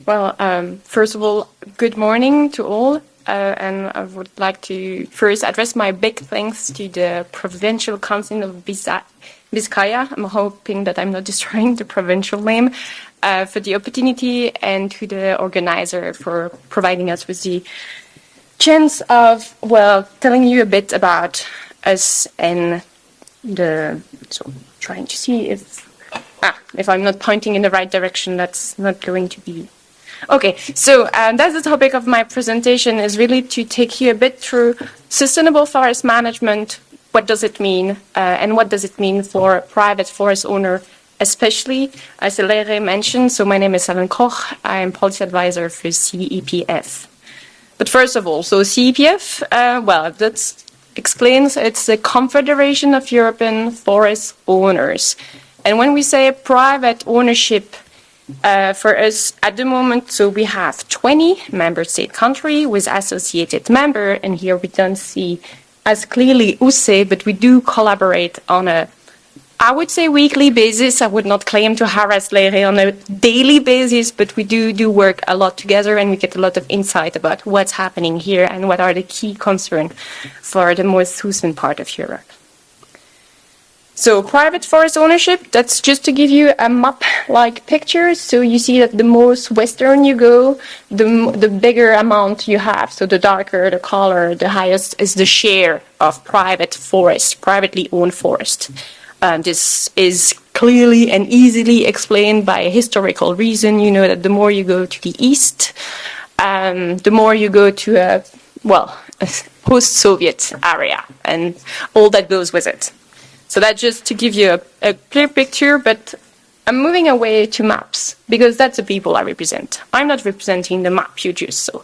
Well, first of all, good morning to all. And I would like to first address my big thanks to the Provincial Council of Vizcaya. I'm hoping that I'm not destroying the provincial name, for the opportunity, and to the organizer for providing us with the chance of, well, telling you a bit about us and so trying to see if I'm not pointing in the right direction, that's not going to be. Okay, so that's the topic of my presentation, is really to take you a bit through sustainable forest management. What does it mean, and what does it mean for private forest owner, especially, as Leire mentioned. So my name is Helen Koch. I am policy advisor for CEPF. But first of all, so CEPF, well, that explains it's the Confederation of European Forest Owners. And when we say private ownership, for us at the moment, so we have 20 member state country with associated member, and here we don't see as clearly USE, but we do collaborate on a, I would say, weekly basis. I would not claim to harass Leire on a daily basis, but we do work a lot together, and we get a lot of insight about what's happening here and what are the key concerns for the more southern part of Europe. So private forest ownership, that's just to give you a map-like picture. So you see that the most western you go, the bigger amount you have. So the darker the color, the highest is the share of private forest, privately owned forest. This is clearly and easily explained by a historical reason. You know that the more you go to the east, the more you go to a post-Soviet area and all that goes with it. So that's just to give you a clear picture, but I'm moving away to maps because that's the people I represent. I'm not representing the map you just saw.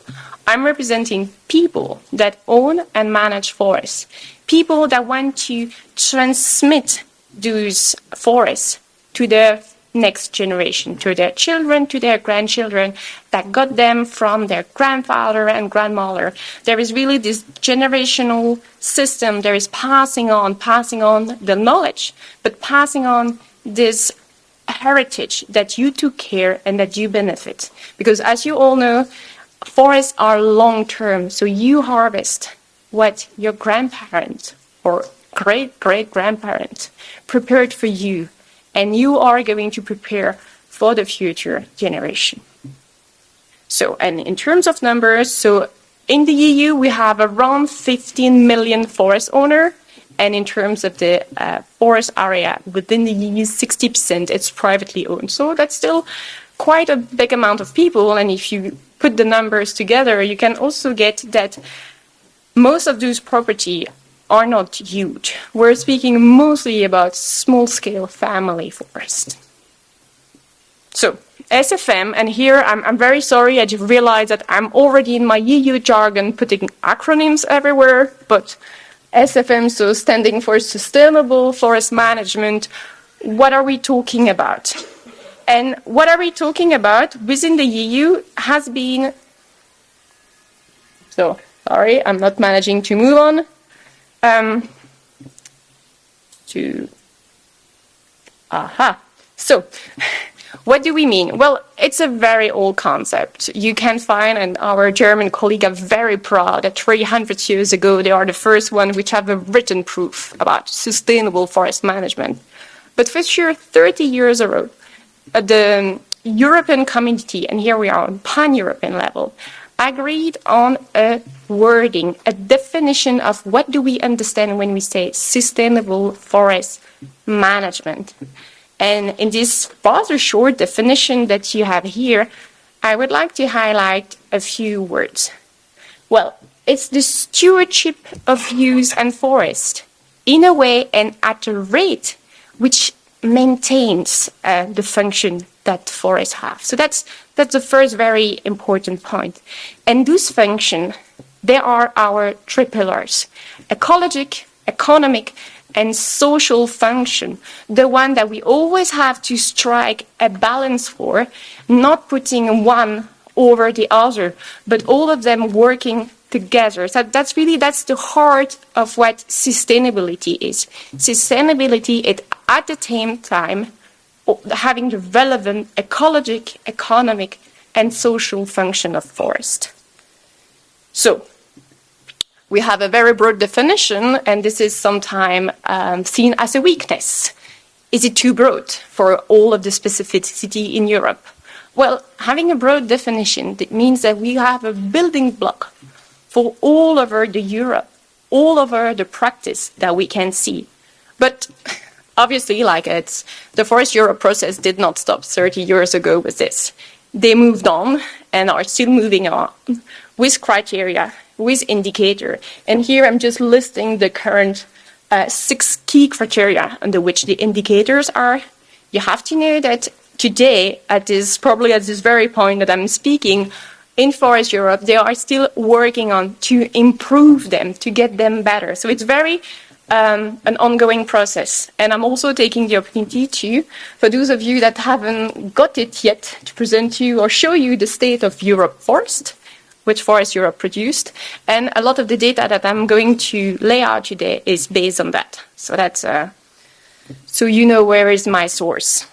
I'm representing people that own and manage forests, people that want to transmit those forests to their next generation, to their children, to their grandchildren, that got them from their grandfather and grandmother. There is really this generational system. There is passing on the knowledge, but passing on this heritage that you took care and that you benefit. Because as you all know, forests are long-term, so you harvest what your grandparents or great-great-grandparents prepared for you, and you are going to prepare for the future generation. So, and in terms of numbers, so in the EU, we have around 15 million forest owners, and in terms of the forest area within the EU, 60% it's privately owned. So that's still quite a big amount of people, and if you put the numbers together, you can also get that most of those property are not huge. We're speaking mostly about small-scale family forest. So, SFM, and here I'm very sorry, I just realized that I'm already in my EU jargon putting acronyms everywhere, but SFM, so standing for Sustainable Forest Management, what are we talking about? And what are we talking about within the EU has been, so, sorry, I'm not managing to move on. So, what do we mean? Well, it's a very old concept. You can find, and our German colleagues are very proud that 300 years ago, they are the first ones which have a written proof about sustainable forest management. But for sure, 30 years ago, the European community, and here we are on pan-European level, agreed on a wording, a definition of what do we understand when we say sustainable forest management. And in this rather short definition that you have here, I would like to highlight a few words. Well, it's the stewardship of use and forest in a way and at a rate which maintains the function that forests have. So that's the first very important point. And those functions, they are our three pillars: ecologic, economic, and social function, the one that we always have to strike a balance for, not putting one over the other, but all of them working together. So that's the heart of what sustainability is. Sustainability is at the same time having the relevant ecologic, economic, and social function of forest. So, we have a very broad definition, and this is sometimes seen as a weakness. Is it too broad for all of the specificity in Europe? Well, having a broad definition, that means that we have a building block for all over the Europe, all over the practice that we can see. But obviously, the Forest Europe process did not stop 30 years ago with this. They moved on and are still moving on with criteria, with indicator. And here I'm just listing the current 6 key criteria under which the indicators are. You have to know that today, probably at this very point that I'm speaking, in Forest Europe, they are still working on to improve them, to get them better. So it's very an ongoing process. And I'm also taking the opportunity to, for those of you that haven't got it yet, to present you or show you the state of Europe forest, which Forest Europe produced. And a lot of the data that I'm going to lay out today is based on that. So that's, so you know where is my source.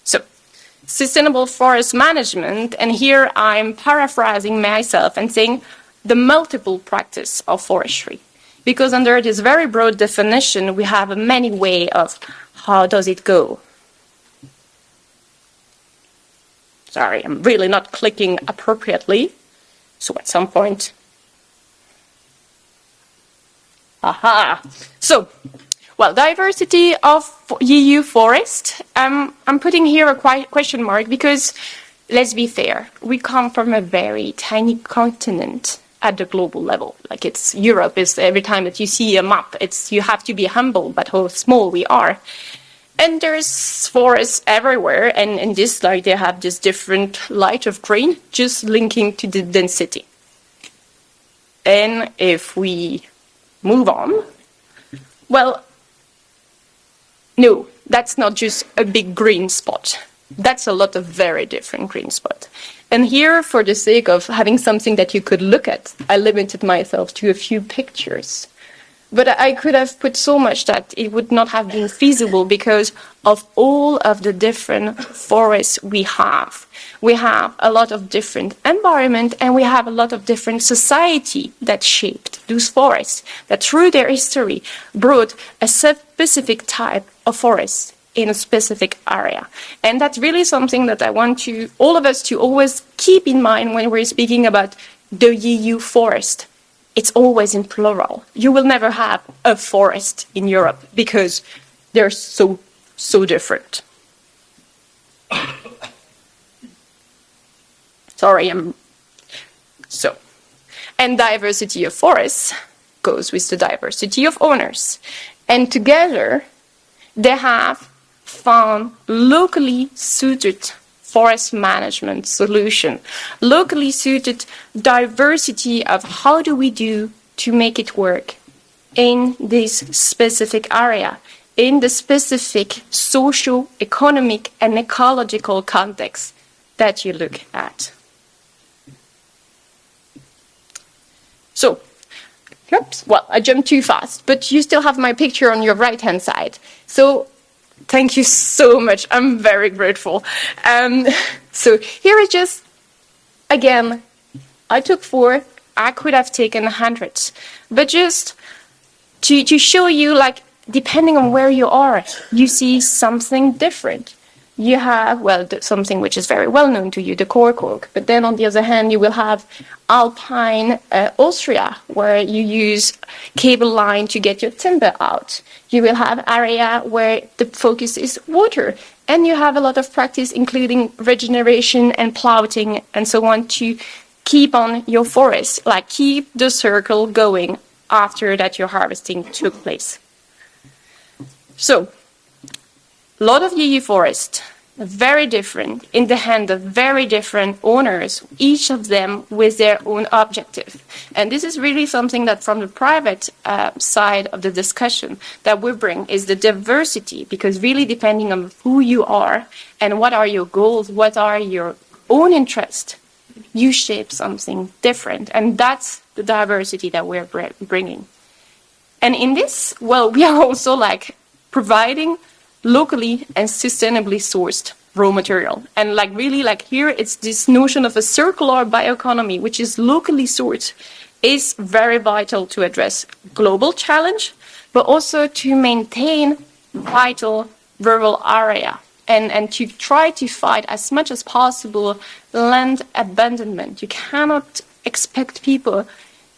So, sustainable forest management, and here I'm paraphrasing myself and saying the multiple practice of forestry. Because under this very broad definition, we have many ways of how does it go. Sorry, I'm really not clicking appropriately. So at some point, aha. So, well, diversity of EU forest. I'm putting here a question mark because, let's be fair, we come from a very tiny continent at the global level. Like Europe is, every time that you see a map, you have to be humble, but how small we are. And there's forests everywhere, and in this slide they have this different light of green, just linking to the density. And if we move on, well, no, that's not just a big green spot. That's a lot of very different green spots. And here, for the sake of having something that you could look at, I limited myself to a few pictures. But I could have put so much that it would not have been feasible because of all of the different forests we have. We have a lot of different environment and we have a lot of different society that shaped those forests, that through their history brought a specific type of forest in a specific area. And that's really something that I want all of us to always keep in mind when we're speaking about the EU forest. It's always in plural. You will never have a forest in Europe because they're so different. Sorry, and diversity of forests goes with the diversity of owners. And together, they have found locally suited forest management solution, locally suited diversity of how do we do to make it work in this specific area, in the specific social, economic, and ecological context that you look at. So, oops, well, I jumped too fast, but you still have my picture on your right-hand side. So, thank you so much. I'm very grateful. So here is just, again, I took 4. I could have taken hundreds. But just to show you, like, depending on where you are, you see something different. You have, well, something which is very well known to you, the cork oak. But then on the other hand, you will have alpine Austria, where you use cable line to get your timber out. You will have area where the focus is water. And you have a lot of practice, including regeneration and ploughing and so on, to keep on your forest, like keep the circle going after that your harvesting took place. So, a lot of EU forests, very different, in the hand of very different owners, each of them with their own objective. And this is really something that from the private side of the discussion that we bring is the diversity, because really depending on who you are and what are your goals, what are your own interests, you shape something different. And that's the diversity that we're bringing. And in this, well, we are also like providing locally and sustainably sourced raw material. And like really like here, it's this notion of a circular bioeconomy, which is locally sourced, is very vital to address global challenge, but also to maintain vital rural area and to try to fight as much as possible land abandonment. You cannot expect people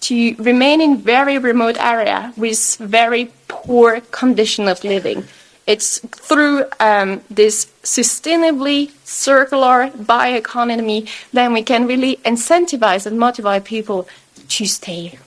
to remain in very remote area with very poor condition of living. It's through this sustainably circular bioeconomy that we can really incentivize and motivate people to stay.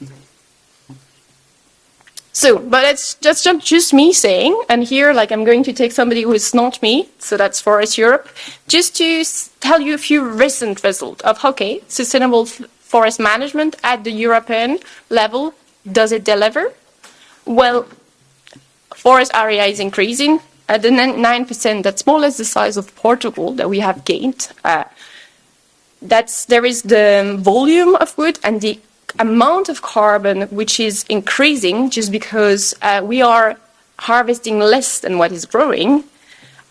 So, but it's just me saying, and here, like, I'm going to take somebody who is not me, so that's Forest Europe, just to tell you a few recent results of, okay, sustainable forest management at the European level, does it deliver? Well, forest area is increasing at the 9%, that's more or less the size of Portugal that we have gained. There is the volume of wood and the amount of carbon which is increasing just because we are harvesting less than what is growing.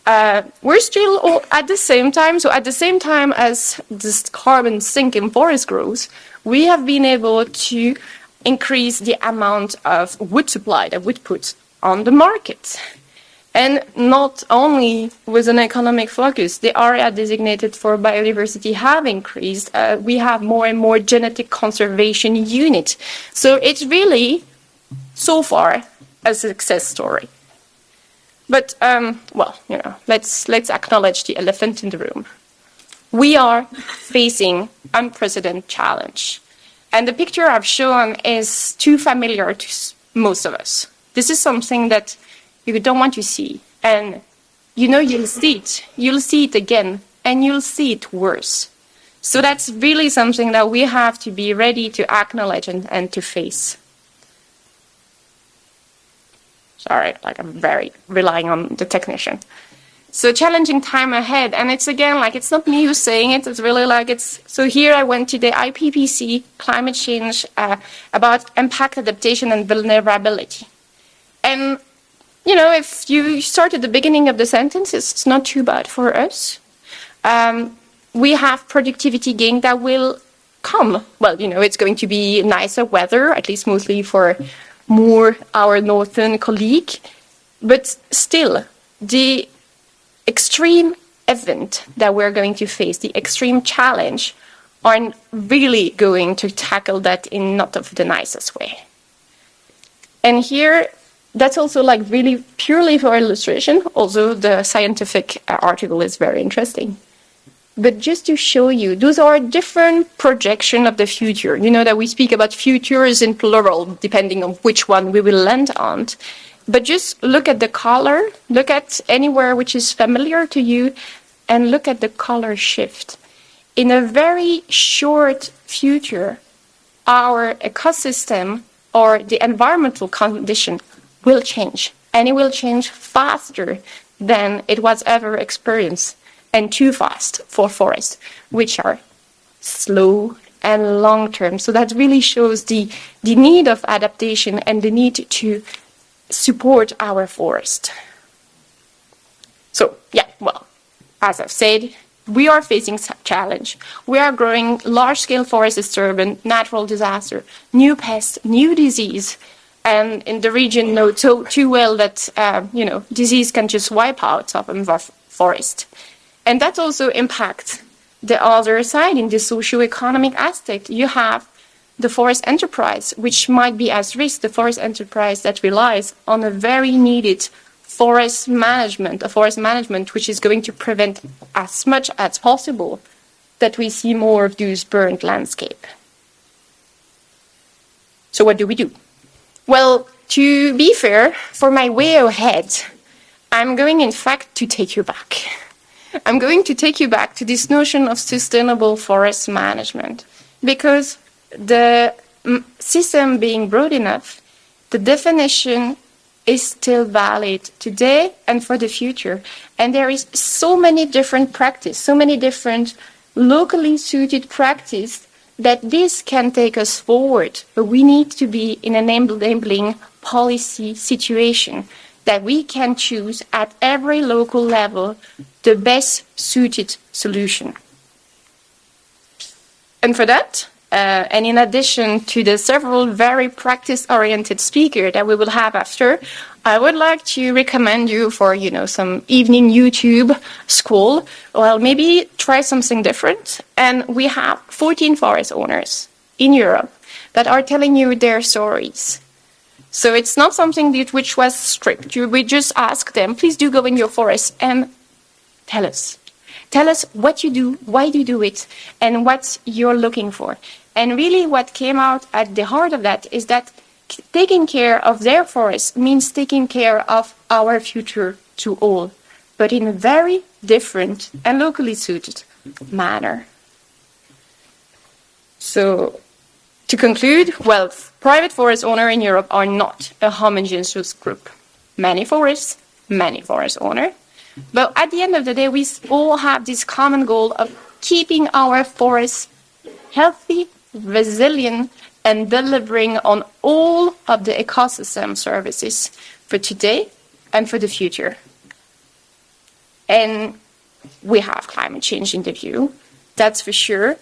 We're still at the same time, so at the same time as this carbon sink in forest grows, we have been able to increase the amount of wood supply that would put on the market. And not only with an economic focus, the area designated for biodiversity have increased. We have more and more genetic conservation units. So it's really, so far, a success story. But, well, you know, let's acknowledge the elephant in the room. We are facing unprecedented challenge. And the picture I've shown is too familiar to most of us. This is something that you don't want to see. And, you know, you'll see it again, and you'll see it worse. So that's really something that we have to be ready to acknowledge and to face. Sorry, like I'm very relying on the technician. So challenging time ahead, and it's again, like it's not me who's saying it, it's really like it's, so here I went to the IPCC, climate change, about impact adaptation and vulnerability. And, you know, if you start at the beginning of the sentence, it's not too bad for us. We have productivity gain that will come. Well, you know, it's going to be nicer weather, at least mostly for more our northern colleague. But still, the extreme event that we're going to face, the extreme challenge, aren't really going to tackle that in not of the nicest way. And here, that's also like really purely for illustration, although the scientific article is very interesting. But just to show you, those are different projections of the future. You know that we speak about futures in plural, depending on which one we will land on. But just look at the color, look at anywhere which is familiar to you, and look at the color shift. In a very short future, our ecosystem or the environmental condition will change, and it will change faster than it was ever experienced, and too fast for forests, which are slow and long-term. So that really shows the need of adaptation and the need to support our forest. So, yeah, well, as I've said, we are facing a challenge. We are growing large-scale forest disturbance, natural disaster, new pests, new disease, and in the region know too well that, you know, disease can just wipe out some of our forest. And that also impacts the other side in the socio-economic aspect. You have the forest enterprise, which might be at risk, the forest enterprise that relies on a very needed forest management, which is going to prevent as much as possible that we see more of those burned landscape. So what do we do? Well, to be fair, for my way ahead, I'm going, in fact, to take you back. I'm going to take you back to this notion of sustainable forest management, because the system being broad enough, the definition is still valid today and for the future. And there is so many different practices, so many different locally suited practices that this can take us forward. But we need to be in an enabling policy situation that we can choose at every local level the best suited solution. And for that, and in addition to the several very practice-oriented speakers that we will have after, I would like to recommend you for, some evening YouTube school. Well, maybe try something different. And we have 14 forest owners in Europe that are telling you their stories. So it's not something which was strict. We just ask them, please do go in your forest and tell us. Tell us what you do, why do you do it, and what you're looking for. And really what came out at the heart of that is that taking care of their forest means taking care of our future to all, but in a very different and locally suited manner. So, to conclude, well, private forest owners in Europe are not a homogeneous group. Many forest owners. But at the end of the day, we all have this common goal of keeping our forests healthy, resilient, and delivering on all of the ecosystem services for today and for the future. And we have climate change in the view, that's for sure.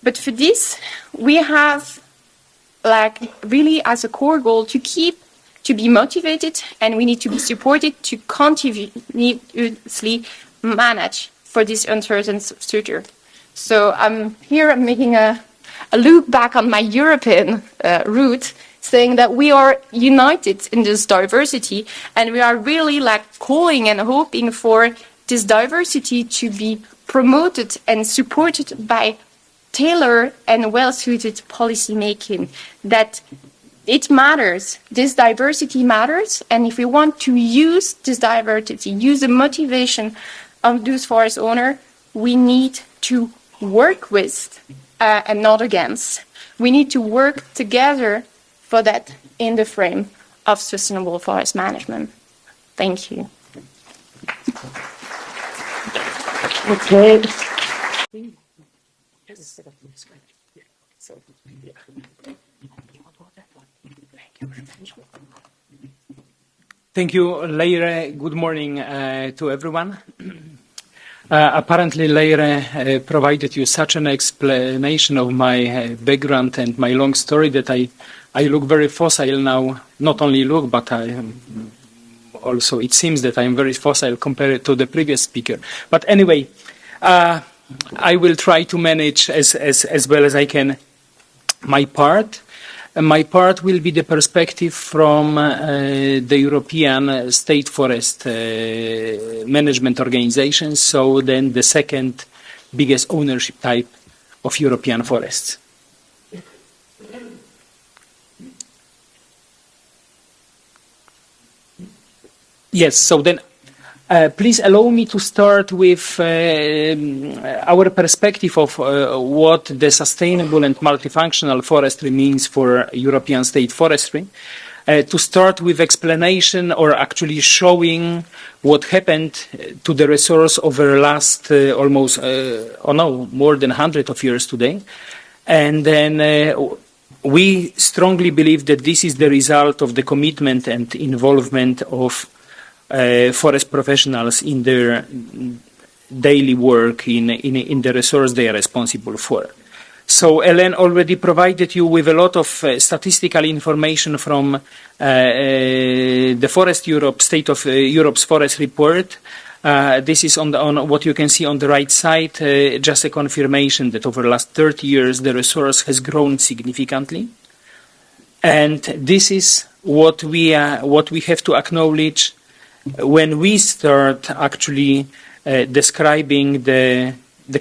But for this, we have really as a core goal to be motivated, and we need to be supported to continuously manage for this uncertain future. So I'm making a look back on my European route, saying that we are united in this diversity, and we are really calling and hoping for this diversity to be promoted and supported by tailored and well-suited policy making. That it matters, this diversity matters, and if we want to use this diversity, use the motivation of those forest owners, we need to work with and not against. We need to work together for that in the frame of sustainable forest management. Thank you. Okay. Thank you, Leire. Good morning to everyone. Apparently, Leire provided you such an explanation of my background and my long story that I look very fossil now. Not only look, but also it seems that I am very fossil compared to the previous speaker. But anyway, I will try to manage as well as I can my part. My part will be the perspective from the European State Forest Management Organization, so then the second biggest ownership type of European forests. Yes, so then please allow me to start with our perspective of what the sustainable and multifunctional forestry means for European state forestry. To start with explanation or actually showing what happened to the resource over the last more than 100 of years today. And then we strongly believe that this is the result of the commitment and involvement of forest professionals in their daily work in the resource they are responsible for. So Ellen already provided you with a lot of statistical information from the Forest Europe State of Europe's Forest Report. This is on what you can see on the right side, just a confirmation that over the last 30 years the resource has grown significantly. And this is what we have to acknowledge when we start actually describing the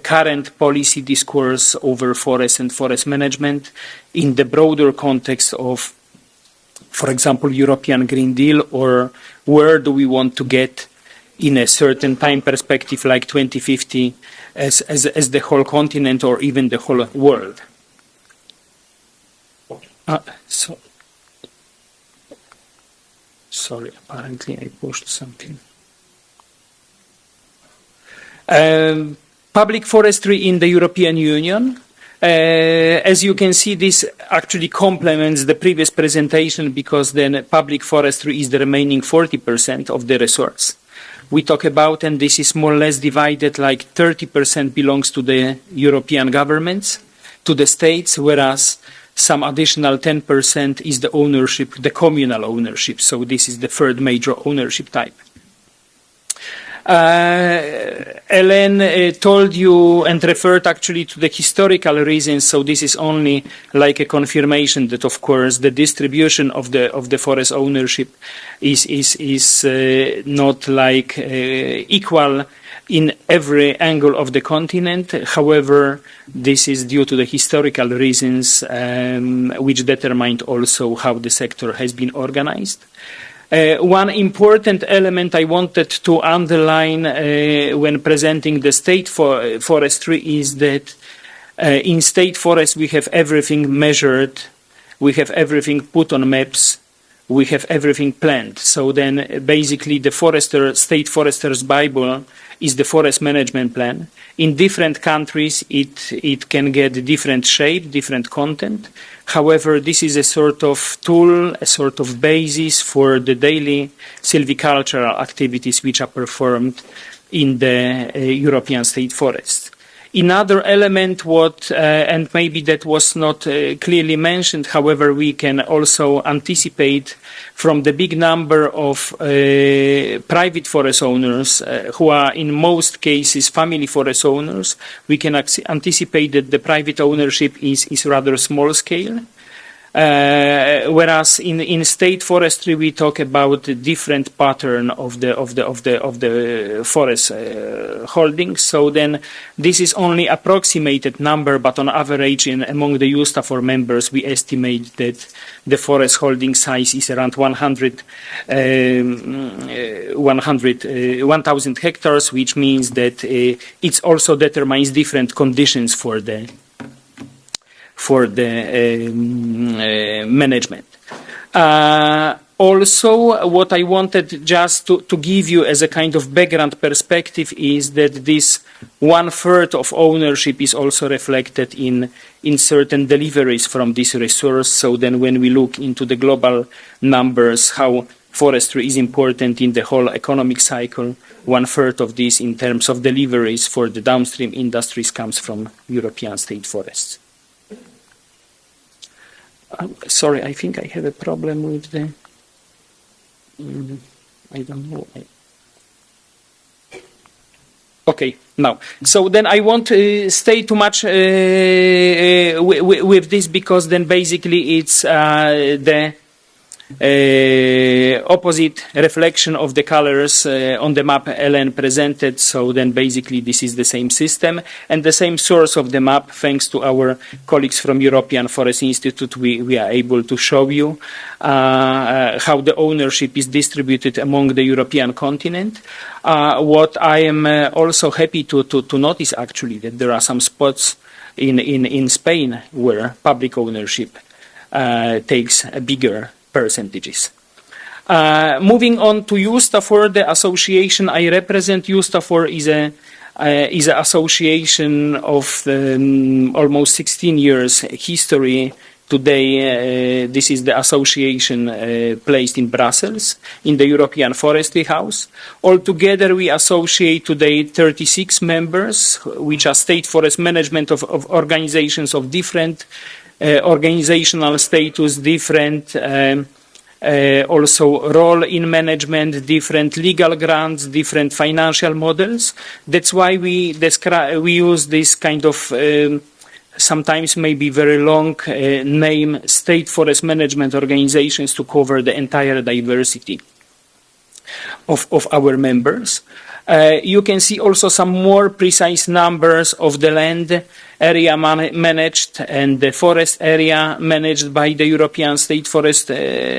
current policy discourse over forests and forest management in the broader context of, for example, European Green Deal, or where do we want to get in a certain time perspective like 2050 as the whole continent or even the whole world. Sorry, apparently I pushed something. Public forestry in the European Union. As you can see, this actually complements the previous presentation because then public forestry is the remaining 40% of the resource. we talk about, and this is more or less divided, like 30% belongs to the European governments, to the states, whereas some additional 10% is the ownership, the communal ownership. So this is the third major ownership type. Ellen told you and referred actually to the historical reasons, so this is only like a confirmation that, of course, the distribution of the forest ownership is not like equal in every angle of the continent. However, this is due to the historical reasons which determined also how the sector has been organized. One important element I wanted to underline when presenting the state forestry is that in state forest we have everything measured, we have everything put on maps, we have everything planned. So then basically the State Forester's Bible is the forest management plan. In different countries it can get different shape, different content. However, this is a sort of tool, a sort of basis for the daily silvicultural activities which are performed in the European state forests. Another element, and maybe that was not clearly mentioned, however, we can also anticipate from the big number of private forest owners who are in most cases family forest owners, we can anticipate that the private ownership is rather small scale. Whereas in state forestry we talk about a different pattern of the forest holdings. So then this is only approximated number, but on average among the EUSTAFOR members we estimate that the forest holding size is around 1,000 hectares, which means that it also determines different conditions for the management. Also, what I wanted just to give you as a kind of background perspective is that this 1/3 of ownership is also reflected in certain deliveries from this resource. So then when we look into the global numbers, how forestry is important in the whole economic cycle, 1/3 of this in terms of deliveries for the downstream industries comes from European state forests. Sorry, I think I have a problem with the. I don't know. Okay, now. So then I won't stay too much with this, because then basically it's the opposite reflection of the colors on the map Ellen presented. So then basically this is the same system and the same source of the map. Thanks to our colleagues from European Forest Institute, we are able to show you how the ownership is distributed among the European continent. What I am also happy to notice actually that there are some spots in Spain where public ownership takes a bigger percentages. Moving on to EUSTAFOR, the association I represent. EUSTAFOR is an association of almost 16 years history. Today, this is the association placed in Brussels, in the European Forestry House. Altogether, we associate today 36 members, which are state forest management of organizations of different organizational status, different also role in management, different legal grants, different financial models. That's why we use this kind of sometimes maybe very long name, state forest management organizations, to cover the entire diversity of our members. You can see also some more precise numbers of the land area managed and the forest area managed by the European State Forest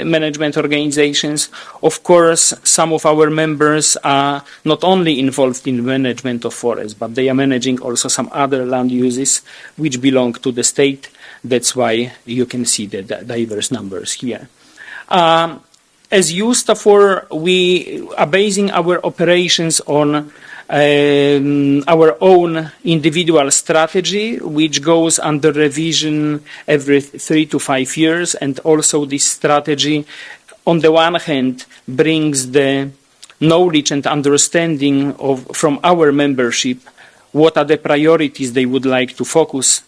Management Organizations. Of course, some of our members are not only involved in management of forests, but they are managing also some other land uses which belong to the state. That's why you can see the diverse numbers here. As EUSTAFOR, we are basing our operations on our own individual strategy, which goes under revision every 3 to 5 years. And also this strategy, on the one hand, brings the knowledge and understanding from our membership what are the priorities they would like to focus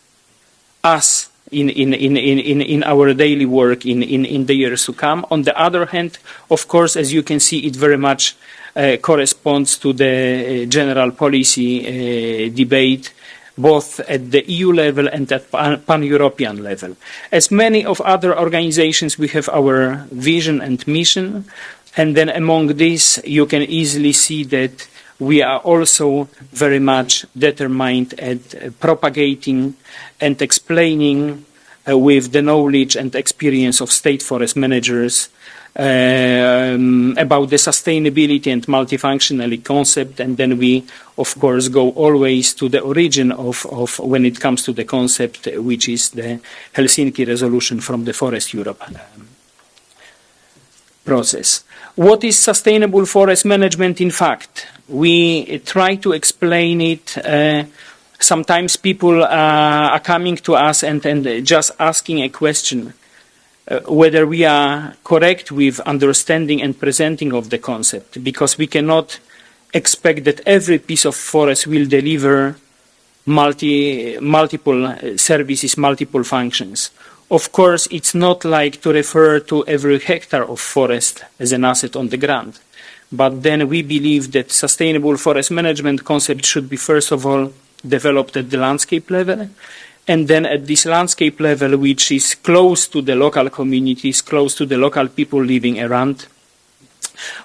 us in our daily work in the years to come. On the other hand, of course, as you can see, it very much corresponds to the general policy debate, both at the EU level and at pan-European level. As many of other organizations, we have our vision and mission, and then among these, you can easily see that we are also very much determined at propagating and explaining with the knowledge and experience of state forest managers about the sustainability and multifunctionality concept, and then we, of course, go always to the origin of when it comes to the concept, which is the Helsinki resolution from the Forest Europe process. What is sustainable forest management in fact? We try to explain it. Sometimes people are coming to us and just asking a question, whether we are correct with understanding and presenting of the concept, because we cannot expect that every piece of forest will deliver multiple services, multiple functions. Of course, it's not like to refer to every hectare of forest as an asset on the ground. But then we believe that sustainable forest management concept should be, first of all, developed at the landscape level. And then at this landscape level, which is close to the local communities, close to the local people living around,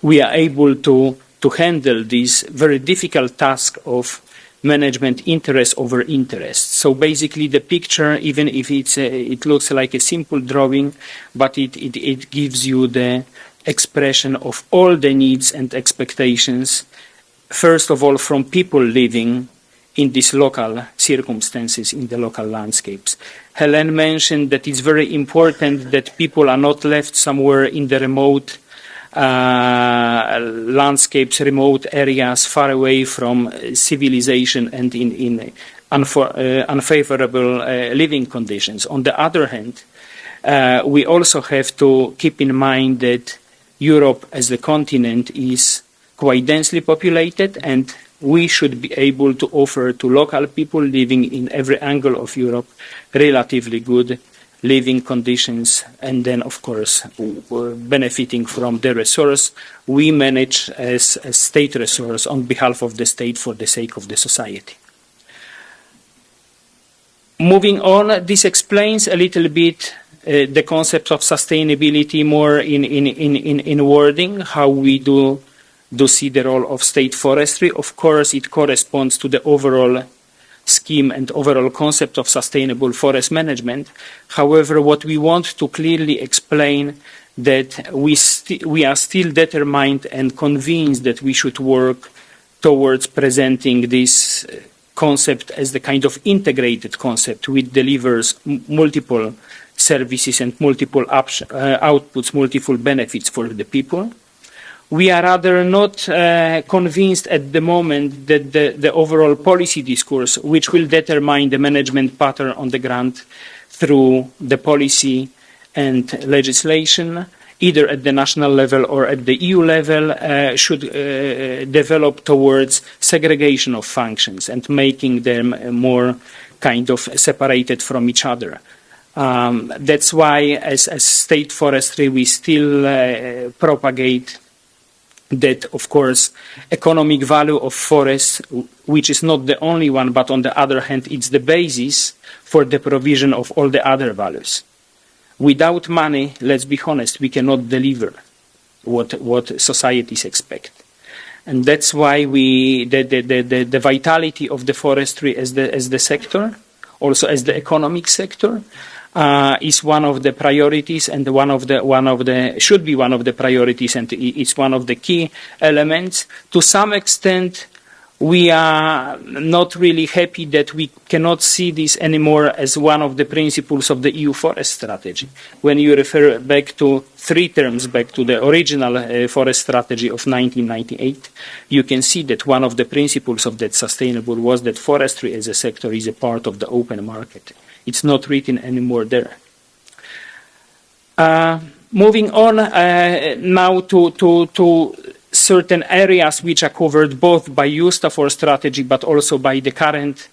we are able to handle this very difficult task of management interest over interest. So basically the picture, even if it looks like a simple drawing, but it gives you the expression of all the needs and expectations, first of all from people living in these local circumstances, in the local landscapes. Helen mentioned that it's very important that people are not left somewhere in the remote landscapes, remote areas far away from civilization and in unfavorable living conditions. On the other hand, we also have to keep in mind that Europe as a continent is quite densely populated, and we should be able to offer to local people living in every angle of Europe relatively good living conditions, and then, of course, benefiting from the resource we manage as a state resource on behalf of the state for the sake of the society. Moving on, this explains a little bit the concept of sustainability more in wording, how we do see the role of state forestry. Of course, it corresponds to the overall scheme and overall concept of sustainable forest management. However, what we want to clearly explain that we are still determined and convinced that we should work towards presenting this concept as the kind of integrated concept which delivers multiple services and multiple outputs, multiple benefits for the people. We are rather not convinced at the moment that the overall policy discourse, which will determine the management pattern on the ground through the policy and legislation, either at the national level or at the EU level, should develop towards segregation of functions and making them more kind of separated from each other. That's why, as state forestry, we still propagate that, of course, economic value of forests, which is not the only one, but on the other hand, it's the basis for the provision of all the other values. Without money, let's be honest, we cannot deliver what societies expect. And that's why the vitality of the forestry as the sector, also as the economic sector, is one of the priorities, and should be one of the priorities, and it's one of the key elements. To some extent, we are not really happy that we cannot see this anymore as one of the principles of the EU forest strategy. When you refer back to 3 terms back to the original forest strategy of 1998, you can see that one of the principles of that sustainable was that forestry as a sector is a part of the open market. It's not written anymore there. Moving on now to certain areas which are covered both by EU-STAFOR strategy but also by the current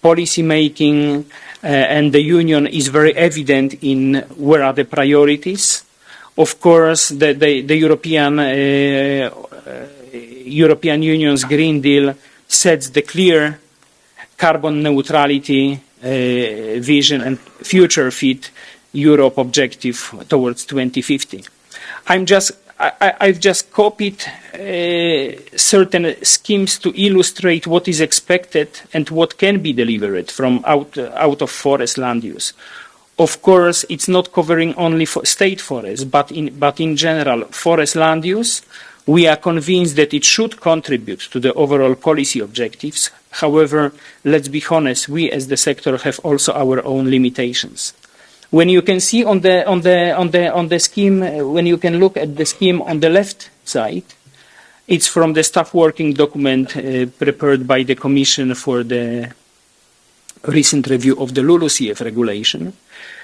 policy making, and the Union is very evident in where are the priorities. Of course, the European Union's Green Deal sets the clear carbon neutrality vision and future fit Europe objective towards 2050. I've just copied certain schemes to illustrate what is expected and what can be delivered from out of forest land use. Of course, it's not covering only for state forests, but in general, forest land use. We are convinced that it should contribute to the overall policy objectives. However, let's be honest, we as the sector have also our own limitations. When you can see on the scheme, when you can look at the scheme on the left side, it's from the staff working document prepared by the Commission for the recent review of the LULUCF regulation.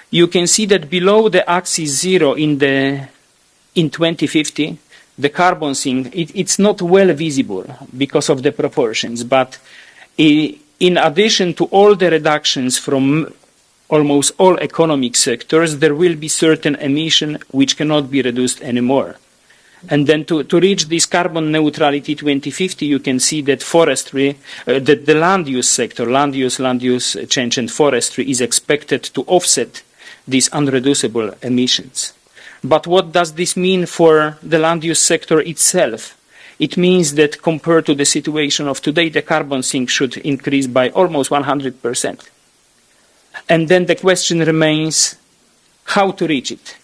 You can see that below the axis 0 in 2050, the carbon sink, it's not well visible because of the proportions, but in addition to all the reductions from almost all economic sectors, there will be certain emission which cannot be reduced anymore. And then to reach this carbon neutrality 2050, you can see that forestry, that the land use sector, land use change and forestry is expected to offset these unreducible emissions. But what does this mean for the land use sector itself? It means that compared to the situation of today, the carbon sink should increase by almost 100%. And then the question remains how to reach it.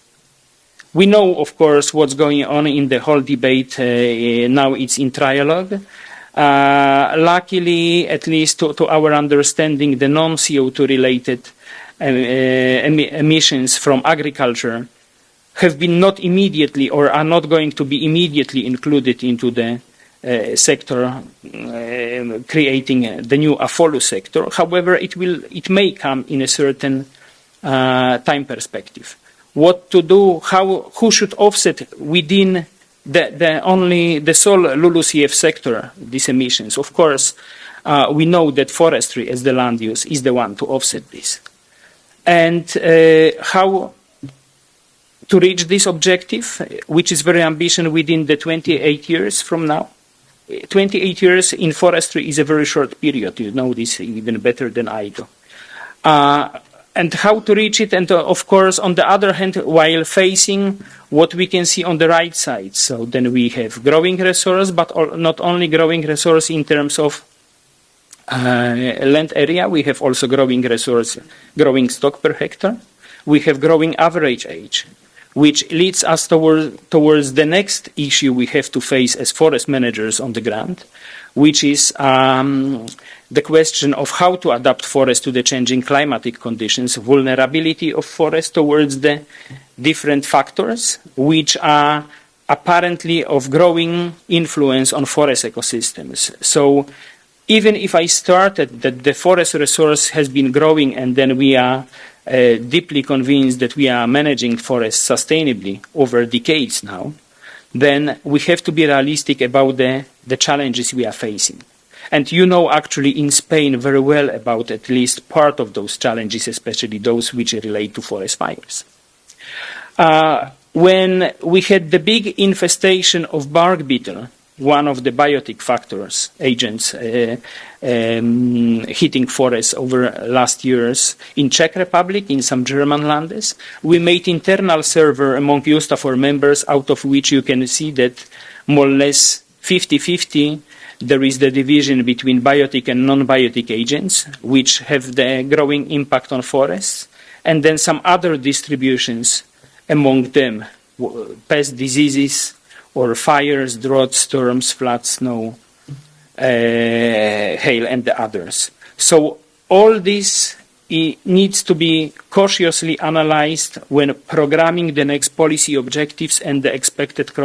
We know, of course, what's going on in the whole debate. Now it's in trialogue. Luckily, at least to our understanding, the non-CO2 related emissions from agriculture have been not immediately or are not going to be immediately included into the sector, creating the new AFOLU sector. However, it may come in a certain time perspective. What to do? Who should offset within the sole LULUCF sector these emissions? Of course, we know that forestry as the land use is the one to offset this. And how to reach this objective, which is very ambitious within the 28 years from now. 28 years in forestry is a very short period. You know this even better than I do. And how to reach it, and of course, on the other hand, while facing what we can see on the right side. So then we have growing resource, but not only growing resource in terms of land area, we have also growing resource, growing stock per hectare. We have growing average age, which leads us towards the next issue we have to face as forest managers on the ground, which is the question of how to adapt forests to the changing climatic conditions, vulnerability of forests towards the different factors, which are apparently of growing influence on forest ecosystems. So even if I started that the forest resource has been growing and then we are deeply convinced that we are managing forests sustainably over decades now, then we have to be realistic about the challenges we are facing. And you know actually in Spain very well about at least part of those challenges, especially those which relate to forest fires. When we had the big infestation of bark beetle, one of the biotic factors, agents hitting forests over last years in Czech Republic, in some German lands, we made internal survey among EU-STAFOR members, out of which you can see that more or less 50-50 there is the division between biotic and non-biotic agents, which have the growing impact on forests, and then some other distributions among them, pest diseases, or fires, droughts, storms, floods, snow, hail, and the others. So all this needs to be cautiously analyzed when programming the next policy objectives and the expected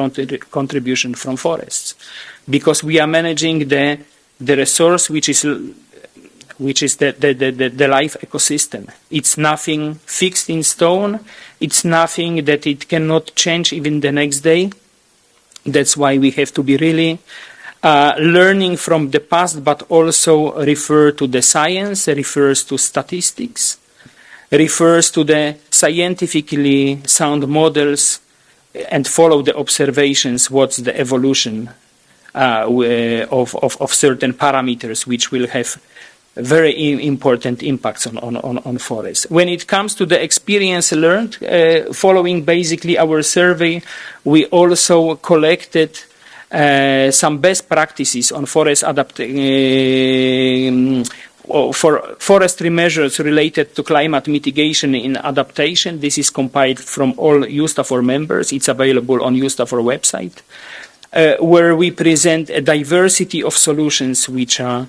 contribution from forests, because we are managing the resource which is the life ecosystem. It's nothing fixed in stone. It's nothing that it cannot change even the next day. That's why we have to be really learning from the past, but also refer to the science, refers to statistics, refers to the scientifically sound models, and follow the observations, what's the evolution of certain parameters which will have very important impacts on forests. When it comes to the experience learned, following basically our survey, we also collected some best practices on forest for forestry measures related to climate mitigation and adaptation. This is compiled from all Eustafor members. It's available on Eustafor website, where we present a diversity of solutions which are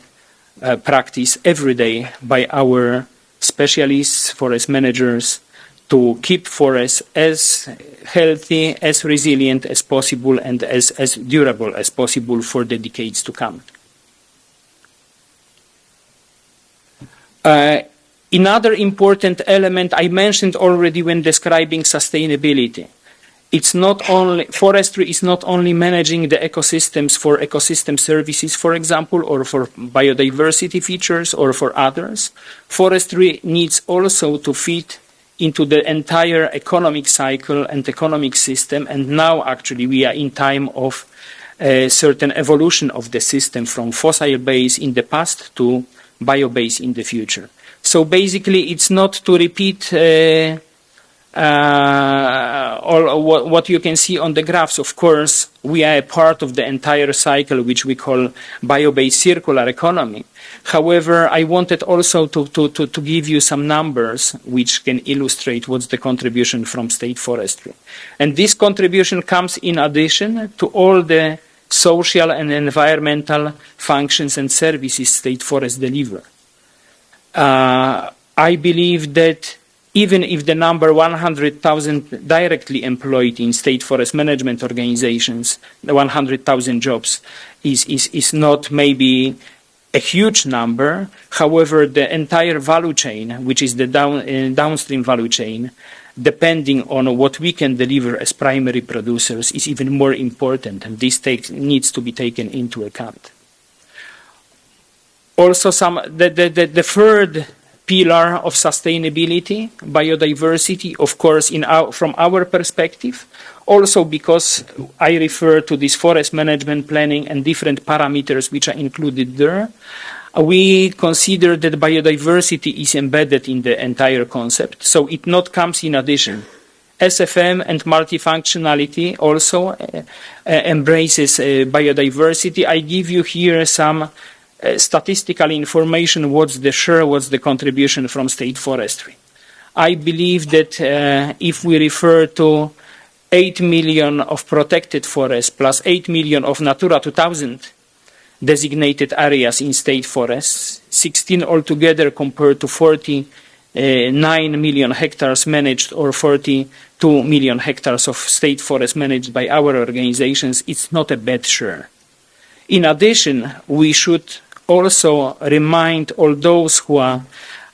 practiced every day by our specialists, forest managers, to keep forests as healthy, as resilient as possible, and as durable as possible for the decades to come. Another important element I mentioned already when describing sustainability. It's not only, forestry is not only managing the ecosystems for ecosystem services, for example, or for biodiversity features or for others. Forestry needs also to fit into the entire economic cycle and economic system, and now actually we are in time of a certain evolution of the system from fossil-based in the past to bio-based in the future. So basically it's not to repeat all what you can see on the graphs. Of course, we are a part of the entire cycle which we call bio-based circular economy. However, I wanted also to give you some numbers which can illustrate what's the contribution from state forestry. And this contribution comes in addition to all the social and environmental functions and services state forests deliver. I believe that even if the number 100,000 directly employed in state forest management organizations, the 100,000 jobs is not maybe a huge number. However, the entire value chain, which is the downstream value chain, depending on what we can deliver as primary producers, is even more important, and this needs to be taken into account. Also, the third pillar of sustainability, biodiversity, of course, from our perspective, also because I refer to this forest management planning and different parameters which are included there, we consider that biodiversity is embedded in the entire concept, so it not comes in addition. SFM and multifunctionality also embraces biodiversity. I give you here some statistical information, what's the share, what's the contribution from state forestry. I believe that if we refer to 8 million of protected forests plus 8 million of Natura 2000 designated areas in state forests, 16 altogether compared to 49 million hectares managed or 42 million hectares of state forests managed by our organizations, it's not a bad share. In addition, we should also remind all those who are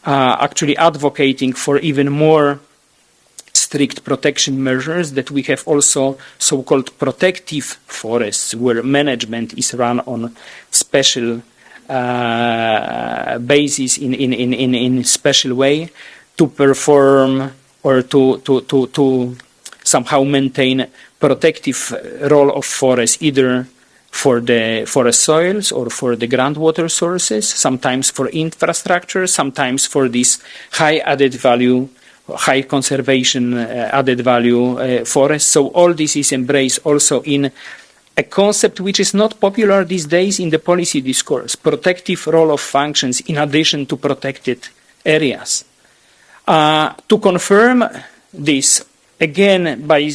actually advocating for even more strict protection measures that we have also so-called protective forests where management is run on special basis in special way to perform or to somehow maintain protective role of forests, either for the forest soils or for the groundwater sources, sometimes for infrastructure, sometimes for this high added value, high conservation added value forests. So all this is embraced also in a concept which is not popular these days in the policy discourse, protective role of functions in addition to protected areas. To confirm this, again, by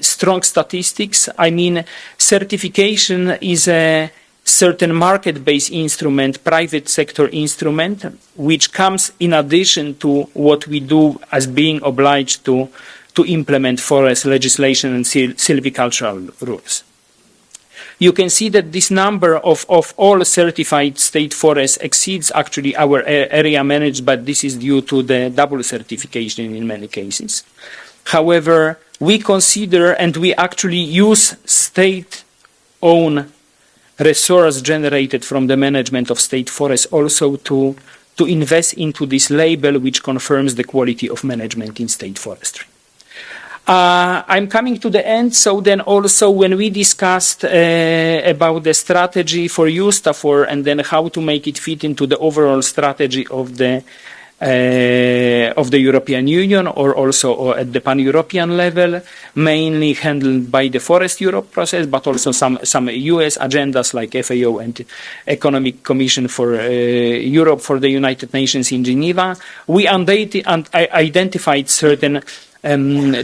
strong statistics, I mean, certification is a certain market-based instrument, private sector instrument, which comes in addition to what we do as being obliged to implement forest legislation and silvicultural rules. You can see that this number of all certified state forests exceeds actually our area managed, but this is due to the double certification in many cases. However, we consider and we actually use state-owned resource generated from the management of state forests also to invest into this label which confirms the quality of management in state forestry. I'm coming to the end, so then also when we discussed about the strategy for EUSTAFOR and then how to make it fit into the overall strategy of the European Union or also at the pan-European level, mainly handled by the Forest Europe process, but also some US agendas like FAO and Economic Commission for Europe for the United Nations in Geneva. We identified certain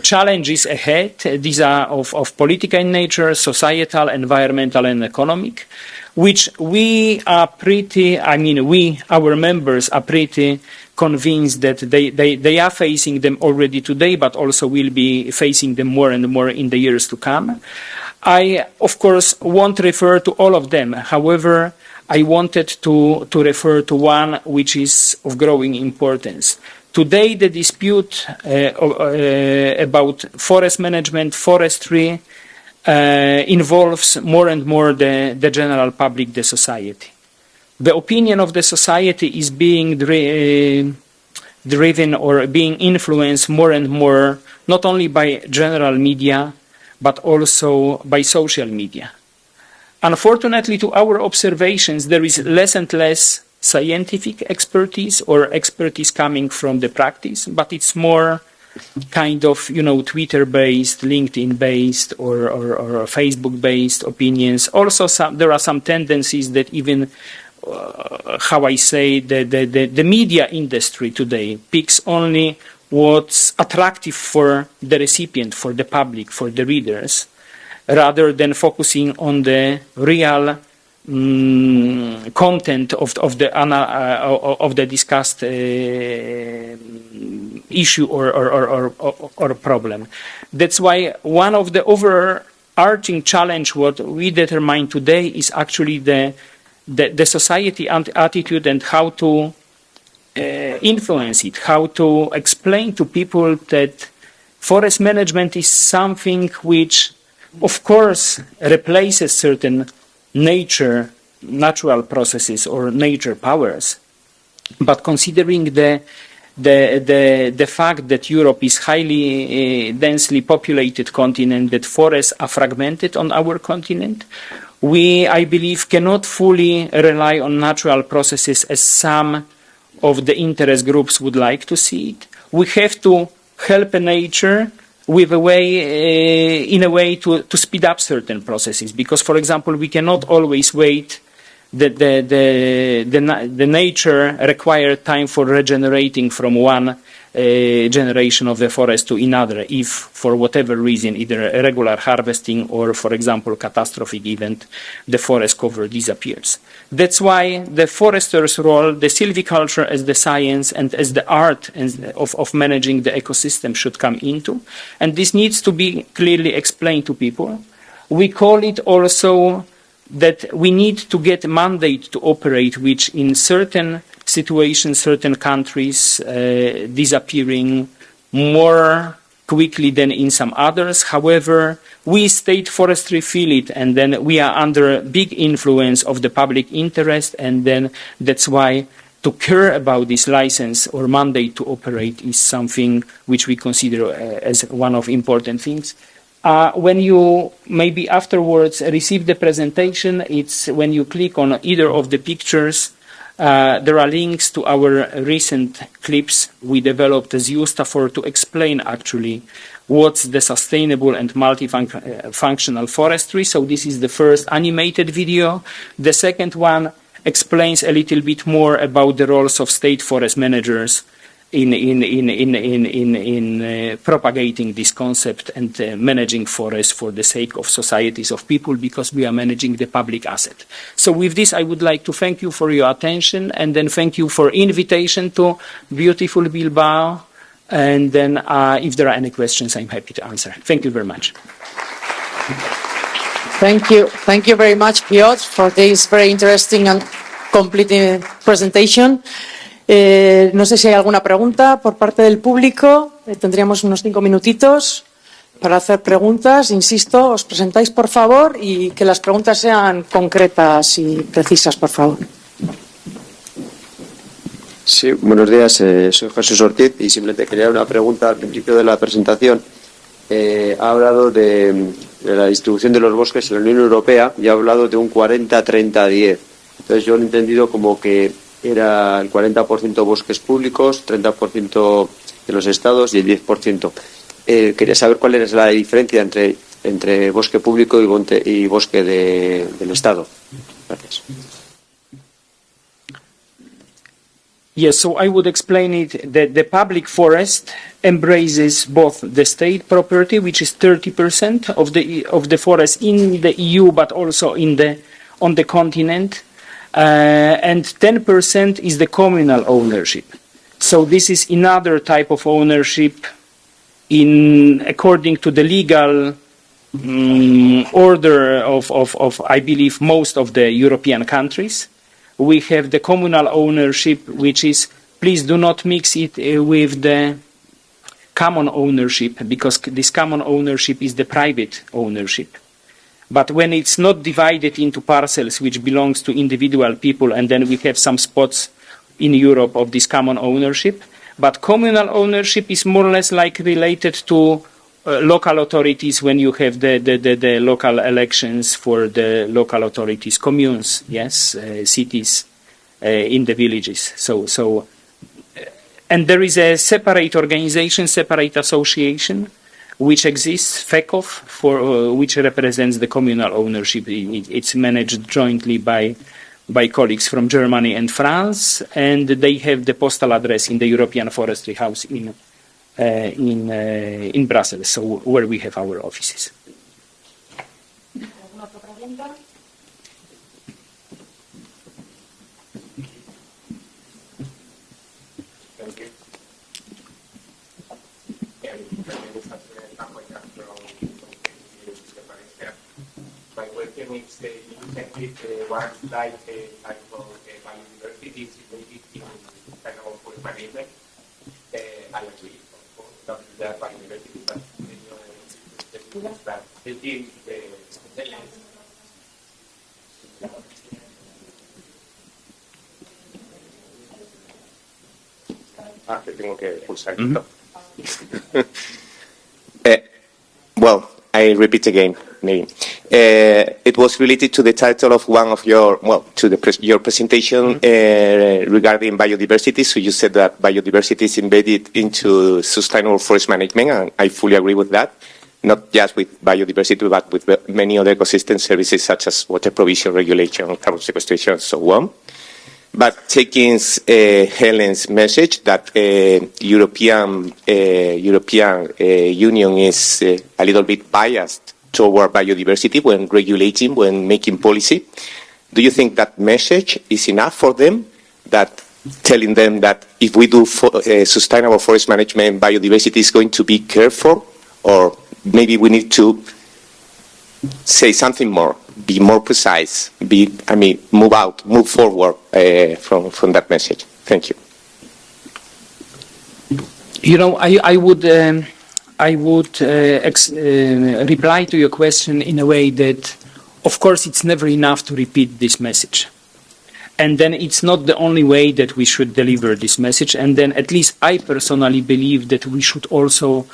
challenges ahead. These are of political nature, societal, environmental, and economic, which we are pretty, our members are pretty convinced that they are facing them already today, but also will be facing them more and more in the years to come. I, of course, won't refer to all of them. However, I wanted to refer to one which is of growing importance. Today, the dispute about forest management, forestry, involves more and more the general public, the society. The opinion of the society is being driven or being influenced more and more, not only by general media, but also by social media. Unfortunately, to our observations, there is less and less scientific expertise or expertise coming from the practice, but it's more kind of, Twitter-based, LinkedIn-based, or Facebook-based opinions. Also, there are some tendencies that even, the media industry today picks only what's attractive for the recipient, for the public, for the readers, rather than focusing on the real content of the discussed issue or problem. That's why one of the overarching challenge what we determine today is actually the society attitude and how to influence it, how to explain to people that forest management is something which, of course, replaces certain natural processes or nature powers, but considering the fact that Europe is highly densely populated continent, that forests are fragmented on our continent, we, I believe, cannot fully rely on natural processes as some of the interest groups would like to see it. We have to help nature in a way to speed up certain processes, because, for example, we cannot always wait that the nature required time for regenerating from one generation of the forest to another, if for whatever reason, either irregular harvesting or, for example, catastrophic event, the forest cover disappears. That's why the forester's role, the silviculture as the science and as the art of managing the ecosystem should come into. And this needs to be clearly explained to people. We call it also that we need to get a mandate to operate, which in certain situations, certain countries disappearing more quickly than in some others. However, we state forestry feel it, and then we are under big influence of the public interest, and then that's why to care about this license or mandate to operate is something which we consider as one of important things. When you maybe afterwards receive the presentation, it's when you click on either of the pictures, there are links to our recent clips we developed as EUSTAFOR to explain actually what's the sustainable and multifunctional forestry. So this is the first animated video. The second one explains a little bit more about the roles of state forest managers in propagating this concept and managing forests for the sake of societies of people, because we are managing the public asset. So with this, I would like to thank you for your attention, and then thank you for invitation to beautiful Bilbao. And then if there are any questions, I'm happy to answer. Thank you very much. Thank you. Thank you very much, Piotr, for this very interesting and complete presentation. No sé si hay alguna pregunta por parte del público. Tendríamos unos 5 minutitos para hacer preguntas. Insisto, os presentáis, por favor, y que las preguntas sean concretas y precisas, por favor. Sí, buenos días. Soy Jesús Ortiz y simplemente quería una pregunta al principio de la presentación. Ha hablado de la distribución de los bosques en la Unión Europea y ha hablado de un 40-30-10. Entonces yo lo he entendido como que era el 40% bosques públicos, 30% de los estados y el 10%. Quería saber cuál es la diferencia entre bosque público y bosque del estado. Gracias. Yes, so I would explain it that the public forest embraces both the state property, which is 30% of the forest in the EU, but also on the continent, and 10% is the communal ownership. So this is another type of ownership according to the legal order of I believe most of the European countries. We have the communal ownership, which is, please do not mix it with the common ownership, because this common ownership is the private ownership. But when it's not divided into parcels which belongs to individual people, and then we have some spots in Europe of this common ownership, but communal ownership is more or less like related to local authorities when you have the local elections for the local authorities, communes, yes, cities in the villages. So, and there is a separate organization, separate association, which exists, FECOF, which represents the communal ownership. It's managed jointly by colleagues from Germany and France, and they have the postal address in the European Forestry House in Brussels, so where we have our offices. My question is, you can give one slide type of biodiversity is related in kind of forest management. I agree, of course, that the biodiversity, but many other that the team, tengo que pulsar. Well, I repeat again, maybe. It was related to the title of one of your presentation regarding biodiversity. So you said that biodiversity is embedded into sustainable forest management, and I fully agree with that. Not just with biodiversity, but with many other ecosystem services such as water provision, regulation, carbon sequestration, and so on. But taking Helen's message that European Union is a little bit biased toward biodiversity when regulating, when making policy, do you think that message is enough for them? That telling them that if we do sustainable forest management, biodiversity is going to be careful, or maybe we need to say something more? Be more precise, move forward from that message. Thank you. You know, I would reply to your question in a way that, of course, it's never enough to repeat this message. And then it's not the only way that we should deliver this message. And then at least I personally believe that we should also,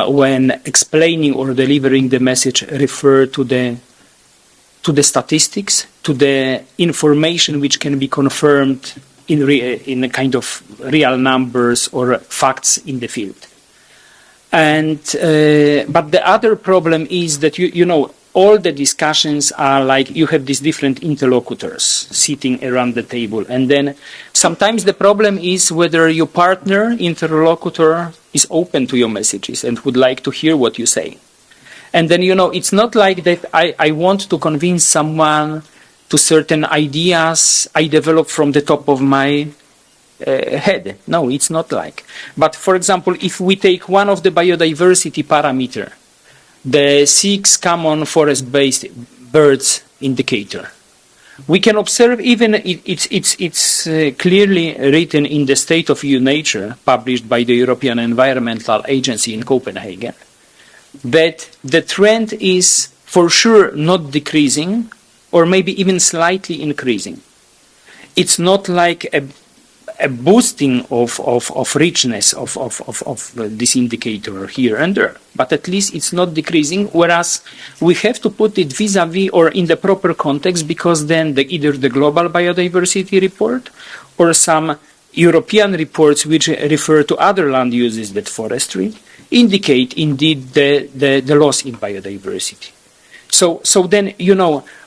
when explaining or delivering the message, refer to the statistics, to the information which can be confirmed in a kind of real numbers or facts in the field. And but the other problem is that you know all the discussions are like you have these different interlocutors sitting around the table, and then sometimes the problem is whether your partner interlocutor is open to your messages and would like to hear what you say. And then, you know, it's not like that I want to convince someone to certain ideas I develop from the top of my head. No, it's not like. But, for example, if we take one of the biodiversity parameter, the 6 common forest-based birds indicator, We can observe even it's clearly written in the State of EU Nature, published by the European Environmental Agency in Copenhagen, that the trend is for sure not decreasing, or maybe even slightly increasing. It's not like a boosting of richness of this indicator here and there, but at least it's not decreasing, whereas we have to put it vis-a-vis or in the proper context, because then either the Global Biodiversity Report or some European reports which refer to other land uses than forestry indicate indeed the loss in biodiversity. So then,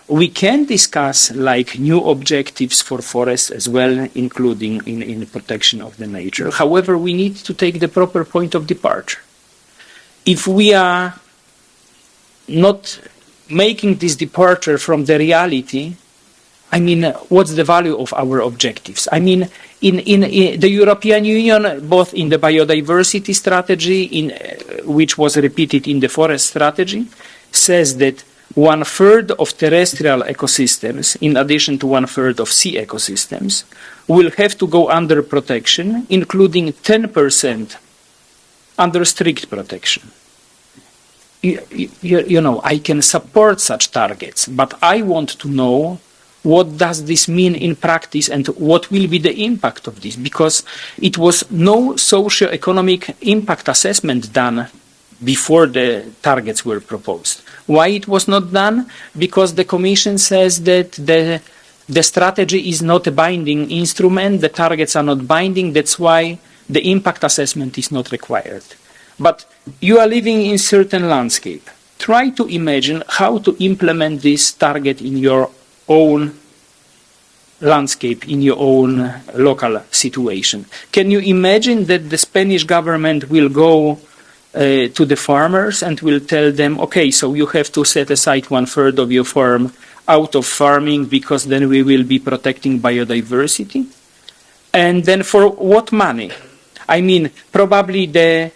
we can discuss like new objectives for forests as well, including in protection of the nature. However, we need to take the proper point of departure. If we are not making this departure from the reality, I mean, what's the value of our objectives? I mean, in the European Union, both in the biodiversity strategy, which was repeated in the forest strategy, says that 1/3 of terrestrial ecosystems, in addition to 1/3 of sea ecosystems, will have to go under protection, including 10% under strict protection. I can support such targets, but I want to know what does this mean in practice and what will be the impact of this, because it was no socio-economic impact assessment done before the targets were proposed. Why it was not done? Because the Commission says that the strategy is not a binding instrument, the targets are not binding, that's why the impact assessment is not required. But you are living in a certain landscape. Try to imagine how to implement this target in your own landscape, in your own local situation. Can you imagine that the Spanish government will go to the farmers and will tell them, okay, so you have to set aside 1/3 of your farm out of farming because then we will be protecting biodiversity? And then for what money? I mean, probably the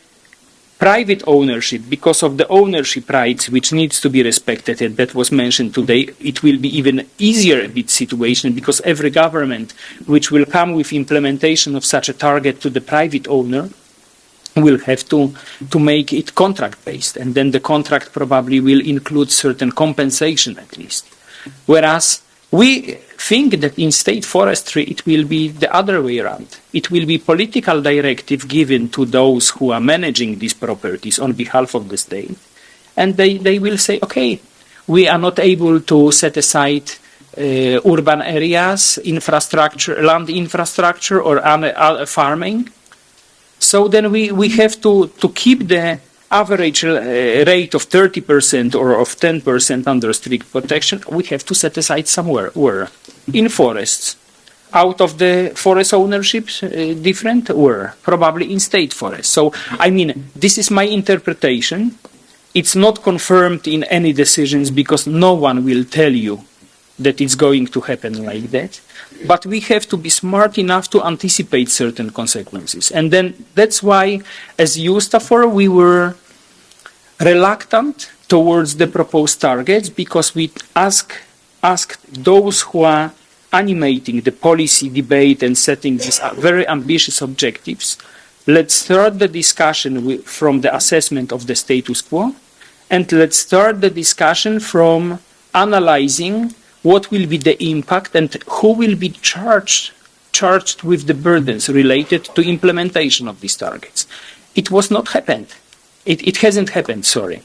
private ownership, because of the ownership rights which needs to be respected, and that was mentioned today, it will be even easier a bit situation, because every government which will come with implementation of such a target to the private owner will have to make it contract-based, and then the contract probably will include certain compensation at least. Whereas we think that in state forestry it will be the other way around. It will be political directive given to those who are managing these properties on behalf of the state, and they will say, okay, we are not able to set aside urban areas, infrastructure, land infrastructure, or farming. So then we have to keep the average rate of 30% or of 10% under strict protection. We have to set aside somewhere. Where? In forests. Out of the forest ownership, different? Where? Probably in state forests. So, I mean, this is my interpretation. It's not confirmed in any decisions because no one will tell you that it's going to happen like that. But we have to be smart enough to anticipate certain consequences. And then that's why, as EUSTAFOR, we were reluctant towards the proposed targets, because we asked those who are animating the policy debate and setting these very ambitious objectives, let's start the discussion from the assessment of the status quo, and let's start the discussion from analyzing what will be the impact and who will be charged with the burdens related to implementation of these targets. It was not happened. It hasn't happened, sorry.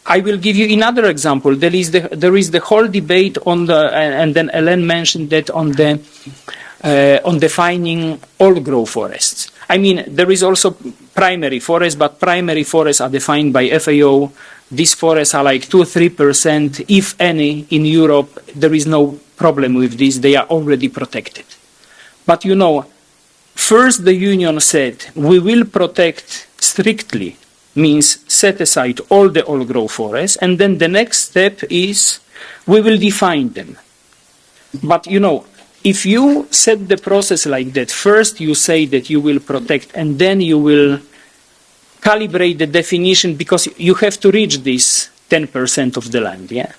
I will give you another example. There is the whole debate on and then Ellen mentioned that on defining old-growth forests. I mean, there is also primary forests, but primary forests are defined by FAO. These forests are like 2-3%, if any, in Europe. There is no problem with this. They are already protected. But first the Union said, we will protect strictly, means set aside all the old-growth forests, and then the next step is we will define them. But if you set the process like that, first you say that you will protect, and then you will calibrate the definition, because you have to reach this 10% of the land, yeah?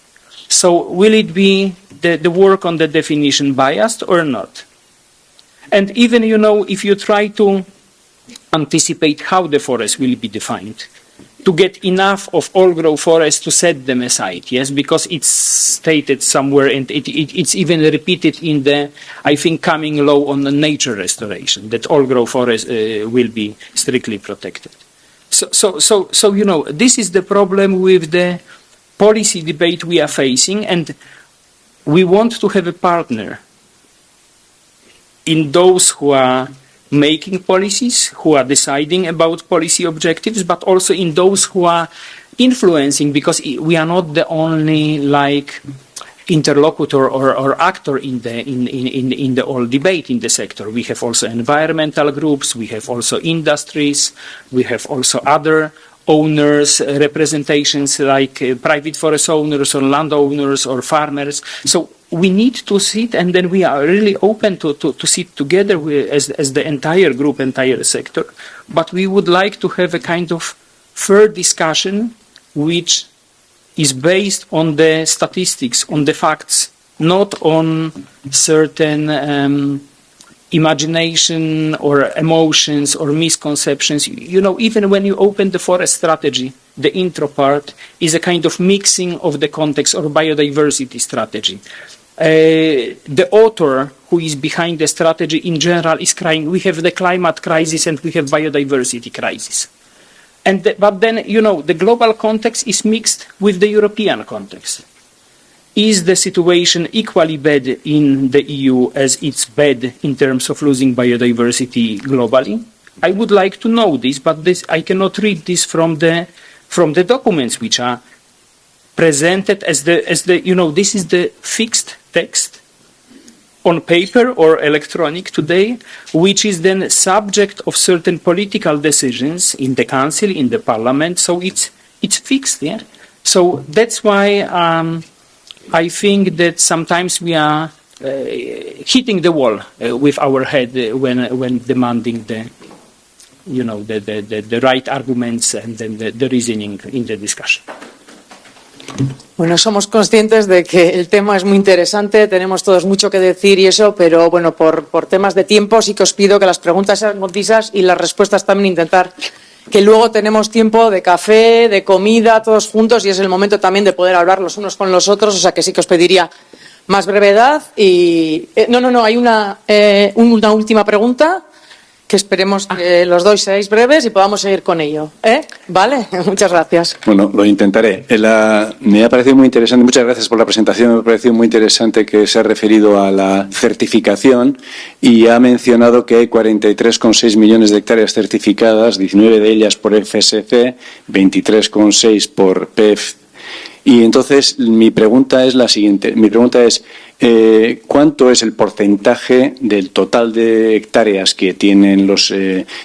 So will it be the work on the definition biased or not? And even, if you try to anticipate how the forest will be defined, to get enough of old-growth forests to set them aside, yes, because it's stated somewhere, and it's even repeated in the, I think, coming law on the nature restoration, that old-growth forests will be strictly protected. So, this is the problem with the policy debate we are facing, and we want to have a partner in those who are making policies, who are deciding about policy objectives, but also in those who are influencing, because we are not the only interlocutor or actor in the whole debate in the sector. We have also environmental groups, we have also industries, we have also other owners, representations like private forest owners or landowners or farmers. So we need to sit, and then we are really open to sit together as the entire group, entire sector. But we would like to have a kind of fair discussion which is based on the statistics, on the facts, not on certain imagination or emotions or misconceptions. Even when you open the forest strategy, the intro part is a kind of mixing of the context or biodiversity strategy. The author who is behind the strategy in general is crying, we have the climate crisis and we have biodiversity crisis. But then, the global context is mixed with the European context. Is the situation equally bad in the EU as it's bad in terms of losing biodiversity globally? I would like to know this, but I cannot read this from the documents which are presented as this is the fixed text on paper or electronic today, which is then subject of certain political decisions in the council, in the parliament. So it's fixed, yeah. So that's why I think that sometimes we are hitting the wall with our head when demanding the right arguments and then the reasoning in the discussion. Bueno, somos conscientes de que el tema es muy interesante, tenemos todos mucho que decir y eso, pero bueno, por temas de tiempo sí que os pido que las preguntas sean concisas y las respuestas también intentar que luego tenemos tiempo de café, de comida, todos juntos, y es el momento también de poder hablar los unos con los otros, o sea que sí que os pediría más brevedad. Y hay una última pregunta que esperemos que los dos seáis breves y podamos seguir con ello. ¿Vale? Muchas gracias. Bueno, lo intentaré. Me ha parecido muy interesante, muchas gracias por la presentación, me ha parecido muy interesante que se ha referido a la certificación y ha mencionado que hay 43,6 millones de hectáreas certificadas, 19 de ellas por FSC, 23,6 por PEF. Y entonces mi pregunta es la siguiente. Mi pregunta es, ¿cuánto es el porcentaje del total de hectáreas que tienen los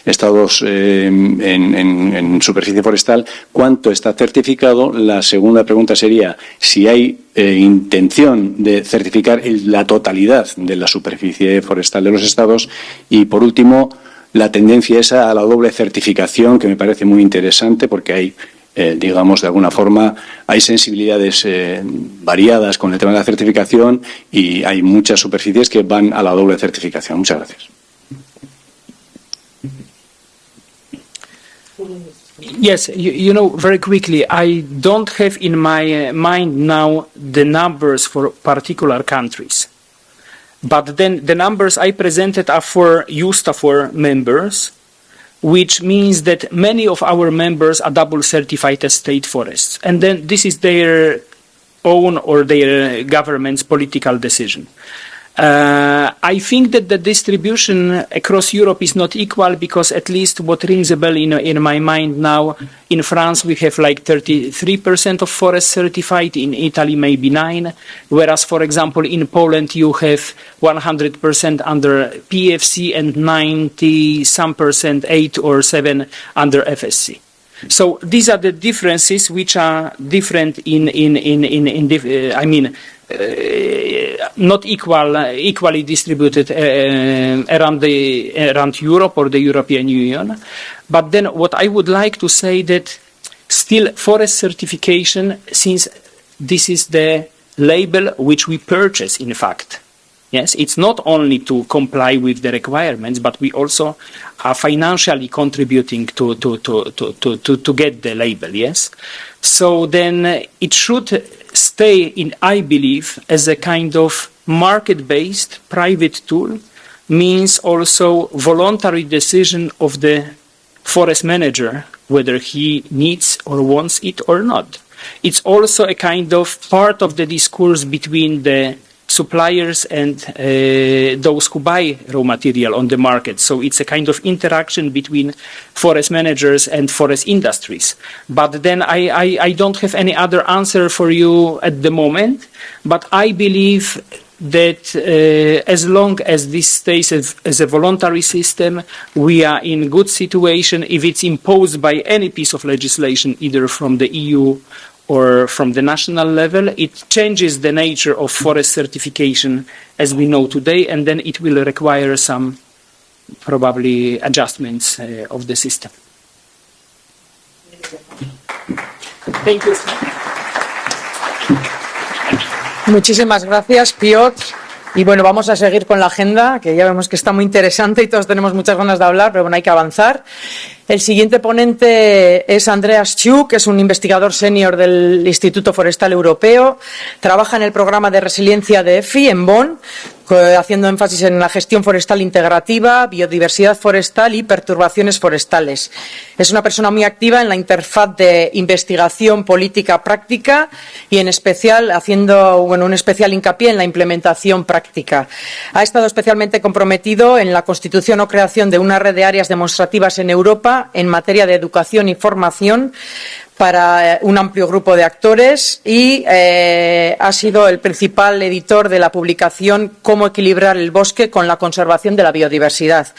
estados en superficie forestal? ¿Cuánto está certificado? La segunda pregunta sería si hay intención de certificar la totalidad de la superficie forestal de los estados. Y por último, la tendencia esa a la doble certificación, que me parece muy interesante porque hay digamos, de alguna forma, hay sensibilidades variadas con el tema de la certificación y hay muchas superficies que van a la doble certificación. Muchas gracias. Yes, very quickly, I don't have in my mind now the numbers for particular countries. But then the numbers I presented are for EUSTAFOR members, which means that many of our members are double certified as state forests. And then this is their own or their government's political decision. I think that the distribution across Europe is not equal because at least what rings a bell in my mind now, in France we have like 33% of forests certified, in Italy maybe 9%, whereas for example in Poland you have 100% under PFC and 90% 8 or 7 under FSC. So these are the differences which are different not equally distributed around Europe or the European Union. But then what I would like to say that still forest certification, since this is the label which we purchase, in fact. Yes, it's not only to comply with the requirements, but we also are financially contributing to get the label, yes? So then it should stay in, I believe, as a kind of market-based private tool, means also voluntary decision of the forest manager whether he needs or wants it or not. It's also a kind of part of the discourse between the suppliers and those who buy raw material on the market. So it's a kind of interaction between forest managers and forest industries. But then I don't have any other answer for you at the moment, but I believe that as long as this stays as a voluntary system, we are in good situation. If it's imposed by any piece of legislation, either from the EU or from the national level, it changes the nature of forest certification as we know today, and then it will require some probably adjustments of the system. Thank you. Muchísimas gracias, Piotr. Y bueno, vamos a seguir con la agenda, que ya vemos que está muy interesante y todos tenemos muchas ganas de hablar, pero bueno, hay que avanzar. El siguiente ponente es Andreas Czuk, que es un investigador senior del Instituto Forestal Europeo. Trabaja en el programa de resiliencia de EFI en Bonn, haciendo énfasis en la gestión forestal integrativa, biodiversidad forestal y perturbaciones forestales. Es una persona muy activa en la interfaz de investigación política práctica y en especial haciendo un especial hincapié en la implementación práctica. Ha estado especialmente comprometido en la constitución o creación de una red de áreas demostrativas en Europa en materia de educación y formación para un amplio grupo de actores y ha sido el principal editor de la publicación Cómo equilibrar el bosque con la conservación de la biodiversidad.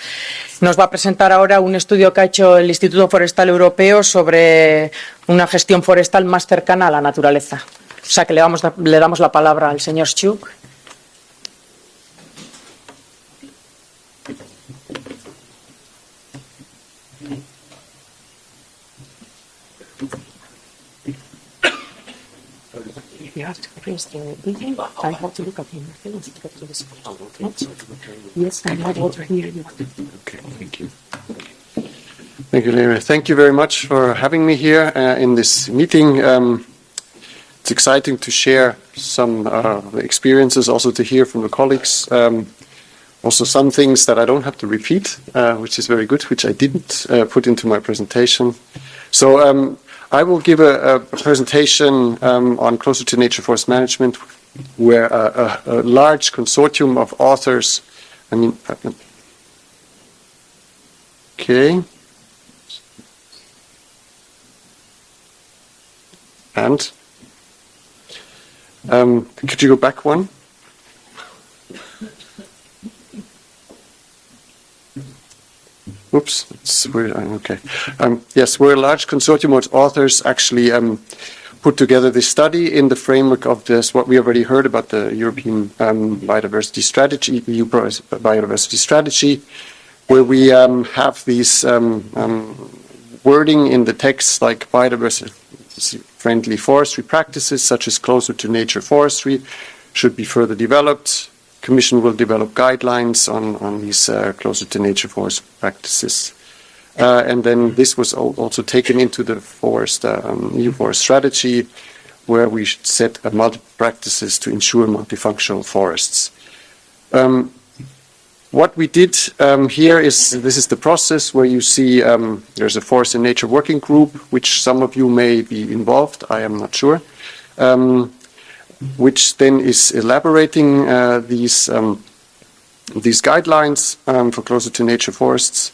Nos va a presentar ahora un estudio que ha hecho el Instituto Forestal Europeo sobre una gestión forestal más cercana a la naturaleza. O sea que le damos la palabra al señor Czuk. You have to raise the blinking. I have to look at him. I think to get to this point. Yes, I have water here. Okay, thank you. Thank you, Leila. Thank you very much for having me here in this meeting. It's exciting to share some experiences, also to hear from the colleagues. Also some things that I don't have to repeat, which is very good, which I didn't put into my presentation. So I will give a presentation on Closer to Nature Forest Management, where a large consortium of authors, okay. And could you go back one? Oops, it's weird. Okay. Yes, we're a large consortium of authors actually put together this study in the framework of this, what we already heard about the European biodiversity strategy, EU biodiversity strategy, where we have these wording in the text like biodiversity-friendly forestry practices, such as closer to nature forestry, should be further developed. Commission will develop guidelines on these closer to nature forest practices. And then this was also taken into the EU forest strategy, where we should set multiple practices to ensure multifunctional forests. What we did here is, this is the process where you see there's a Forest and Nature Working Group, which some of you may be involved, I am not sure. Which then is elaborating these guidelines for closer to nature forests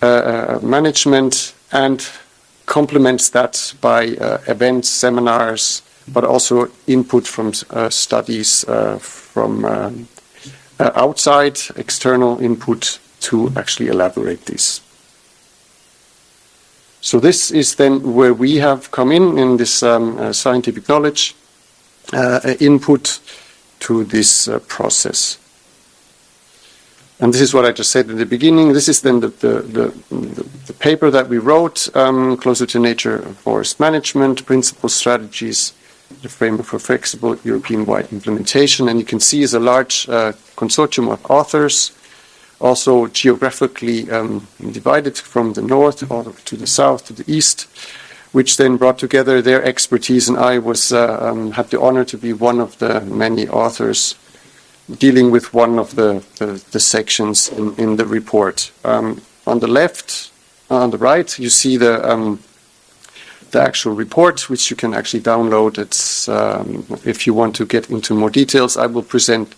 management, and complements that by events, seminars, but also input from studies from outside, external input to actually elaborate these. So this is then where we have come in this scientific knowledge. Input to this process. And this is what I just said in the beginning. This is then the paper that we wrote, Closer to Nature Forest Management, Principles, Strategies, the framework for flexible European-wide implementation. And you can see is a large consortium of authors, also geographically divided from the north all to the south to the east, which then brought together their expertise. And I had the honor to be one of the many authors dealing with one of the sections in the report. On the left, on the right, you see the actual report, which you can actually download. It's if you want to get into more details, I will present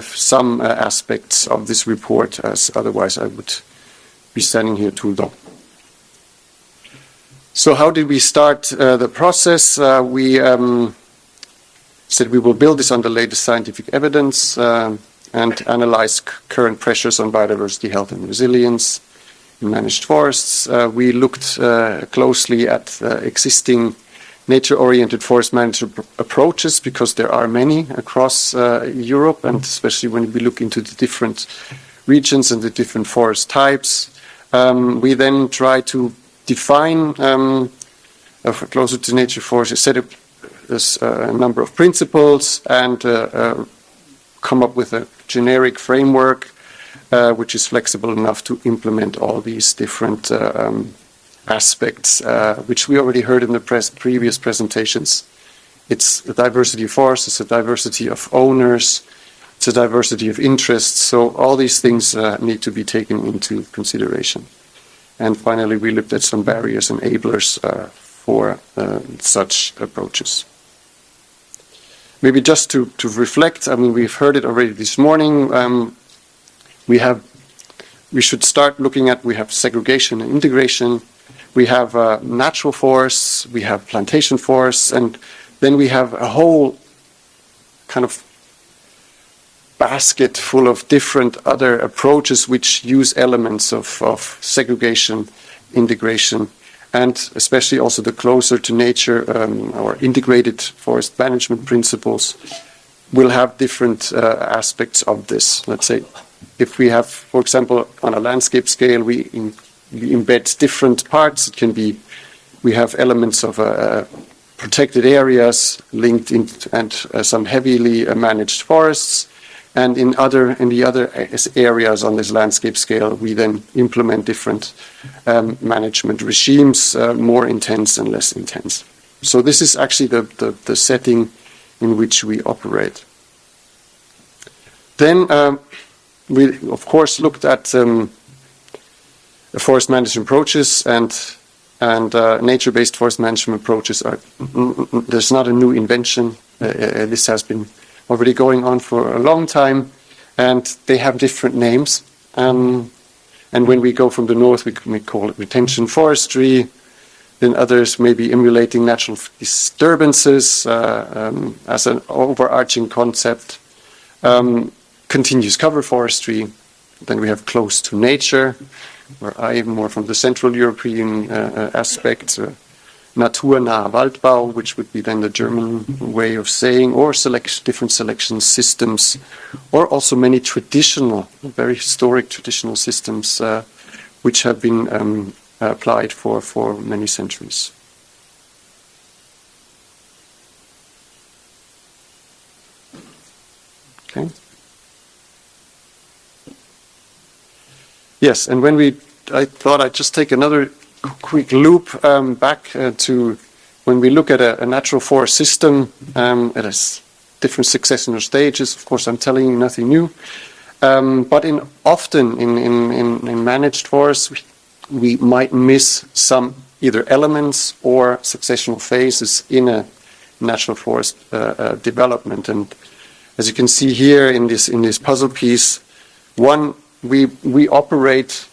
some aspects of this report, as otherwise I would be standing here too long. So how did we start the process? We said we will build this on the latest scientific evidence and analyze current pressures on biodiversity, health and resilience in managed forests. We looked closely at existing nature-oriented forest management approaches, because there are many across Europe, and especially when we look into the different regions and the different forest types. We then try to define closer to nature forest, set up a number of principles and come up with a generic framework which is flexible enough to implement all these different aspects, which we already heard in the previous presentations. It's a diversity of forests, it's a diversity of owners, it's a diversity of interests. So all these things need to be taken into consideration. And finally, we looked at some barriers and enablers for such approaches. Maybe just to reflect, I mean, we've heard it already this morning. We should start looking at, we have segregation and integration. We have natural forests, we have plantation forests, and then we have a whole kind of basket full of different other approaches which use elements of segregation, integration, and especially also the closer to nature or integrated forest management principles will have different aspects of this. Let's say if we have, for example, on a landscape scale, we embed different parts. It can be, we have elements of protected areas linked in, and some heavily managed forests. And in the other areas on this landscape scale, we then implement different management regimes, more intense and less intense. So this is actually the setting in which we operate. Then we, of course, looked at forest management approaches, and nature-based forest management approaches are, there's not a new invention. This has been already going on for a long time, and they have different names. And when we go from the north, we call it retention forestry. Then others may be emulating natural disturbances as an overarching concept. Continuous cover forestry. Then we have close to nature, where I am more from the Central European aspect. Naturnaher Waldbau, which would be then the German way of saying, or different selection systems, or also many traditional, very historic traditional systems which have been applied for many centuries. Okay. Yes, and I thought I'd just take another quick loop back to when we look at a natural forest system at different successional stages. Of course, I'm telling you nothing new, but often in managed forests, we might miss some either elements or successional phases in a natural forest development. And as you can see here in this puzzle piece, we operate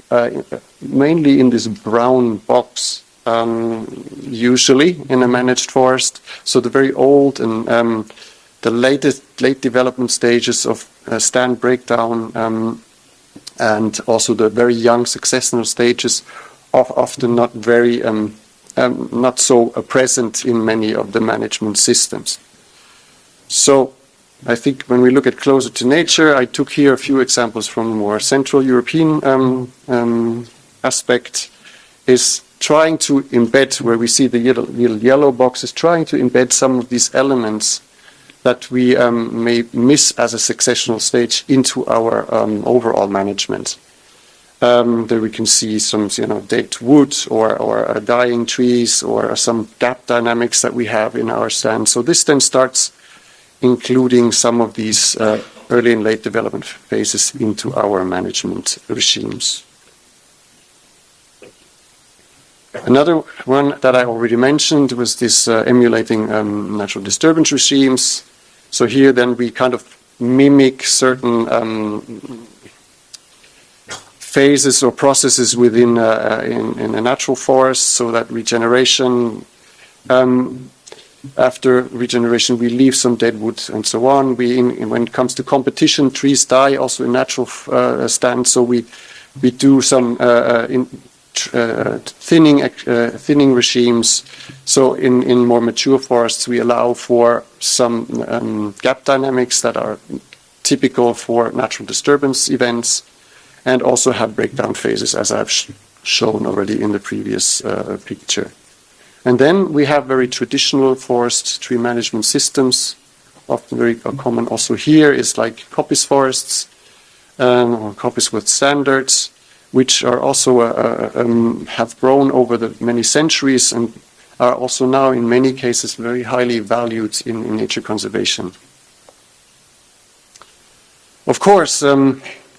mainly in this brown box, usually in a managed forest. So the very old and the late development stages of stand breakdown and also the very young successional stages are often not very not so present in many of the management systems. So I think when we look at closer to nature, I took here a few examples from more Central European aspect. Is trying to embed, where we see the little yellow boxes, trying to embed some of these elements that we may miss as a successional stage into our overall management. There we can see some, dead wood or dying trees or some gap dynamics that we have in our stand. So this then starts including some of these early and late development phases into our management regimes. Another one that I already mentioned was this emulating natural disturbance regimes. So here then we kind of mimic certain phases or processes within in a natural forest, so that regeneration, after regeneration we leave some dead wood and so on. When it comes to competition, trees die also in natural stands, so we do some thinning regimes. So in more mature forests we allow for some gap dynamics that are typical for natural disturbance events, and also have breakdown phases, as I've shown already in the previous picture. And then we have very traditional forest tree management systems. Often very common also here is like coppice forests, or coppice with standards, which are also have grown over the many centuries and are also now in many cases very highly valued in nature conservation. Of course,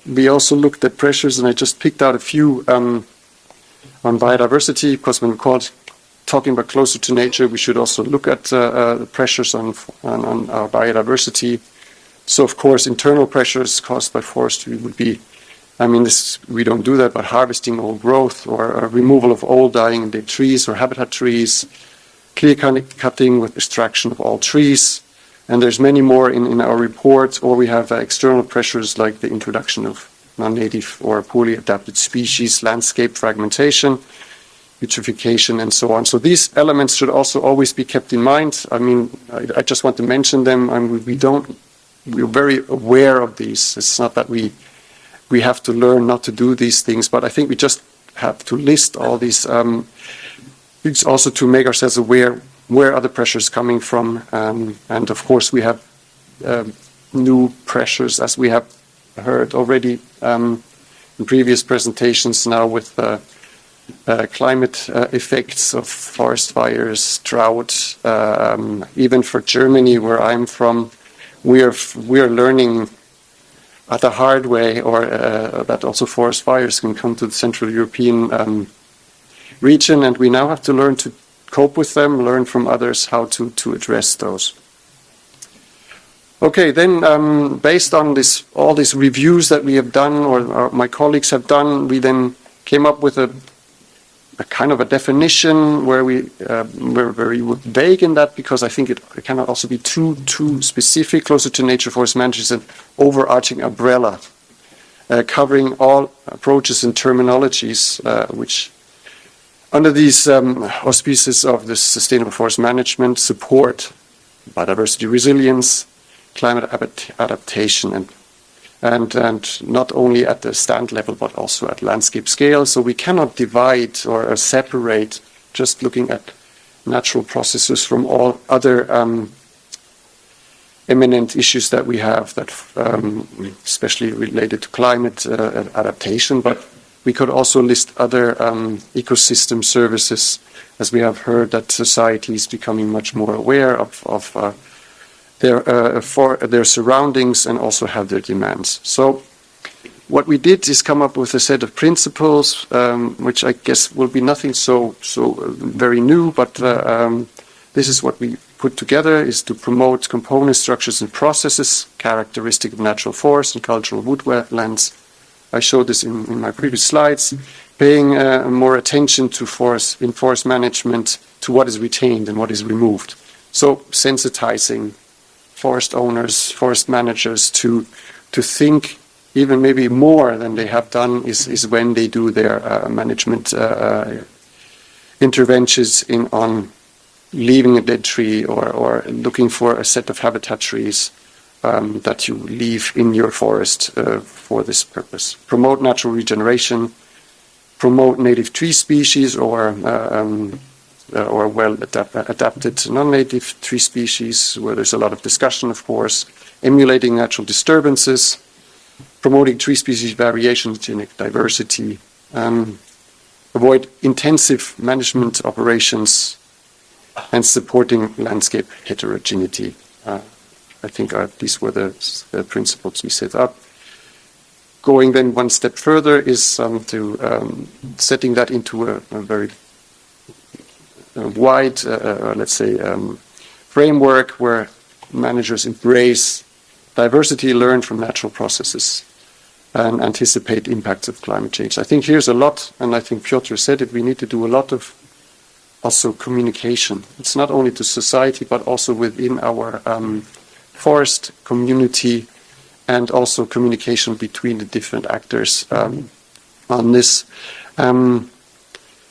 we also looked at pressures, and I just picked out a few on biodiversity, because when we're talking about closer to nature, we should also look at the pressures on our biodiversity. So, of course, internal pressures caused by forestry would be, we don't do that, but harvesting old growth, or removal of old dying and dead trees or habitat trees, clear cutting with extraction of all trees. And there's many more in our report, or we have external pressures like the introduction of non-native or poorly adapted species, landscape fragmentation, eutrophication, and so on. So these elements should also always be kept in mind. I just want to mention them. We're very aware of these. It's not that we have to learn not to do these things, but I think we just have to list all these. It's also to make ourselves aware where are the pressures coming from, and of course we have new pressures, as we have heard already in previous presentations now, with climate effects of forest fires, drought. Even for Germany, where I'm from, we are learning at the hard way, or that also forest fires can come to the Central European region, and we now have to learn to cope with them, learn from others how to address those. Okay, then based on all these reviews that we have done, or my colleagues have done, we then came up with a kind of a definition where we're very vague in that, because I think it cannot also be too specific. Closer to nature forest management is an overarching umbrella covering all approaches and terminologies which, under these auspices of the sustainable forest management, support biodiversity resilience, climate adaptation, and not only at the stand level, but also at landscape scale. So we cannot divide or separate just looking at natural processes from all other eminent issues that we have, that especially related to climate adaptation, but we could also list other ecosystem services, as we have heard that society is becoming much more aware of their surroundings and also have their demands. So what we did is come up with a set of principles, which I guess will be nothing so very new, but this is what we put together, is to promote component structures and processes characteristic of natural forest and cultural woodlands. I showed this in my previous slides, paying more attention to forest management to what is retained and what is removed. So sensitizing forest owners, forest managers to think even maybe more than they have done is when they do their management interventions on leaving a dead tree or looking for a set of habitat trees that you leave in your forest for this purpose. Promote natural regeneration, promote native tree species or well adapted non-native tree species, where there's a lot of discussion, of course, emulating natural disturbances, promoting tree species variation, genetic diversity, avoid intensive management operations, and supporting landscape heterogeneity. I think these were the principles we set up. Going then one step further is to setting that into a very wide, let's say, framework where managers embrace diversity, learn from natural processes, and anticipate impacts of climate change. I think here's a lot, and I think Piotr said it, we need to do a lot of also communication. It's not only to society, but also within our forest community, and also communication between the different actors on this.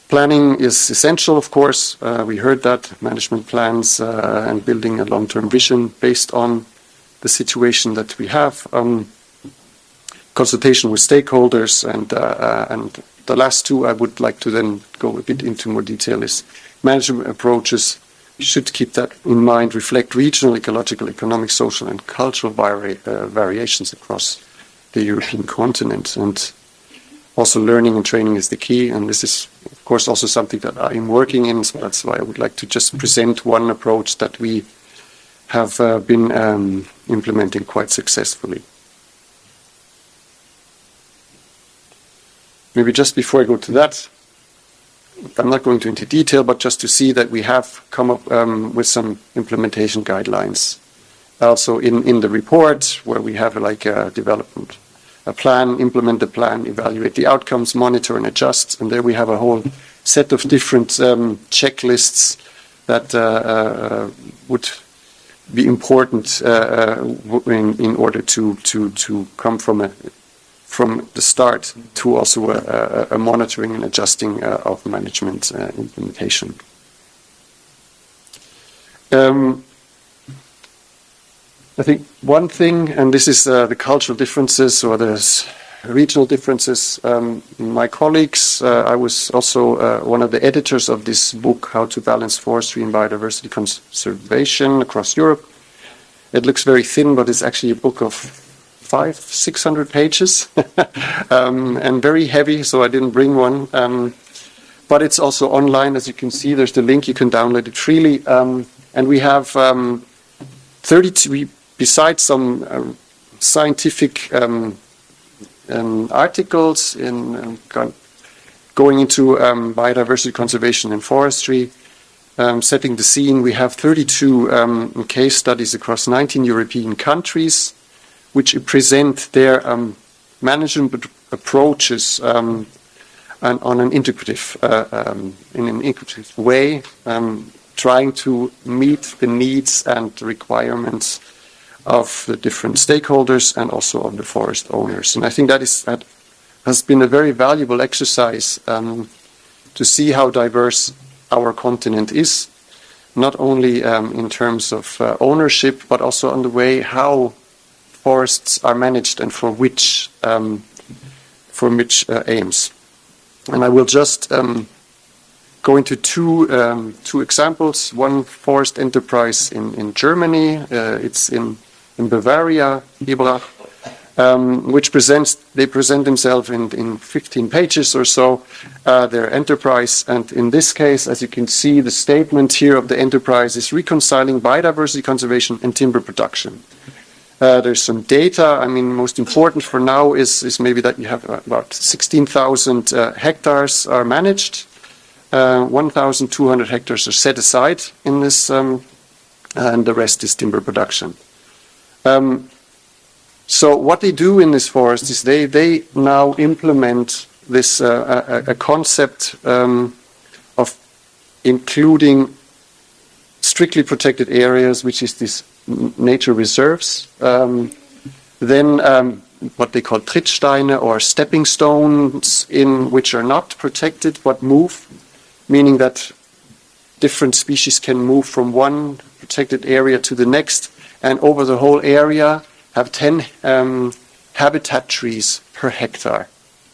Planning is essential, of course. We heard that, management plans and building a long-term vision based on the situation that we have. Consultation with stakeholders, and the last two I would like to then go a bit into more detail is management approaches should keep that in mind, reflect regional, ecological, economic, social and cultural variations across the European continent. And also learning and training is the key, and this is of course also something that I'm working in, so that's why I would like to just present one approach that we have been implementing quite successfully. Maybe just before I go to that, I'm not going into detail, but just to see that we have come up with some implementation guidelines. Also in the report, where we have like a development, a plan, implement the plan, evaluate the outcomes, monitor and adjust. And there we have a whole set of different checklists that would be important in order to come from the start to also a monitoring and adjusting of management implementation. I think one thing, and this is the cultural differences or the regional differences. My colleagues, I was also one of the editors of this book, How to Balance Forestry and Biodiversity Conservation Across Europe. It looks very thin, but it's actually a book of 500-600 pages and very heavy, so I didn't bring one. But it's also online, as you can see. There's the link, you can download it freely. And we have 32, besides some scientific articles in going into biodiversity conservation and forestry, setting the scene. We have 32 case studies across 19 European countries, which present their management approaches and on an integrative, in an integrative way, trying to meet the needs and requirements of the different stakeholders and also of the forest owners. And I think that has been a very valuable exercise to see how diverse our continent is, not only in terms of ownership, but also on the way how forests are managed and for which aims. And I will just go into two examples. One forest enterprise in Germany, it's in Bavaria, Biberach, which they present themselves in 15 pages or so, their enterprise. And in this case, as you can see, the statement here of the enterprise is reconciling biodiversity conservation and timber production. There's some data. I mean, most important for now is maybe that you have about 16,000 hectares are managed. 1,200 hectares are set aside in this, and the rest is timber production. So what they do in this forest is they now implement this a concept of including strictly protected areas, which is this nature reserves. Then what they call Trittsteine or stepping stones, in which are not protected but move, meaning that different species can move from one protected area to the next, and over the whole area have 10 habitat trees per hectare.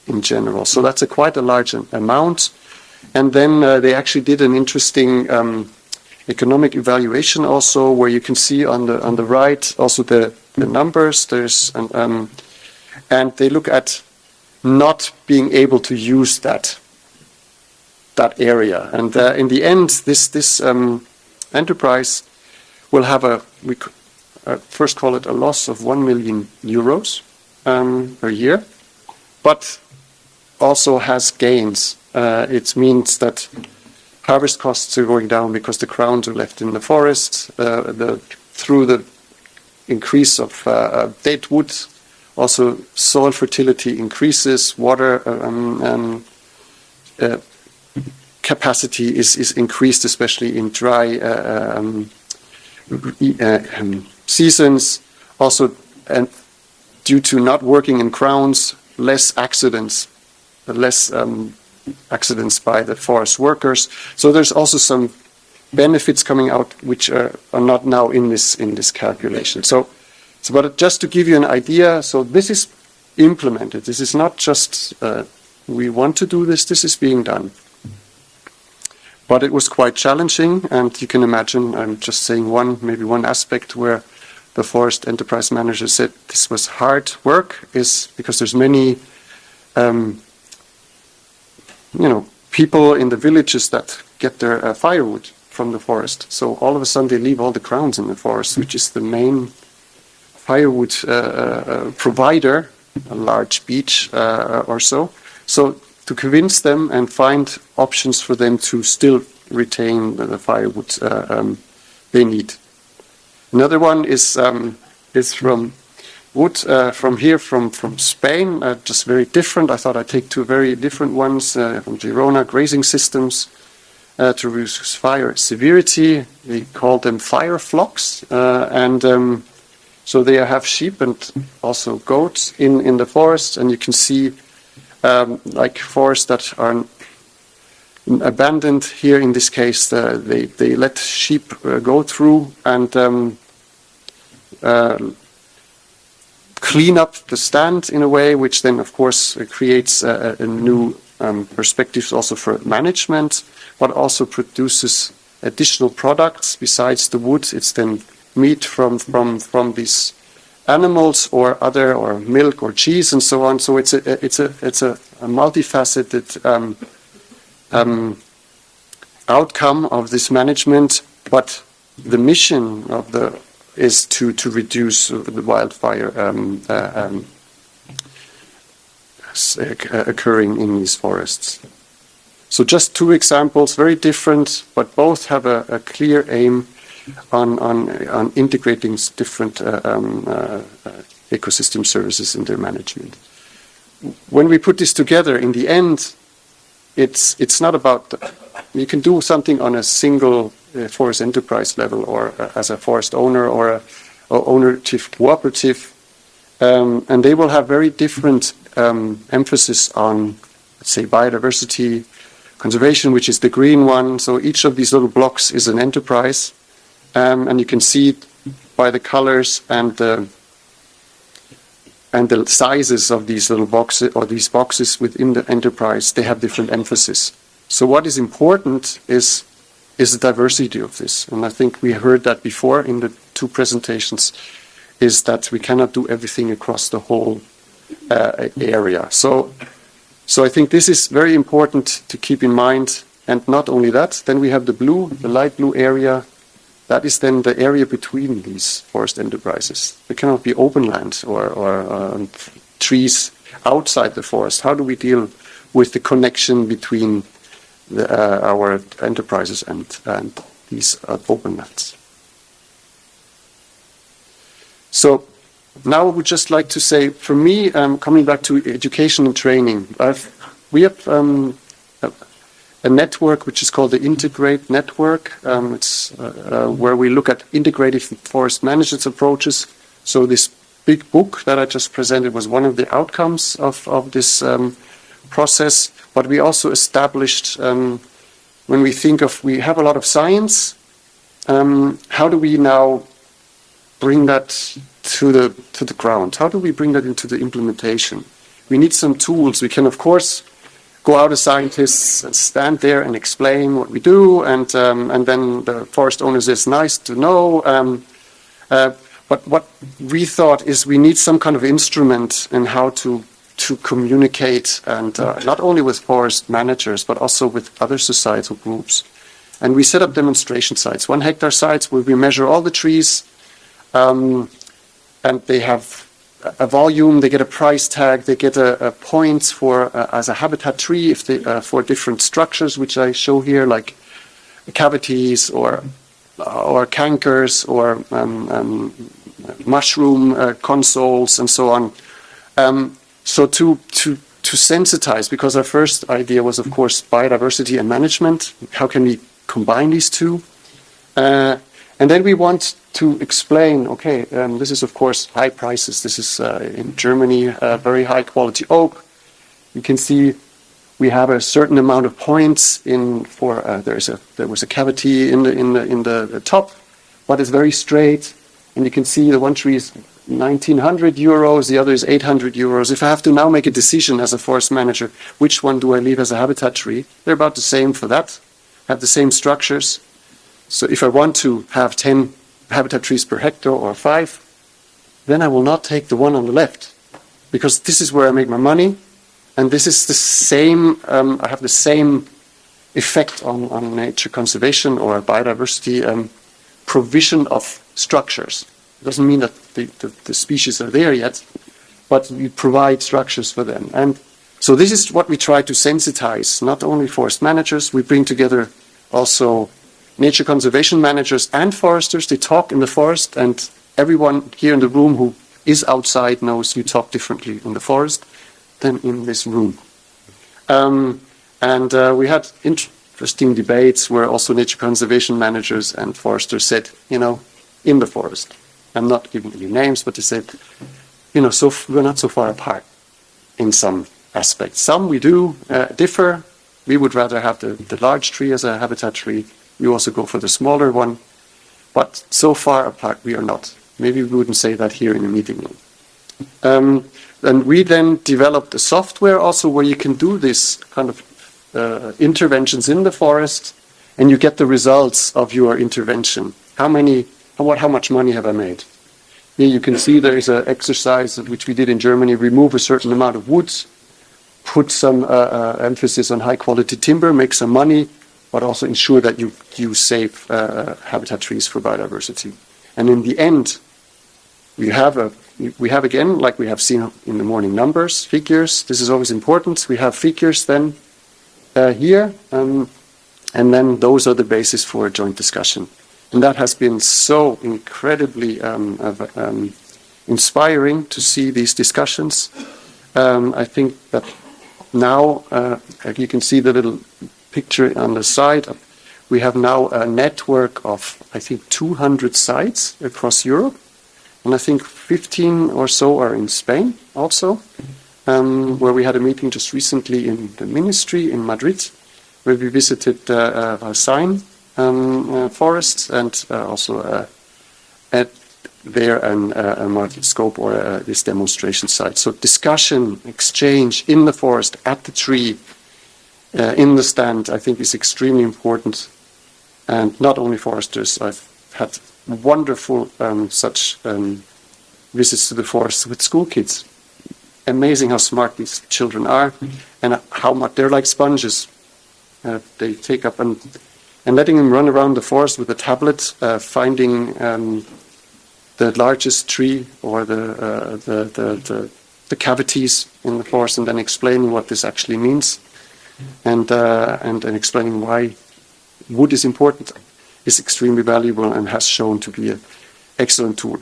in general. So that's quite a large amount. And then they actually did an interesting economic evaluation also, where you can see on the right also the numbers. There's and they look at not being able to use that area. And in the end, this enterprise will have we first call it a loss of 1 million euros per year, but also has gains. It means that harvest costs are going down because the crowns are left in the forest. Through the increase of dead wood, also soil fertility increases, water capacity is increased, especially in dry seasons. Also, and due to not working in crowns, less accidents by the forest workers. So there's also some benefits coming out which are not now in this calculation. So but just to give you an idea, so this is implemented. This is not just we want to do this. This is being done. But it was quite challenging, and you can imagine, I'm just saying maybe one aspect where the forest enterprise manager said this was hard work, is because there's many people in the villages that get their firewood from the forest. So all of a sudden they leave all the crowns in the forest, which is the main firewood provider, a large beech or so. So to convince them and find options for them to still retain the firewood they need. Another one is from wood from Spain, just very different. I thought I'd take two very different ones from Girona, grazing systems to reduce fire severity. We call them fire flocks, and so they have sheep and also goats in the forest, and you can see like forests that are abandoned. Here in this case, they let sheep go through and clean up the stand in a way, which then of course creates a new perspectives also for management, but also produces additional products besides the wood. It's then meat from these animals or milk or cheese and so on. So it's a multifaceted outcome of this management, but the mission of is to reduce the wildfire occurring in these forests. So just two examples, very different, but both have a clear aim on integrating different ecosystem services in their management. When we put this together, in the end, it's not about you can do something on a single forest enterprise level, or as a forest owner or a ownership cooperative, and they will have very different emphasis on, let's say, biodiversity conservation, which is the green one. So each of these little blocks is an enterprise, and you can see by the colors and the sizes of these little boxes, or these boxes within the enterprise, they have different emphasis. So what is important is the diversity of this. And I think we heard that before in the two presentations, is that we cannot do everything across the whole area. So I think this is very important to keep in mind. And not only that, then we have the light blue area. That is then the area between these forest enterprises. There cannot be open land or trees outside the forest. How do we deal with the connection between our enterprises and these open lands? So now I would just like to say, for me, coming back to education and training, we have a network which is called the Integrate Network. It's where we look at integrative forest management approaches. So this big book that I just presented was one of the outcomes of this process. But we also established, when we have a lot of science, how do we now bring that to the ground? How do we bring that into the implementation? we need some tools. We can, of course, go out as scientists and stand there and explain what we do, and then the forest owner says, nice to know. But what we thought is we need some kind of instrument in how to communicate, and not only with forest managers, but also with other societal groups. And we set up demonstration sites, 1 hectare sites, where we measure all the trees, and they have a volume, they get a price tag, they get a points for as a habitat tree if they, for different structures, which I show here, like cavities or cankers or mushroom consoles and so on. So to sensitize, because our first idea was, of course, biodiversity and management. How can we combine these two? And then we want to explain, okay, this is, of course, high prices. This is in Germany, very high quality oak. You can see we have a certain amount of points in for there was a cavity in the top, but it's very straight, and you can see the one tree is 1,900 euros, the other is 800 euros. If I have to now make a decision as a forest manager, which one do I leave as a habitat tree? They're about the same for that, have the same structures. So if I want to have 10 habitat trees per hectare or 5, then I will not take the one on the left, because this is where I make my money, and this is the same, I have the same effect on nature conservation or biodiversity provision of structures. It doesn't mean that the species are there yet, but we provide structures for them. And so this is what we try to sensitize, not only forest managers, we bring together also nature conservation managers and foresters. They talk in the forest, and everyone here in the room who is outside knows you talk differently in the forest than in this room. We had interesting debates where also nature conservation managers and foresters said, in the forest, I'm not giving any names, but they said, so we're not so far apart in some aspects. Some we do differ. We would rather have the large tree as a habitat tree. We also go for the smaller one, but so far apart we are not. Maybe we wouldn't say that here in a meeting room. And we then developed a software also where you can do this kind of interventions in the forest, and you get the results of your intervention. How much money have I made? Here you can see there is an exercise which we did in Germany, remove a certain amount of woods, put some emphasis on high quality timber, make some money, but also ensure that you save habitat trees for biodiversity. And in the end, we have again, like we have seen in the morning, numbers, figures. This is always important. We have figures then here, and then those are the basis for a joint discussion. And that has been so incredibly inspiring to see these discussions. I think that now, you can see the little picture on the side. We have now a network of, I think, 200 sites across Europe. And I think 15 or so are in Spain also, where we had a meeting just recently in the ministry in Madrid, where we visited Valsain forests and also at there a market scope or this demonstration site. So discussion, exchange in the forest, at the tree, in the stand, I think is extremely important. And not only foresters, I've had wonderful such visits to the forest with school kids. Amazing how smart these children are, and how much they're like sponges. They take up and letting them run around the forest with a tablet, finding the largest tree or the cavities in the forest, and then explaining what this actually means, and explaining why wood is important, is extremely valuable and has shown to be an excellent tool.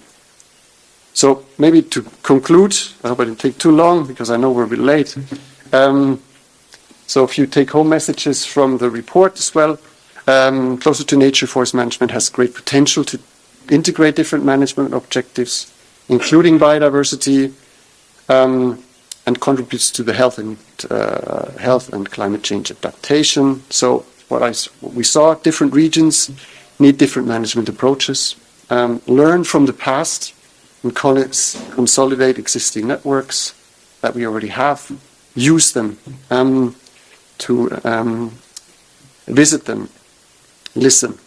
So maybe to conclude, I hope I didn't take too long because I know we're a bit late. So a few take-home messages from the report as well. Closer to Nature forest management has great potential to integrate different management objectives, including biodiversity, and contributes to the health and climate change adaptation. So what we saw, different regions need different management approaches. Learn from the past and consolidate existing networks. that we already have, use them, to visit them, listen.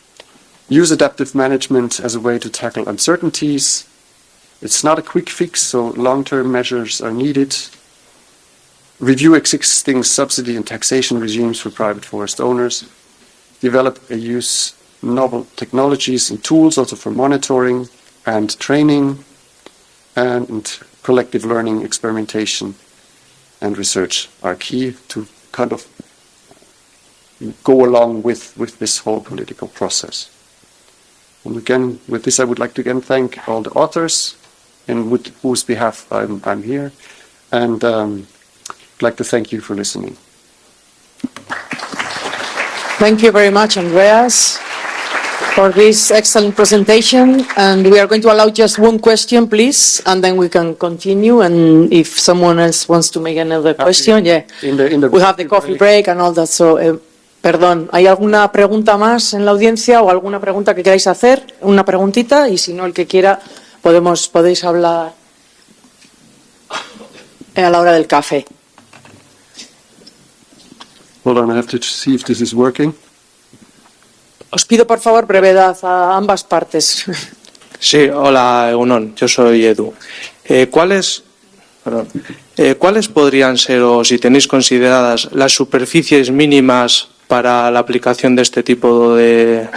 Use adaptive management as a way to tackle uncertainties. It's not a quick fix, so long-term measures are needed. Review existing subsidy and taxation regimes for private forest owners. Develop and use novel technologies and tools also for monitoring and training, and collective learning, experimentation, and research are key to kind of go along with this whole political process. And again, with this, I would like to again thank all the authors, and with whose behalf I'm here, and I'd like to thank you for listening. Thank you very much, Andreas, for this excellent presentation. And we are going to allow just one question, please, and then we can continue. And if someone else wants to make another question, yeah, we have the coffee break and all that. So, perdón, ¿hay alguna pregunta más en la audiencia o alguna pregunta que queráis hacer? Una preguntita, y si no, el que quiera, podéis hablar a la hora del café. Hold on, I have to see if this is working. Os pido, por favor, brevedad a ambas partes. Sí, hola, Egunon, yo soy Edu. ¿Cuáles podrían ser, o si tenéis consideradas, las superficies mínimas para la aplicación de este tipo de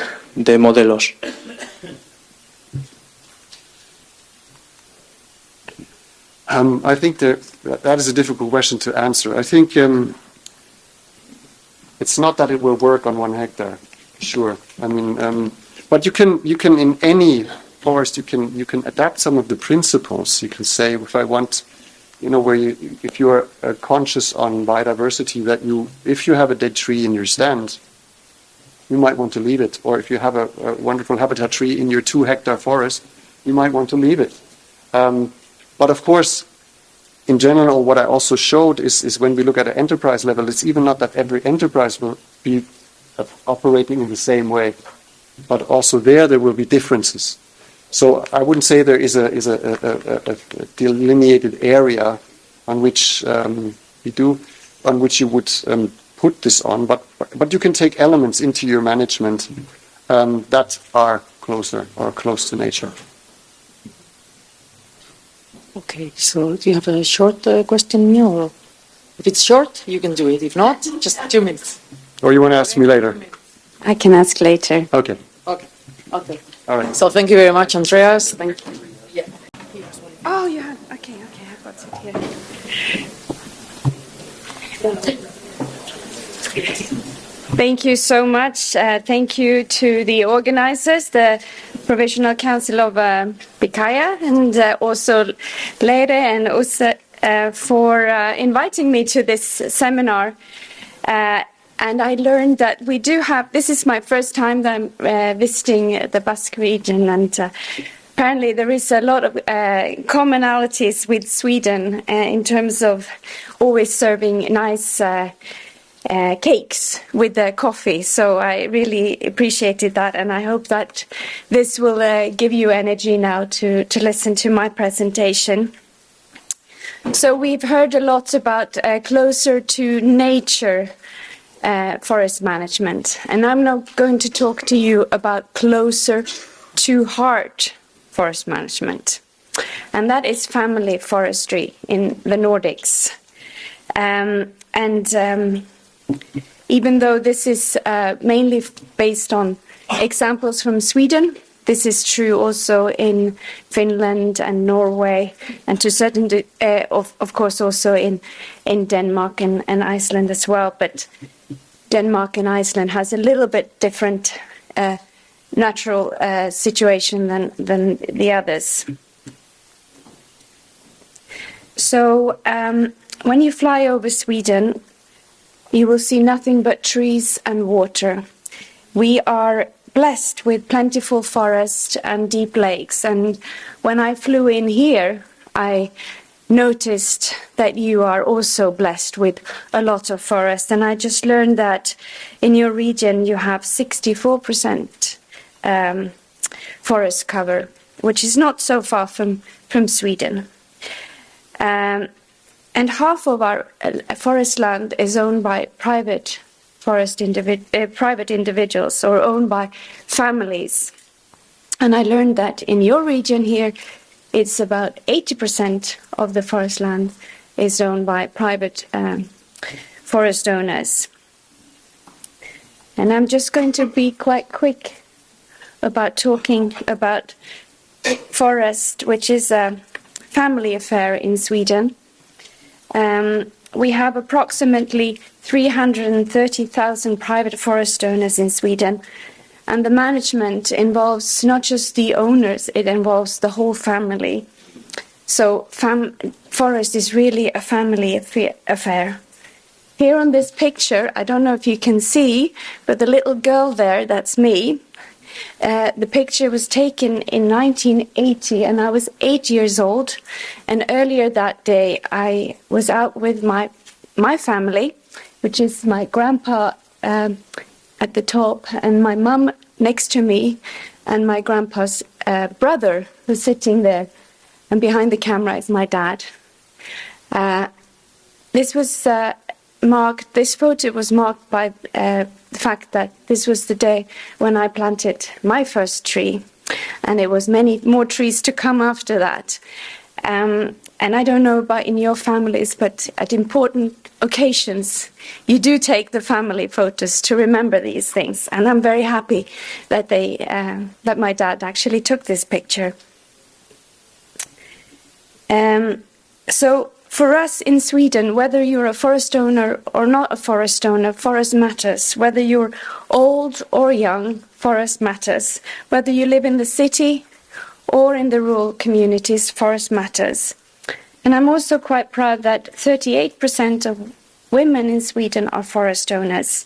modelos? I think that is a difficult question to answer. I think it's not that it will work on 1 hectare, sure. I mean, but you can in any forest you can adapt some of the principles. You can say, if I want, if you are conscious on biodiversity, that if you have a dead tree in your stand, you might want to leave it. Or if you have a wonderful habitat tree in your 2 hectare forest, you might want to leave it. But of course, in general, what I also showed is when we look at an enterprise level, it's even not that every enterprise will be operating in the same way, but also there will be differences. So I wouldn't say there is a delineated area on which you would put this on, but you can take elements into your management that are closer or close to nature. Okay, so do you have a short question, Neil? Or if it's short, you can do it. If not, just 2 minutes. Or you want to ask me later? I can ask later. Okay. Okay. All right. So thank you very much, Andreas. Thank you. Yeah. Oh, yeah. Okay, I've got it here. Thank you so much. Thank you to the organizers, the Provisional Council of Bikaya, and also Leire and Usse for inviting me to this seminar. And I learned that we do have, this is my first time that I'm visiting the Basque region, and apparently there is a lot of commonalities with Sweden in terms of always serving nice cakes with the coffee. So I really appreciated that, and I hope that this will give you energy now to listen to my presentation. So we've heard a lot about closer to nature forest management, and I'm now going to talk to you about closer to heart forest management, and that is family forestry in the Nordics. Even though this is mainly based on examples from Sweden, this is true also in Finland and Norway, and to certain of course also in Denmark and Iceland as well. But Denmark and Iceland has a little bit different natural situation than the others. So when you fly over Sweden, you will see nothing but trees and water. We are blessed with plentiful forests and deep lakes. And when I flew in here, I noticed that you are also blessed with a lot of forest. And I just learned that in your region you have 64% forest cover, which is not so far from Sweden. and half of our forest land is owned by private individuals or owned by families. And I learned that in your region here, it's about 80% of the forest land is owned by private forest owners. And I'm just going to be quite quick about talking about forest, which is a family affair in Sweden. We have approximately 330,000 private forest owners in Sweden, and the management involves not just the owners, it involves the whole family. So forest is really a family affair. Here on this picture, I don't know if you can see, but the little girl there, that's me. The picture was taken in 1980, and I was 8 years old. And earlier that day, I was out with my family, which is my grandpa at the top, and my mum next to me, and my grandpa's brother who's sitting there. And behind the camera is my dad. This photo was marked by the fact that this was the day when I planted my first tree, and it was many more trees to come after that. And I don't know about in your families, but at important occasions, you do take the family photos to remember these things. And I'm very happy that that my dad actually took this picture. So for us in Sweden, whether you're a forest owner or not a forest owner, forest matters. Whether you're old or young, forest matters. Whether you live in the city or in the rural communities, forest matters. And I'm also quite proud that 38% of women in Sweden are forest owners.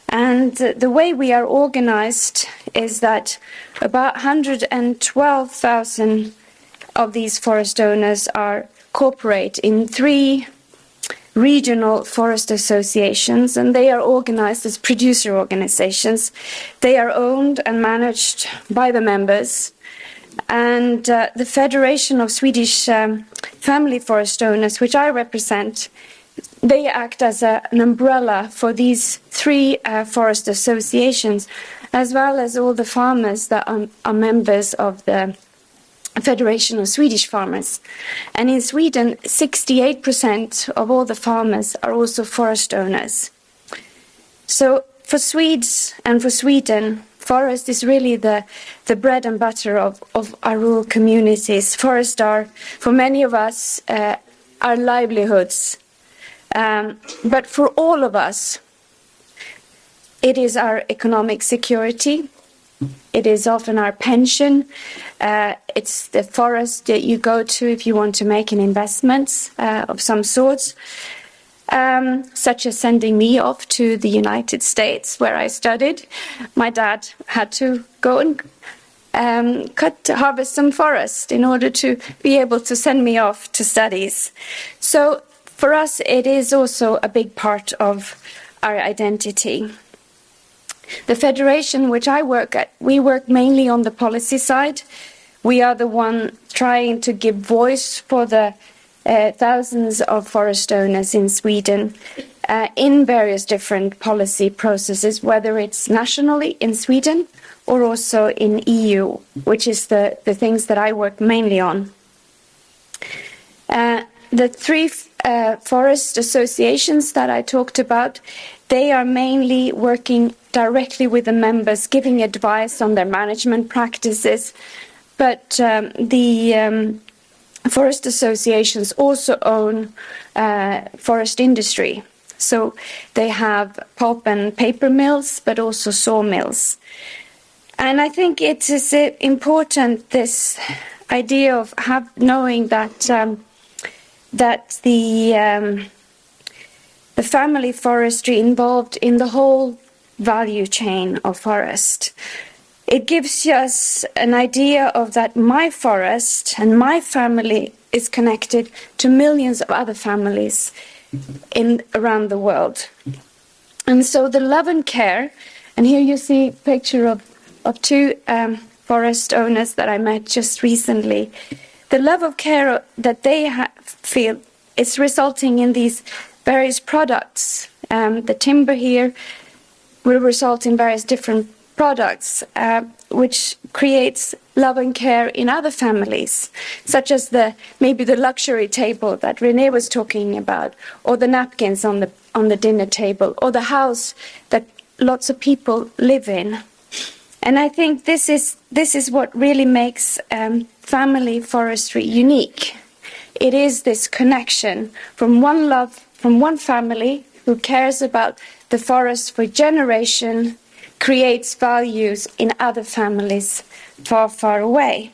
And the way we are organized is that about 112,000 of these forest owners cooperate in 3 regional forest associations, and they are organized as producer organizations. They are owned and managed by the members. And the Federation of Swedish Family Forest Owners, which I represent, they act as an umbrella for these 3 forest associations, as well as all the farmers that are members of the Federation of Swedish Farmers. And in Sweden, 68% of all the farmers are also forest owners. So for Swedes and for Sweden, forest is really the bread and butter of our rural communities. Forests are, for many of us, our livelihoods. But for all of us, it is our economic security. It is often our pension. It's the forest that you go to if you want to make an investment of some sorts, such as sending me off to the United States where I studied. My dad had to go and harvest some forest in order to be able to send me off to studies. So for us, it is also a big part of our identity. The Federation which I work at, we work mainly on the policy side. We are the one trying to give voice for the thousands of forest owners in Sweden in various different policy processes, whether it's nationally in Sweden or also in EU, which is the things that I work mainly on. The 3 forest associations that I talked about, they are mainly working directly with the members, giving advice on their management practices. But the forest associations also own forest industry. So they have pulp and paper mills, but also sawmills. And I think it is important, this idea of knowing that the family forestry involved in the whole value chain of forest. It gives us an idea of that my forest and my family is connected to millions of other families around the world. And so the love and care, and here you see a picture of 2 forest owners that I met just recently. The love of care that they feel it's resulting in these various products. The timber here will result in various different products, which creates love and care in other families, such as maybe the luxury table that Renee was talking about, or the napkins on the dinner table, or the house that lots of people live in. And I think this is what really makes family forestry unique. It is this connection from one love, from one family who cares about the forest for generation, creates values in other families far, far away.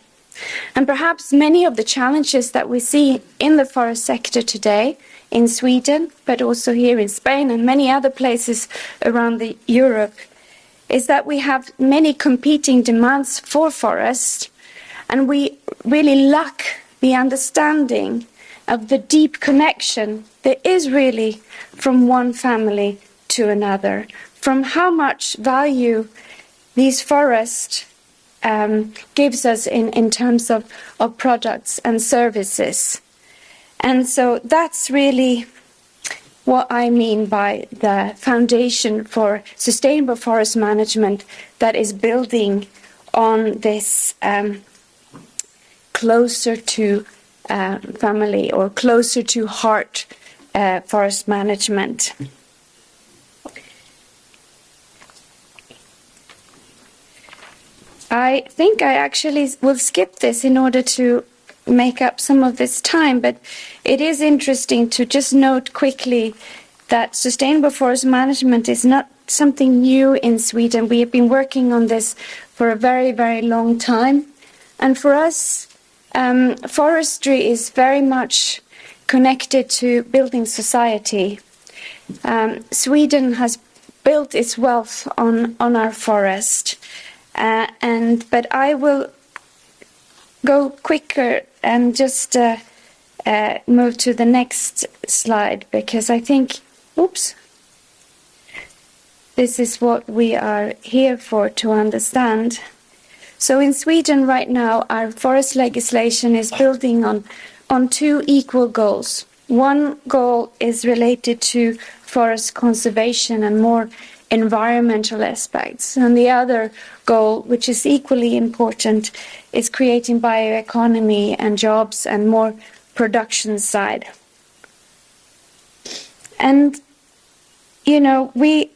And perhaps many of the challenges that we see in the forest sector today in Sweden, but also here in Spain and many other places around Europe, is that we have many competing demands for forest, and we really lack the understanding of the deep connection there is really from one family to another, from how much value these forests gives us in terms of products and services. And so that's really what I mean by the foundation for sustainable forest management that is building on this closer to family or closer to heart forest management. I think I actually will skip this in order to make up some of this time, but it is interesting to just note quickly that sustainable forest management is not something new in Sweden. We have been working on this for a very, very long time. And for us, forestry is very much connected to building society. Sweden has built its wealth on our forest. But I will go quicker and just move to the next slide, because I think, this is what we are here for to understand. So in Sweden right now, our forest legislation is building on two equal goals. One goal is related to forest conservation and more environmental aspects, and the other goal, which is equally important, is creating bioeconomy and jobs and more production side. And you know, we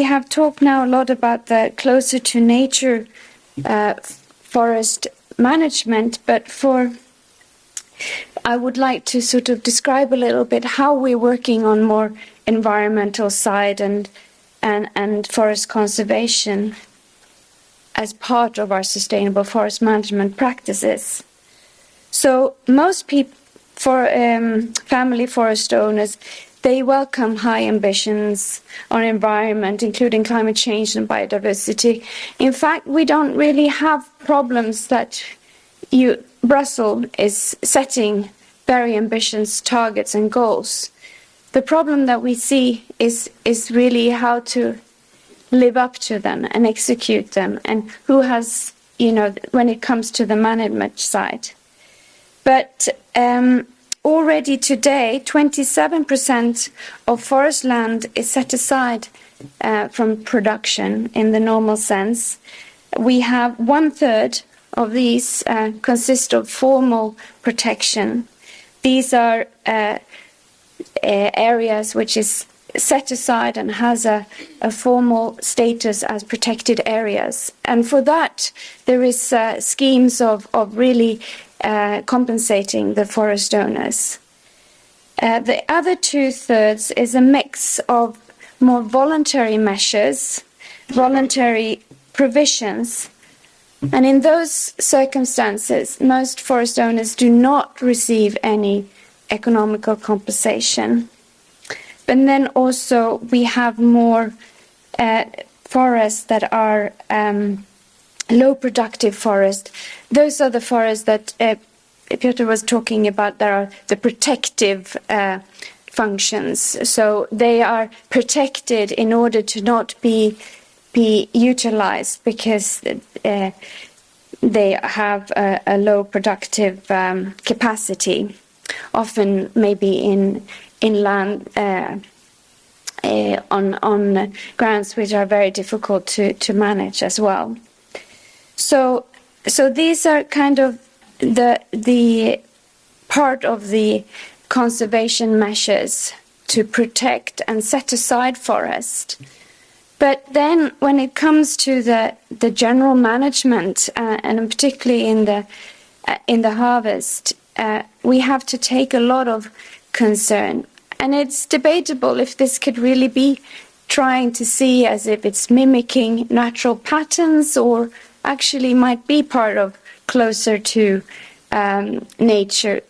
have talked now a lot about the closer to nature forest management, but I would like to sort of describe a little bit how we're working on more environmental side and forest conservation as part of our sustainable forest management practices. So most people, family forest owners, they welcome high ambitions on environment, including climate change and biodiversity. In fact, we don't really have problems that Brussels is setting very ambitious targets and goals. The problem that we see is really how to live up to them and execute them, and who has, when it comes to the management side. But already today, 27% of forest land is set aside from production in the normal sense. We have 1/3 of these consist of formal protection. These are areas which is set aside and has a formal status as protected areas. And for that, there is schemes of really compensating the forest owners. The other 2/3 is a mix of more voluntary measures, voluntary provisions. And in those circumstances, most forest owners do not receive any economical compensation. But then also we have more forests that are low productive forests. Those are the forests that Piotr was talking about. There are the protective functions. So they are protected in order to not be utilized because they have a low productive capacity. often maybe in land on grounds which are very difficult to manage as well. So these are kind of the part of the conservation measures to protect and set aside forest. But then when it comes to the general management, and particularly in the harvest, we have to take a lot of concern. And it's debatable if this could really be trying to see as if it's mimicking natural patterns or actually might be part of closer to nature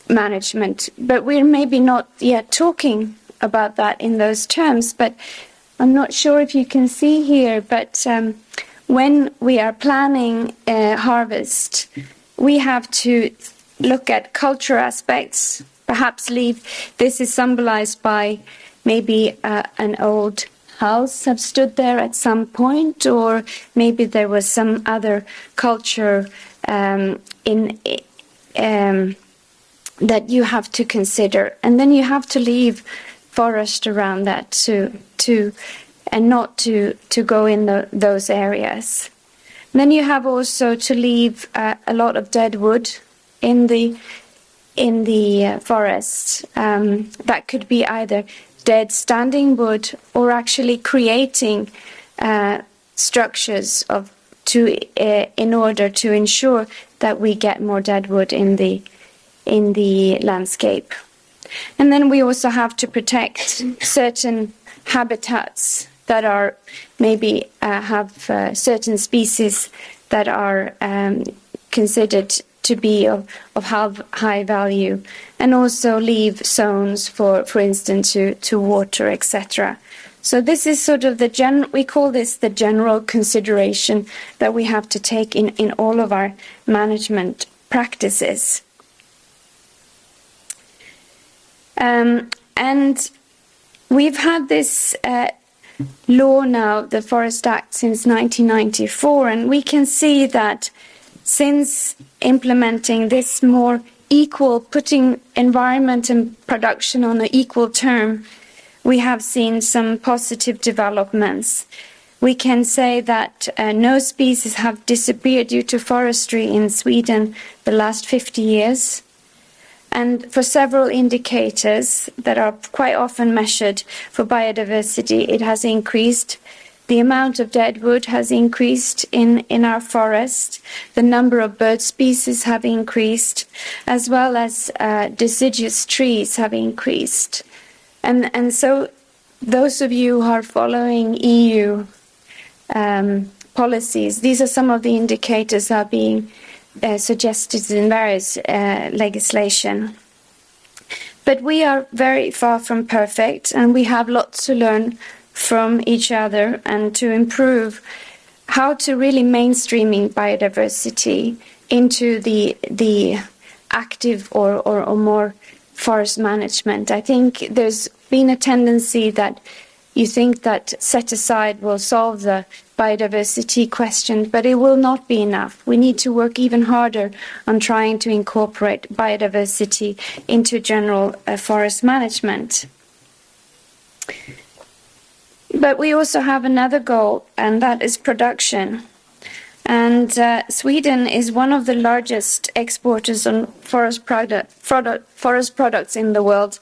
management. But we're maybe not yet talking about that in those terms. But I'm not sure if you can see here, but when we are planning harvest, we have to look at culture aspects, perhaps this is symbolized by maybe an old house have stood there at some point, or maybe there was some other culture that you have to consider. And then you have to leave forest around that and not to go in those areas. And then you have also to leave a lot of dead wood in the forest. That could be either dead standing wood or actually creating structures in order to ensure that we get more dead wood in the landscape. And then we also have to protect certain habitats that are maybe have certain species that are considered to be of high value, and also leave zones for instance, to water, etc. So this is sort of we call this the general consideration that we have to take in all of our management practices. And we've had this law now, the Forest Act, since 1994, and we can see that since implementing this more equal, putting environment and production on an equal term, we have seen some positive developments. We can say that no species have disappeared due to forestry in Sweden the last 50 years. And for several indicators that are quite often measured for biodiversity, it has increased. The amount of dead wood has increased in our forest. The number of bird species have increased, as well as deciduous trees have increased. And so those of you who are following EU policies, these are some of the indicators that are being suggested in various legislation. But we are very far from perfect, and we have lots to learn from each other and to improve how to really mainstreaming biodiversity into the active or more forest management. I think there's been a tendency that you think that set aside will solve the biodiversity question, but it will not be enough. We need to work even harder on trying to incorporate biodiversity into general forest management. But we also have another goal, and that is production. And Sweden is one of the largest exporters of forest products in the world.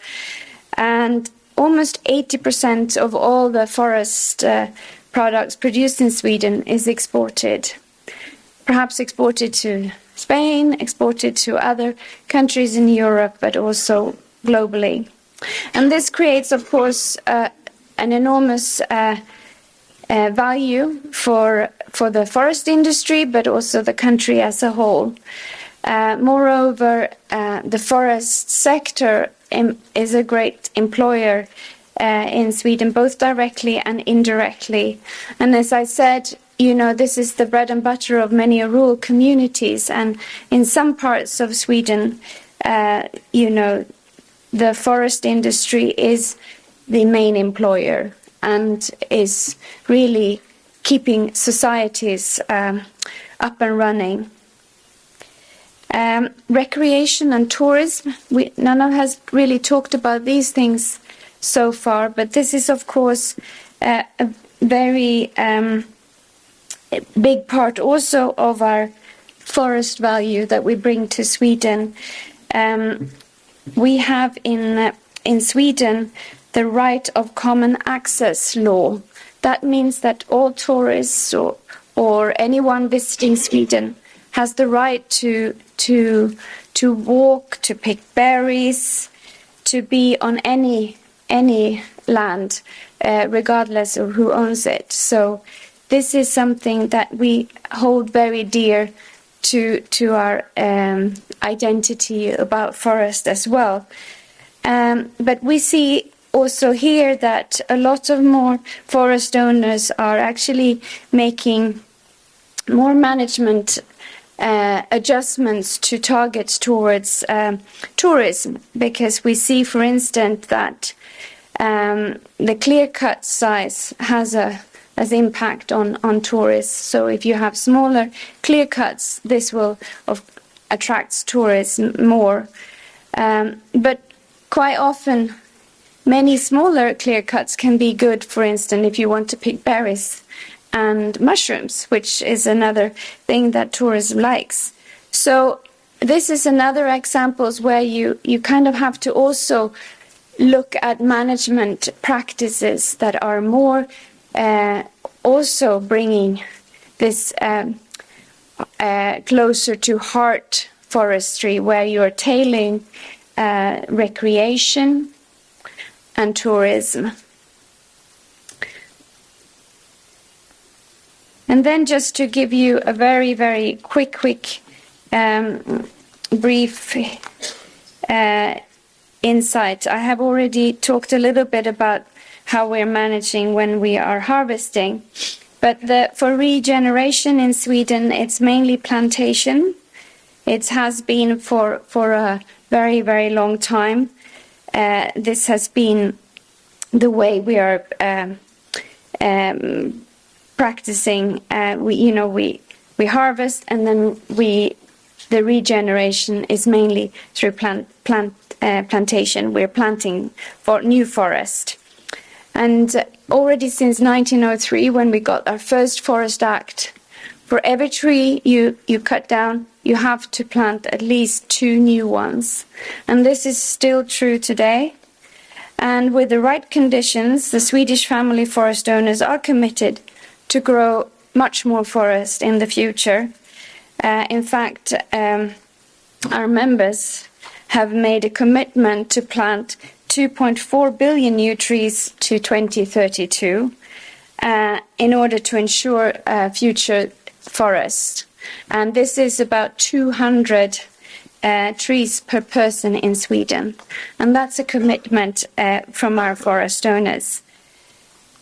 And almost 80% of all the forest products produced in Sweden is exported. Perhaps exported to Spain, exported to other countries in Europe, but also globally. And this creates, of course, an enormous value for the forest industry, but also the country as a whole. Moreover, the forest sector is a great employer in Sweden, both directly and indirectly. And as I said, this is the bread and butter of many rural communities. And in some parts of Sweden, the forest industry is the main employer and is really keeping societies up and running. Recreation and tourism. Nana has really talked about these things so far, but this is, of course, a very big part also of our forest value that we bring to Sweden. We have in Sweden the right of common access law. That means that all tourists or anyone visiting Sweden has the right to walk, to pick berries, to be on any land, regardless of who owns it. So this is something that we hold very dear to our identity about forest as well. But we see also here that a lot of more forest owners are actually making more management adjustments to targets towards tourism, because we see, for instance, that the clear-cut size has impact on tourists. So if you have smaller clear cuts, this will attract tourists more. But quite often, many smaller clear cuts can be good, for instance, if you want to pick berries and mushrooms, which is another thing that tourism likes. So this is another examples where you kind of have to also look at management practices that are more also bringing this closer to heart forestry, where you're tailing recreation and tourism. And then just to give you a very, very quick brief insight. I have already talked a little bit about how we're managing when we are harvesting. But for regeneration in Sweden, it's mainly plantation. It has been for a very, very long time. This has been the way we are practicing. We harvest, and then the regeneration is mainly through plantation. We're planting for new forest. And already since 1903, when we got our first Forest Act, for every tree you cut down, you have to plant at least 2 new ones. And this is still true today. And with the right conditions, the Swedish family forest owners are committed to grow much more forest in the future. In fact, our members have made a commitment to plant 2.4 billion new trees to 2032 in order to ensure future forest. And this is about 200 trees per person in Sweden. And that's a commitment from our forest owners.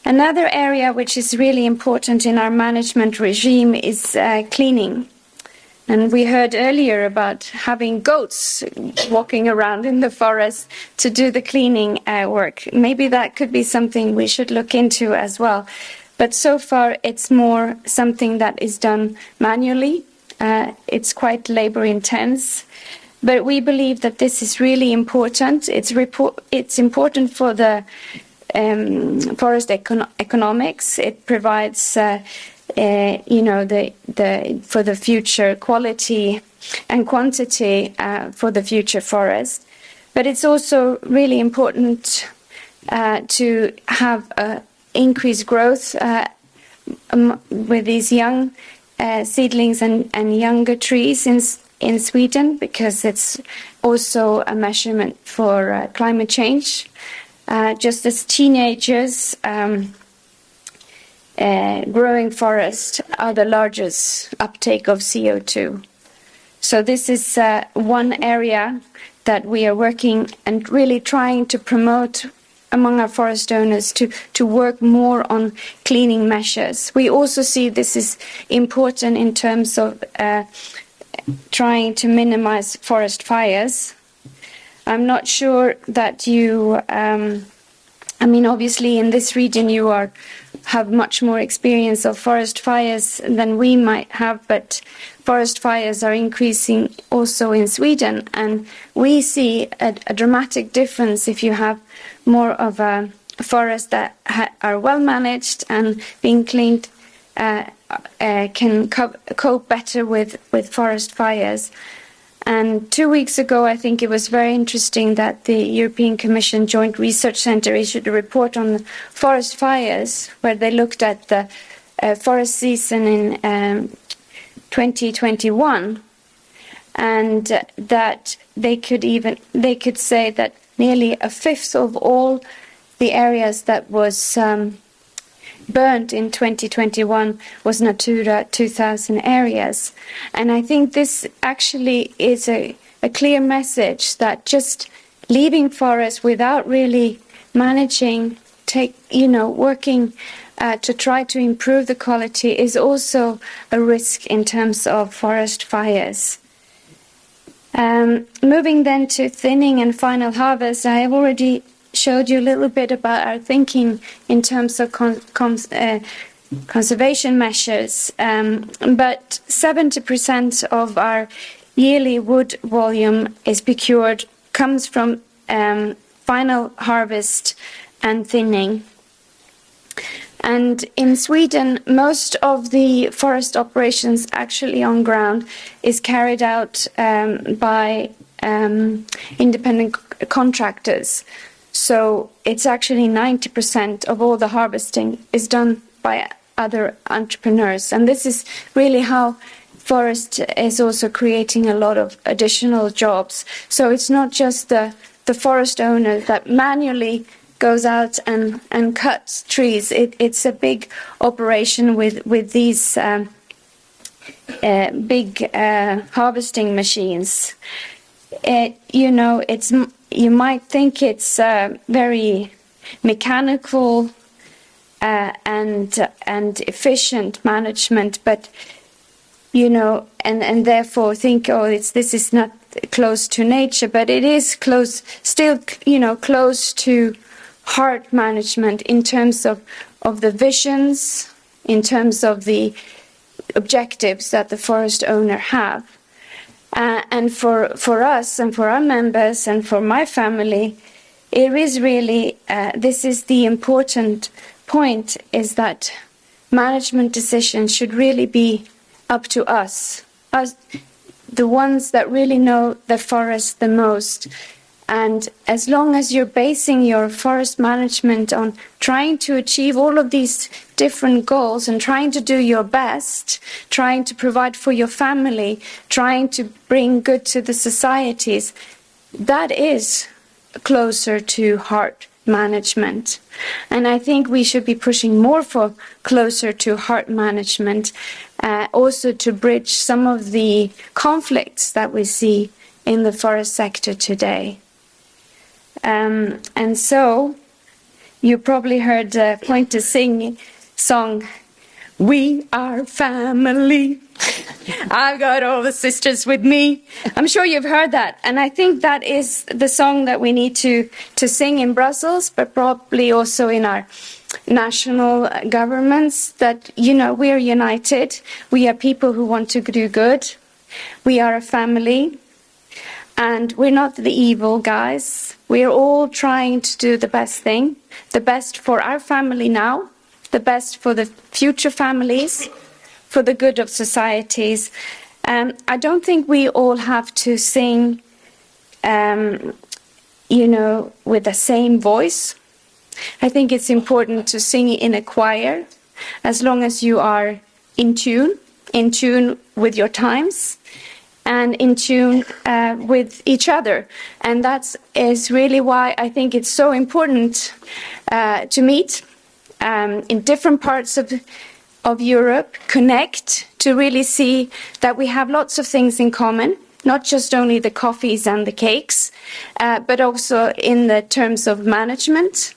Another area which is really important in our management regime is cleaning. And we heard earlier about having goats walking around in the forest to do the cleaning work. Maybe that could be something we should look into as well. But so far, it's more something that is done manually. It's quite labor intense. But we believe that this is really important. It's important for the forest economics. It provides for the future quality and quantity for the future forest. But it's also really important to have increased growth with these young seedlings and younger trees in Sweden, because it's also a measurement for climate change. Just as teenagers, growing forests are the largest uptake of CO2. So this is one area that we are working and really trying to promote among our forest owners to work more on cleaning measures. We also see this is important in terms of trying to minimize forest fires. I'm not sure that you I mean, obviously, in this region, you have much more experience of forest fires than we might have, but forest fires are increasing also in Sweden, and we see a dramatic difference if you have more of a forest that are well managed and being cleaned, can cope better with forest fires. And 2 weeks ago, I think it was very interesting that the European Commission Joint Research Centre issued a report on forest fires, where they looked at the forest season in 2021, and that they could say that nearly a fifth of all the areas that was burnt in 2021 was Natura 2000 areas. And I think this actually is a clear message that just leaving forests without really managing, working to try to improve the quality is also a risk in terms of forest fires. Moving then to thinning and final harvest, I have already showed you a little bit about our thinking in terms of conservation measures, but 70% of our yearly wood volume is procured, comes from final harvest and thinning. And in Sweden, most of the forest operations actually on ground is carried out by independent contractors. So it's actually 90% of all the harvesting is done by other entrepreneurs. And this is really how forest is also creating a lot of additional jobs. So it's not just the forest owner that manually goes out and cuts trees. It's a big operation with these big harvesting machines. You might think it's very mechanical and efficient management, but and therefore think, this is not close to nature, but it is still close to heart management in terms of the visions, in terms of the objectives that the forest owner have. And for us and for our members and for my family, it is really, this is the important point, is that management decisions should really be up to us, the ones that really know the forest the most. And as long as you're basing your forest management on trying to achieve all of these different goals and trying to do your best, trying to provide for your family, trying to bring good to the societies, that is closer to heart management. And I think we should be pushing more for closer to heart management, also to bridge some of the conflicts that we see in the forest sector today. And so you probably heard Pointer sing song, "We are family. I've got all the sisters with me." I'm sure you've heard that. And I think that is the song that we need to sing in Brussels, but probably also in our national governments, that, we are united. We are people who want to do good. We are a family. And we're not the evil guys. We're all trying to do the best thing, the best for our family now, the best for the future families, for the good of societies. I don't think we all have to sing, with the same voice. I think it's important to sing in a choir, as long as you are in tune with your times, and in tune with each other. And that is really why I think it's so important to meet in different parts of Europe, connect, to really see that we have lots of things in common, not just only the coffees and the cakes, but also in the terms of management.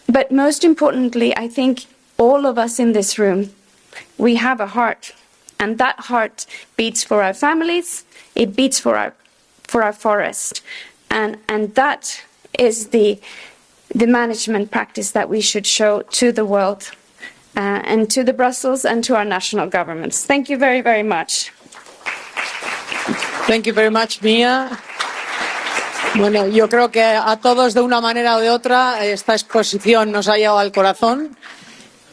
But most importantly, I think all of us in this room, we have a heart, and that heart beats for our families, it beats for our forest, and that is the the management practice that we should show to the world and to the Brussels and to our national governments. Thank you very, very much. Thank you very much, Mia. Bueno, yo creo que a todos de una manera o de otra esta exposición nos ha llegado al corazón.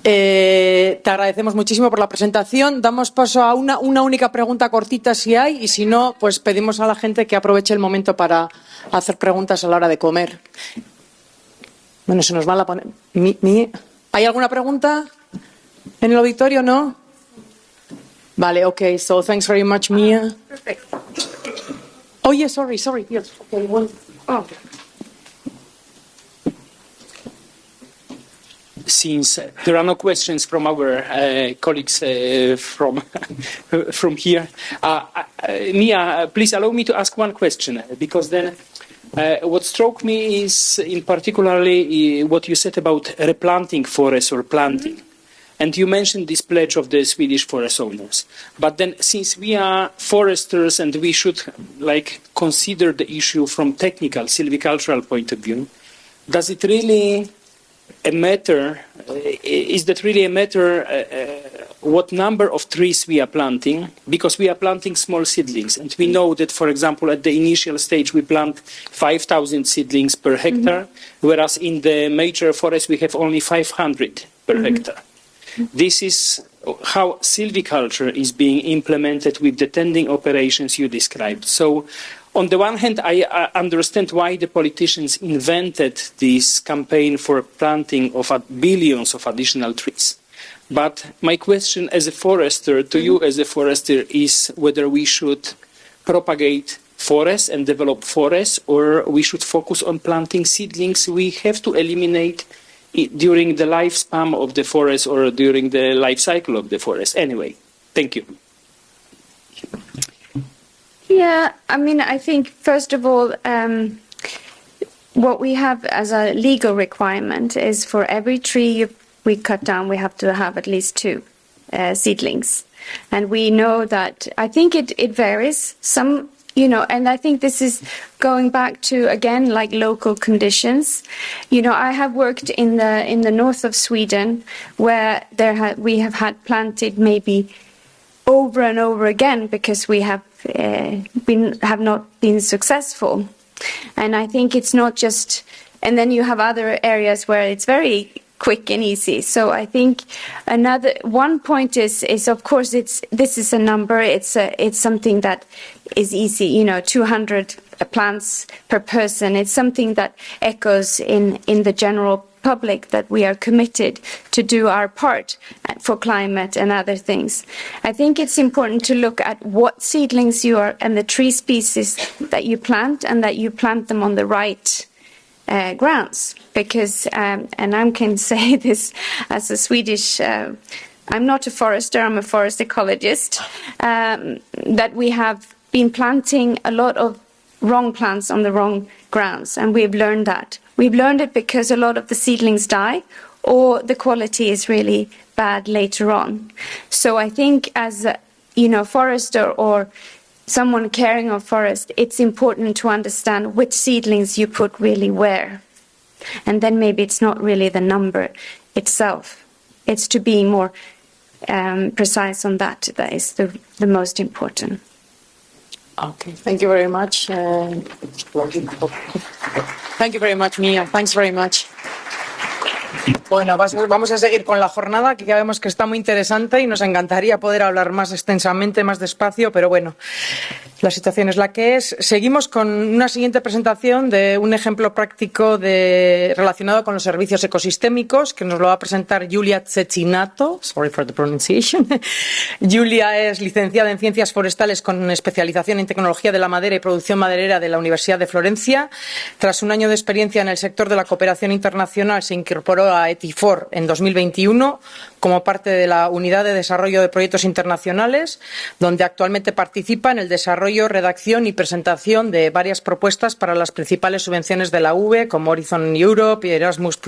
Te agradecemos muchísimo por la presentación. Damos paso a una única pregunta cortita si hay y si no, pues pedimos a la gente que aproveche el momento para hacer preguntas a la hora de comer. Bueno, se nos va la poner. ¿Hay alguna pregunta en el auditorio? ¿No? Vale, okay. So thanks very much, Mia. Perfect. Oh, yes, sorry. Yes. Okay, well, Since there are no questions from our colleagues from here, Mia, please allow me to ask one question, because then what struck me is in particularly what you said about replanting forests or planting. And you mentioned this pledge of the Swedish forest owners. But then, since we are foresters and we should consider the issue from technical, silvicultural point of view, does it really matter? Is that really a matter what number of trees we are planting? Because we are planting small seedlings, and we know that, for example, at the initial stage we plant 5,000 seedlings per hectare, whereas in the major forest we have only 500 per hectare. This is how silviculture is being implemented with the tending operations you described. So, on the one hand, I understand why the politicians invented this campaign for planting of billions of additional trees. But my question as a forester, to you as a forester, is whether we should propagate forests and develop forests, or we should focus on planting seedlings we have to eliminate during the lifespan of the forest or during the life cycle of the forest. Anyway, thank you. Yeah, I mean, I think, first of all, what we have as a legal requirement is for every tree we cut down, we have to have at least 2 seedlings. And we know that, I think it varies. Some, and I think this is going back to, again, like local conditions. I have worked in the north of Sweden where we have had planted maybe over and over again because we have not been successful. And I think it's not just, and then you have other areas where it's very quick and easy. So I think one point is of course this is a number. It's something that is easy. 200 plants per person. It's something that echoes in the general public that we are committed to do our part for climate and other things. I think it's important to look at what seedlings you are and the tree species that you plant, and that you plant them on the right grounds, because and I can say this as a Swedish I'm not a forester, I'm a forest ecologist, that we have been planting a lot of wrong plants on the wrong grounds, and we've learned that. We've learned it because a lot of the seedlings die, or the quality is really bad later on. So I think as a forester or someone caring of forest, it's important to understand which seedlings you put really where. And then maybe it's not really the number itself. It's to be more precise on that. That is the most important. Okay, thank you very much. Thank you very much, Mia. Thanks very much. Bueno, vamos a seguir con la jornada, que ya vemos que está muy interesante y nos encantaría poder hablar más extensamente, más despacio, pero bueno, la situación es la que es. Seguimos con una siguiente presentación de un ejemplo práctico relacionado con los servicios ecosistémicos, que nos lo va a presentar Giulia Cecinato. Sorry for the pronunciation. Giulia es licenciada en Ciencias Forestales con especialización en Tecnología de la Madera y Producción Maderera de la Universidad de Florencia. Tras un año de experiencia en el sector de la cooperación internacional, se incorporó a ETI4 en 2021 como parte de la Unidad de Desarrollo de Proyectos Internacionales, donde actualmente participa en el desarrollo, redacción y presentación de varias propuestas para las principales subvenciones de la UE, como Horizon Europe, Erasmus+,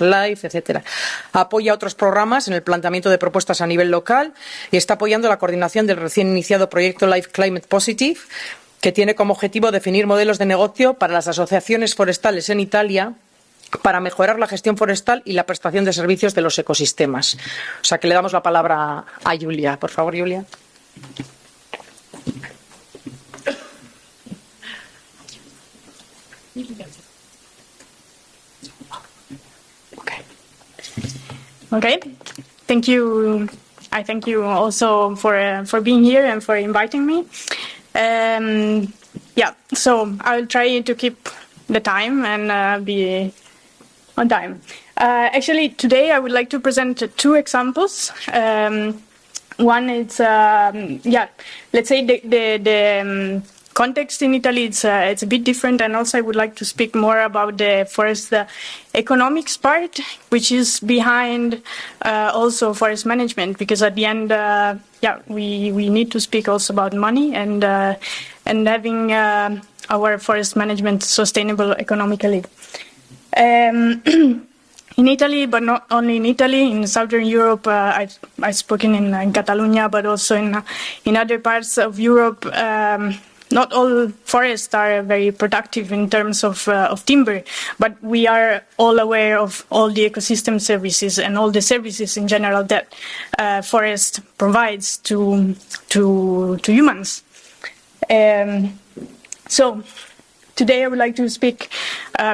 LIFE, etc. Apoya otros programas en el planteamiento de propuestas a nivel local y está apoyando la coordinación del recién iniciado proyecto Life Climate Positive, que tiene como objetivo definir modelos de negocio para las asociaciones forestales en Italia para mejorar la gestión forestal y la prestación de servicios de los ecosistemas. O sea que le damos la palabra a Julia. Por favor, Julia. Okay, thank you. I thank you also for being here and for inviting me. Yeah, so I'll try to keep the time and be on time. Actually, today I would like to present two examples. One is, let's say the context in Italy, it's a bit different, and also I would like to speak more about the forest economics part, which is behind also forest management, because at the end, we need to speak also about money and having our forest management sustainable economically. In Italy, but not only in Italy, in Southern Europe, I've spoken in Catalonia, but also in other parts of Europe. Not all forests are very productive in terms of timber, but we are all aware of all the ecosystem services and all the services in general that forest provides to humans. So today I would like to speak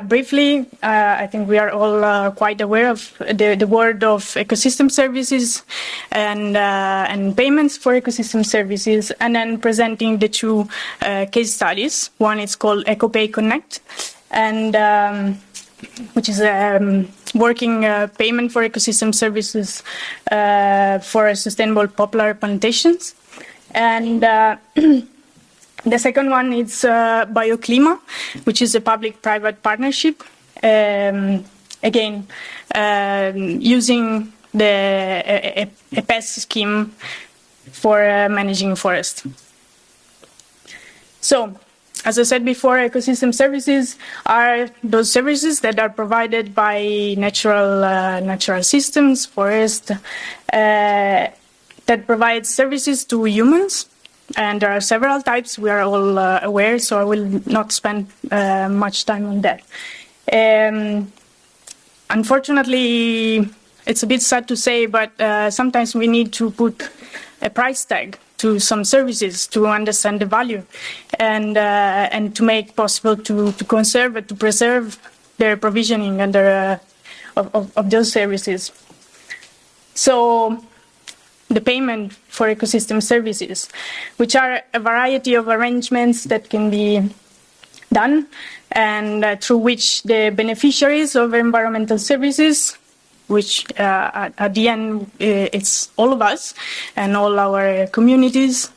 briefly. I think we are all quite aware of the word of ecosystem services and payments for ecosystem services, and then presenting the two case studies. One is called EcoPay Connect, and which is a working payment for ecosystem services for sustainable poplar plantations. And the second one is BioClima, which is a public-private partnership, again, using a PES scheme for managing forest. So, as I said before, ecosystem services are those services that are provided by natural systems, forest, that provide services to humans. And there are several types, we are all aware, so I will not spend much time on that. Unfortunately, it's a bit sad to say, but sometimes we need to put a price tag to some services to understand the value and to make possible to conserve and to preserve their provisioning under of those services. So the payment for ecosystem services, which are a variety of arrangements that can be done and through which the beneficiaries of environmental services, which at the end it's all of us and all our communities,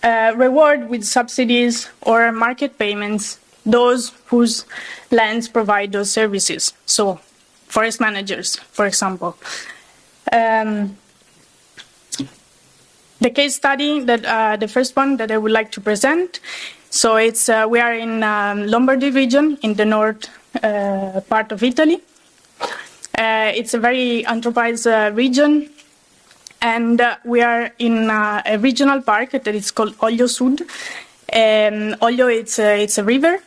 reward with subsidies or market payments those whose lands provide those services. So forest managers, for example. The case study, that the first one that I would like to present. So it's we are in Lombardy region in the north part of Italy. It's a very anthropized region, and we are in a regional park that is called Oglio Sud. Oglio, it's a river.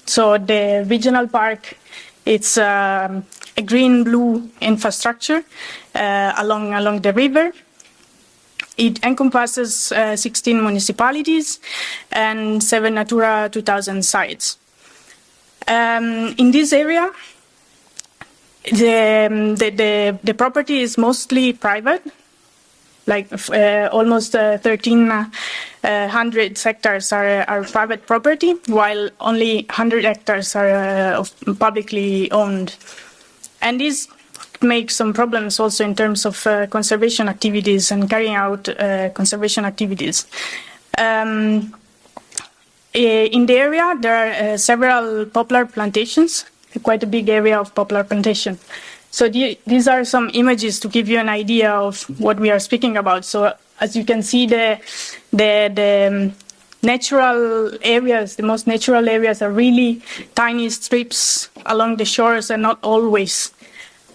So the regional park, it's a green-blue infrastructure along the river. It encompasses 16 municipalities and 7 Natura 2000 sites. In this area, the property is mostly private, like almost 1,300 hectares are private property, while only 100 hectares are publicly owned. And this make some problems also in terms of conservation activities and carrying out conservation activities. In the area, there are several poplar plantations, quite a big area of poplar plantation. So these are some images to give you an idea of what we are speaking about. So as you can see, the natural areas, the most natural areas are really tiny strips along the shores and not always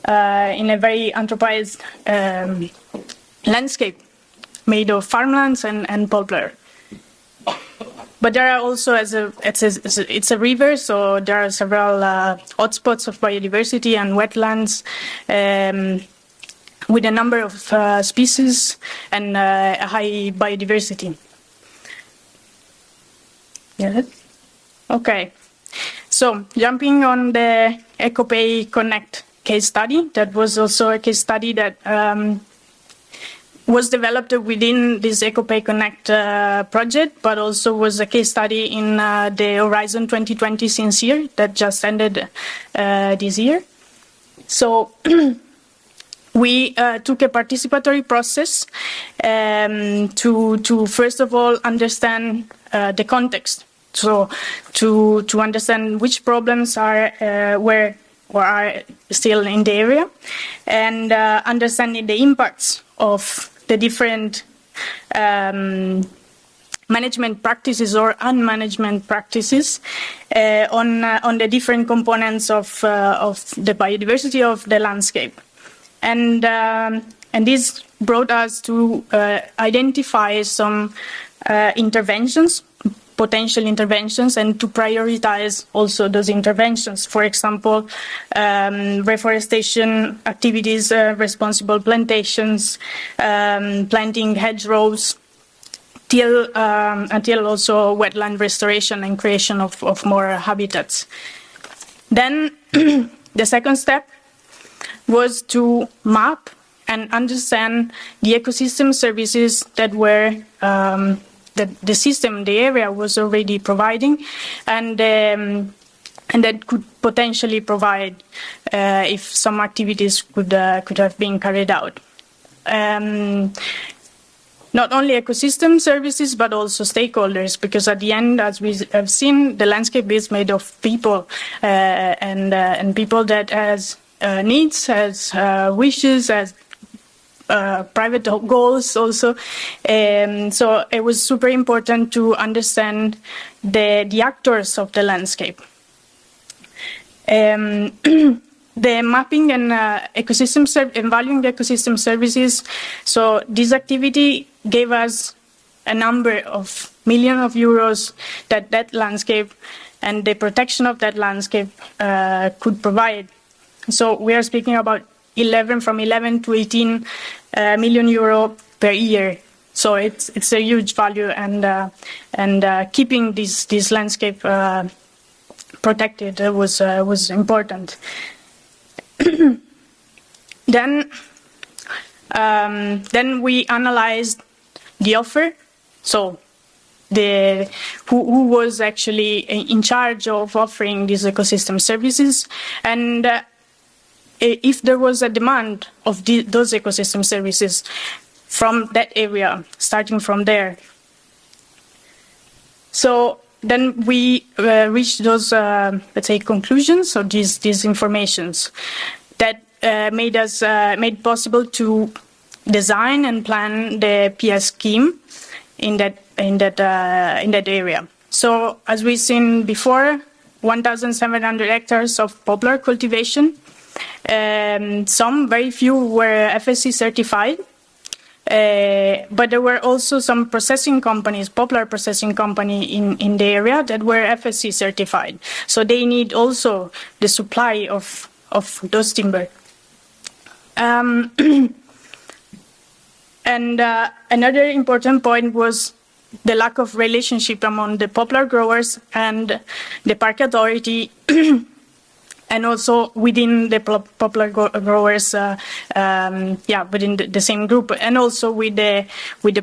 in a very anthropized landscape made of farmlands and poplar. But there are also, it's a river, so there are several hotspots of biodiversity and wetlands with a number of species and a high biodiversity. Yeah. Okay. So jumping on the EcoPay Connect case study, that was also a case study that was developed within this EcoPay Connect project, but also was a case study in the Horizon 2020 since year that just ended this year. So we took a participatory process to first of all understand the context. So to understand which problems were or are still in the area, and understanding the impacts of the different management practices or unmanagement practices on the different components of the biodiversity of the landscape, and this brought us to identify some interventions, potential interventions, and to prioritize also those interventions. For example, reforestation activities, responsible plantations, planting hedgerows, until also wetland restoration and creation of more habitats. Then the second step was to map and understand the ecosystem services that were the system, the area was already providing, and that could potentially provide if some activities could have been carried out. Not only ecosystem services, but also stakeholders, because at the end, as we have seen, the landscape is made of people, and people that has needs, has wishes, has private goals also. So it was super important to understand the actors of the landscape. The mapping and and valuing the ecosystem services. So this activity gave us a number of millions of euros that landscape and the protection of that landscape could provide. So we are speaking about from 11 to 18 million euro per year. So it's a huge value, and keeping this landscape protected was important. Then we analyzed the offer. So who was actually in charge of offering these ecosystem services, and if there was a demand of those ecosystem services from that area, starting from there. So then we reached those, let's say, conclusions, or these informations that made possible to design and plan the PS scheme in that area. So as we've seen before, 1,700 hectares of poplar cultivation. Some, very few, were FSC certified. But there were also some processing companies, poplar processing company in the area that were FSC certified. So they need also the supply of those timber. And another important point was the lack of relationship among the poplar growers and the park authority, and also within the poplar growers, within the same group, and also with the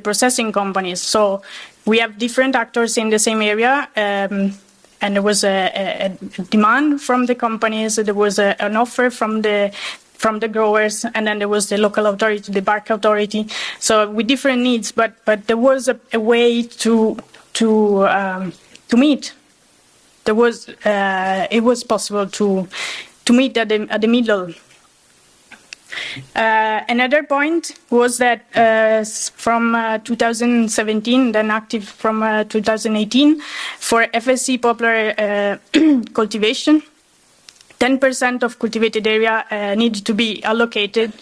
processing companies. So we have different actors in the same area, and there was a demand from the companies. There was an offer from the growers, and then there was the local authority, the park authority. So with different needs, but there was a way to meet. It was possible to meet at the middle. Another point was that from 2017, then active from 2018, for FSC poplar cultivation, 10% of cultivated area needed to be allocated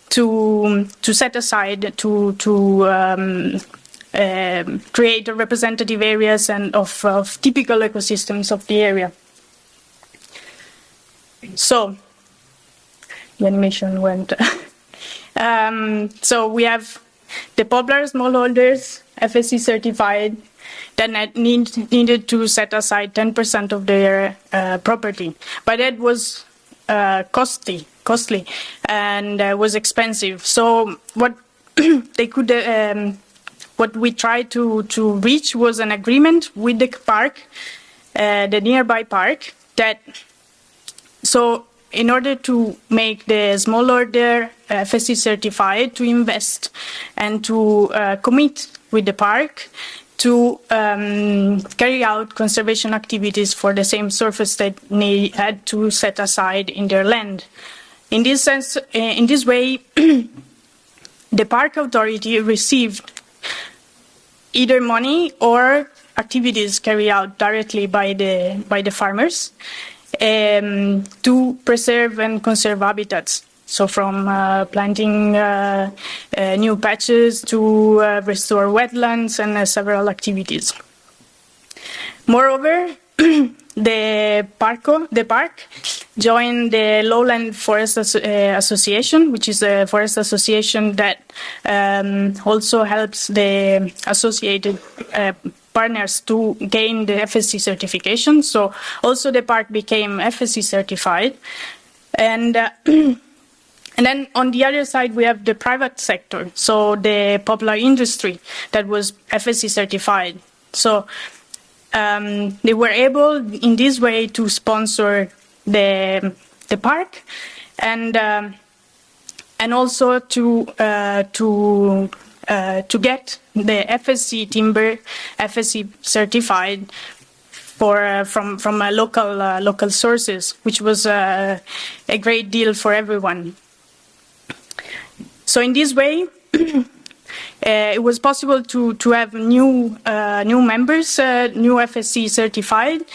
to set aside to create representative areas and of typical ecosystems of the area. So, the animation went. So we have the poplar smallholders, FSC certified, that needed to set aside 10% of their property. But that was costly, and was expensive. So what they could, what we tried to reach was an agreement with the park, the nearby park, that. So in order to make the smallholder FSC certified, to invest and to commit with the park to carry out conservation activities for the same surface that they had to set aside in their land. In this sense, in this way, the park authority received either money or activities carried out directly by the farmers to preserve and conserve habitats. So from planting new patches to restore wetlands and several activities. Moreover, the park joined the Lowland Forest Association, which is a forest association that also helps the associated partners to gain the FSC certification. So also the park became FSC certified. And then on the other side, we have the private sector, so the poplar industry that was FSC certified. So they were able, in this way, to sponsor the park, and also to get the FSC timber FSC certified from local sources, which was a great deal for everyone. So in this way, it was possible to have new members, new FSC certified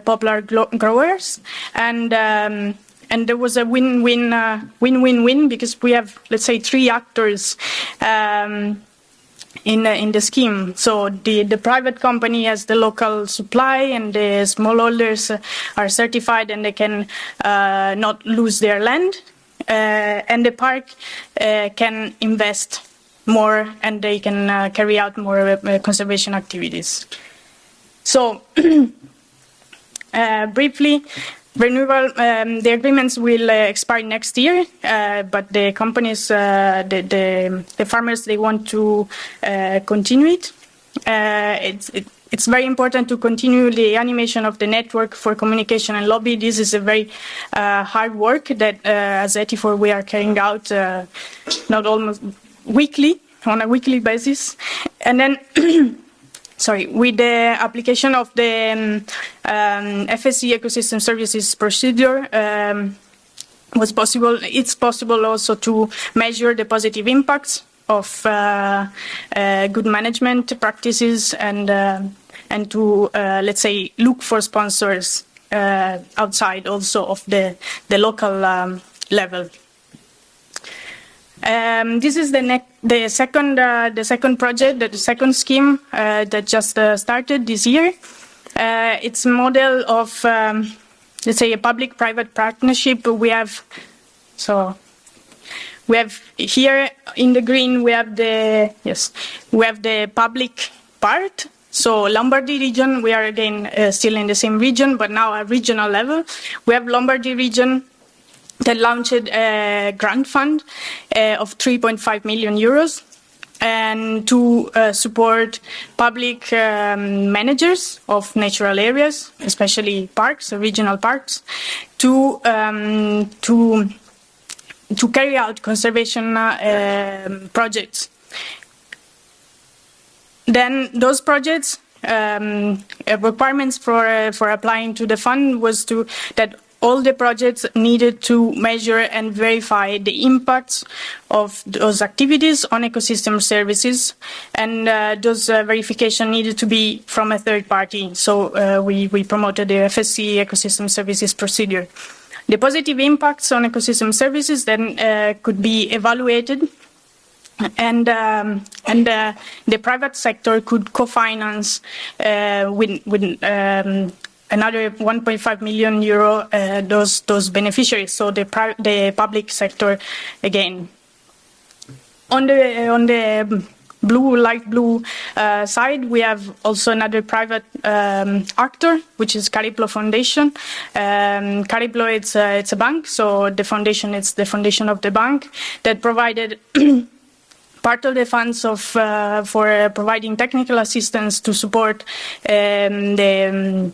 poplar growers, and there was a win-win-win because we have, let's say, three actors in the scheme. So the private company has the local supply, and the smallholders are certified, and they can not lose their land. And the park can invest more, and they can carry out more conservation activities. So, briefly, renewal. The agreements will expire next year, but the companies, the farmers, they want to continue it. It's very important to continue the animation of the network for communication and lobby. This is a very hard work that, as ETI4, we are carrying out not almost weekly, on a weekly basis. And then, with the application of the FSC ecosystem services procedure, it's possible also to measure the positive impacts of good management practices and to, let's say, look for sponsors outside also of the local level. This is the second project, the second scheme that just started this year. It's a model of, let's say, a public-private partnership. We have here in the green, we have the public part. So Lombardy region, we are again still in the same region, but now at regional level. We have Lombardy region that launched a grant fund of 3.5 million euros and to support public managers of natural areas, especially parks, regional parks, to carry out conservation projects. Then those projects, requirements for applying to the fund was that all the projects needed to measure and verify the impacts of those activities on ecosystem services, and those verification needed to be from a third party. So we promoted the FSC ecosystem services procedure. The positive impacts on ecosystem services then could be evaluated And the private sector could co-finance with another 1.5 million euro those beneficiaries. So the public sector again. On the light blue side, we have also another private actor, which is Cariplo Foundation. Cariplo, it's a bank, so the foundation is the foundation of the bank that provided part of the funds for providing technical assistance to support the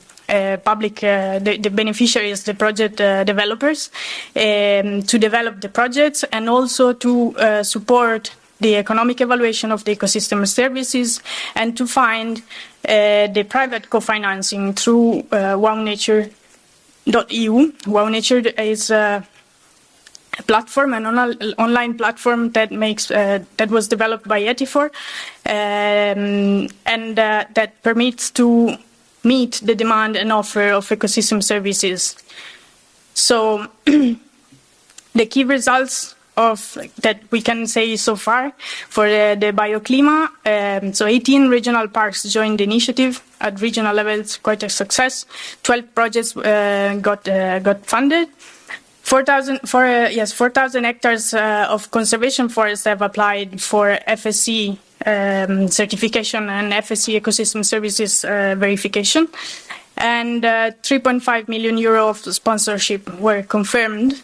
beneficiaries, the project developers, to develop the projects and also to support the economic evaluation of the ecosystem services and to find the private co-financing through wownature.eu. Wownature is a platform, an online platform that was developed by Etifor and that permits to meet the demand and offer of ecosystem services. So the key results that we can say so far for the BioClima, so 18 regional parks joined the initiative at regional level. It's quite a success. 12 projects got funded. 4,000 hectares of conservation forests have applied for FSC certification and FSC ecosystem services verification, and 3.5 million euro of sponsorship were confirmed